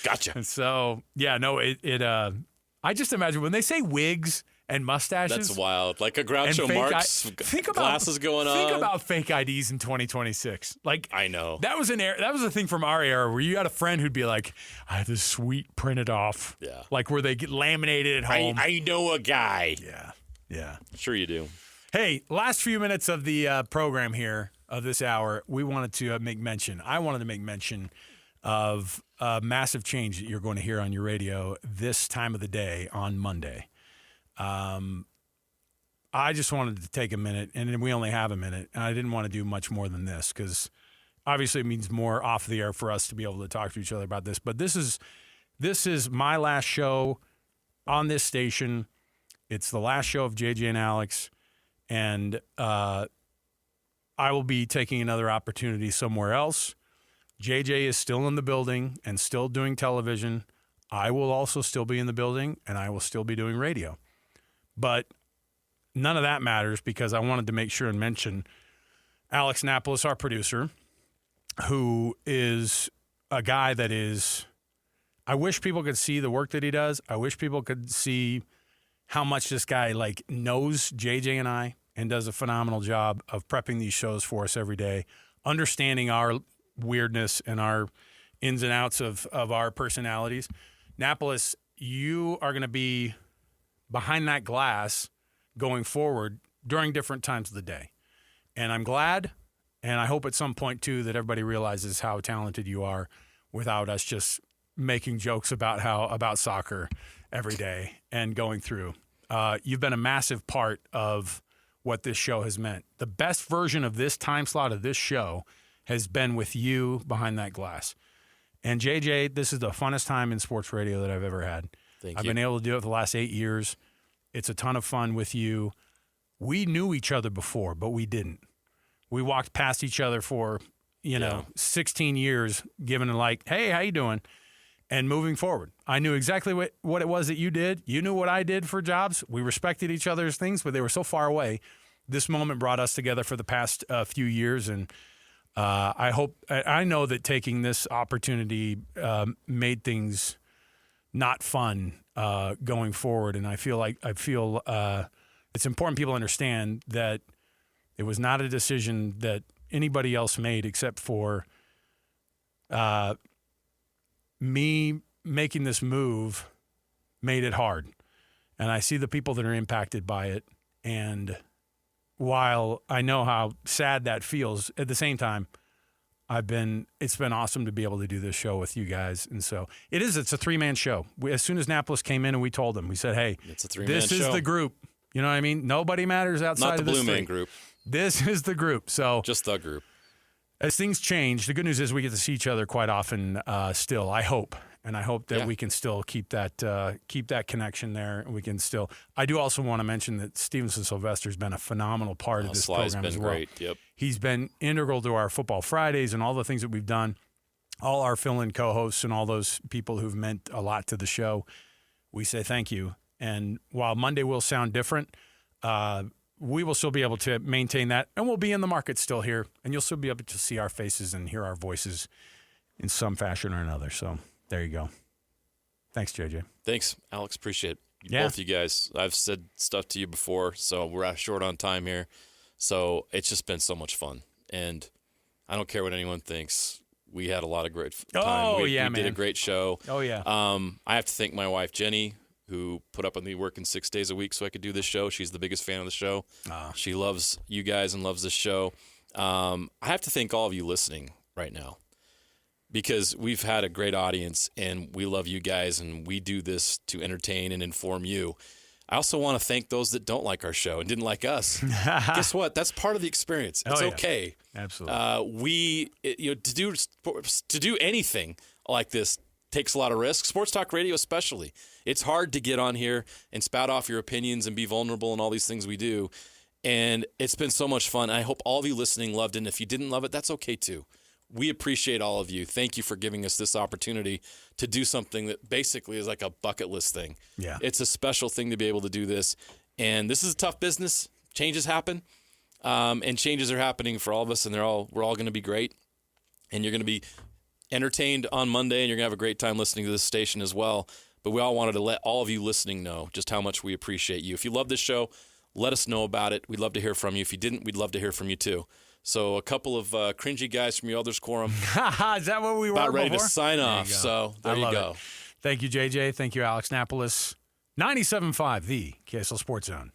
Gotcha. And so, yeah, no, I just imagine when they say wigs and mustaches. That's wild. Like a Groucho Marx glasses going on. Think about fake IDs in 2026. Like, I know. That was a thing from our era where you had a friend who'd be like, I have this sweet printed off. Yeah. Like where they get laminated at home. I know a guy. Yeah. Sure you do. Hey, last few minutes of the program here of this hour, we wanted to make mention. I wanted to make mention of a massive change that you're going to hear on your radio this time of the day on Monday. I just wanted to take a minute, and we only have a minute, and I didn't want to do much more than this because obviously it means more off the air for us to be able to talk to each other about this. But this is my last show on this station. It's the last show of JJ and Alex, and I will be taking another opportunity somewhere else. JJ is still in the building and still doing television. I will also still be in the building, and I will still be doing radio. But none of that matters because I wanted to make sure and mention Alex Annapolis, our producer, who is a guy that is – I wish people could see the work that he does. I wish people could see how much this guy knows JJ and I and does a phenomenal job of prepping these shows for us every day, understanding our weirdness and our ins and outs of our personalities. Annapolis, you are going to be behind that glass going forward during different times of the day. And I'm glad And I hope at some point, too, that everybody realizes how talented you are without us just making jokes about soccer every day and going through. You've been a massive part of what this show has meant. The best version of this time slot of this show has been with you behind that glass. And, JJ, this is the funnest time in sports radio that I've ever had. I've been able to do it for the last 8 years. It's a ton of fun with you. We knew each other before, but we didn't. We walked past each other for, 16 years, giving like, hey, how you doing? And moving forward. I knew exactly what it was that you did. You knew what I did for jobs. We respected each other's things, but they were so far away. This moment brought us together for the past few years, and I know that taking this opportunity made things not fun going forward, and I feel it's important people understand that it was not a decision that anybody else made except for me making this move made it hard. And I see the people that are impacted by it. And while I know how sad that feels, at the same time, it's been awesome to be able to do this show with you guys. And so it's a 3-man show. As soon as Napolis came in and we told them, we said, hey, it's a 3-man this is show. The group. You know what I mean? Nobody matters outside of this. Not the Blue Man Group. This is the group. So just the group. As things change, the good news is we get to see each other quite often still, I hope. And I hope that we can still keep that connection there. And we can still. I do also want to mention that Stevenson Sylvester's been a phenomenal part of this program as well. Great. Yep. He's been integral to our Football Fridays and all the things that we've done. All our fill-in co-hosts and all those people who've meant a lot to the show. We say thank you. And while Monday will sound different, we will still be able to maintain that, and we'll be in the market still here, and you'll still be able to see our faces and hear our voices in some fashion or another. So there you go. Thanks, JJ. Thanks, Alex. Appreciate it. Both you guys. I've said stuff to you before, so we're short on time here. So it's just been so much fun, and I don't care what anyone thinks. We had a lot of great time. We did a great show. Oh, yeah. I have to thank my wife, Jenny, who put up with me working 6 days a week so I could do this show. She's the biggest fan of the show. She loves you guys and loves this show. I have to thank all of you listening right now because we've had a great audience and we love you guys and we do this to entertain and inform you. I also want to thank those that don't like our show and didn't like us. Guess what? That's part of the experience. It's okay. Absolutely. To do anything like this takes a lot of risk. Sports Talk Radio especially. It's hard to get on here and spout off your opinions and be vulnerable and all these things we do. And it's been so much fun. I hope all of you listening loved it. And if you didn't love it, that's okay too. We appreciate all of you. Thank you for giving us this opportunity to do something that basically is like a bucket list thing. Yeah. It's a special thing to be able to do this. And this is a tough business. Changes happen. And changes are happening for all of us, and we're all going to be great. And you're going to be entertained on Monday, and you're going to have a great time listening to this station as well. But we all wanted to let all of you listening know just how much we appreciate you. If you love this show, let us know about it. We'd love to hear from you. If you didn't, we'd love to hear from you too. So a couple of cringy guys from your Elders Quorum. Is that what we were about ready before? to sign off. So there you go. Thank you, JJ. Thank you, Alex Napolis. 97.5, the KSL Sports Zone.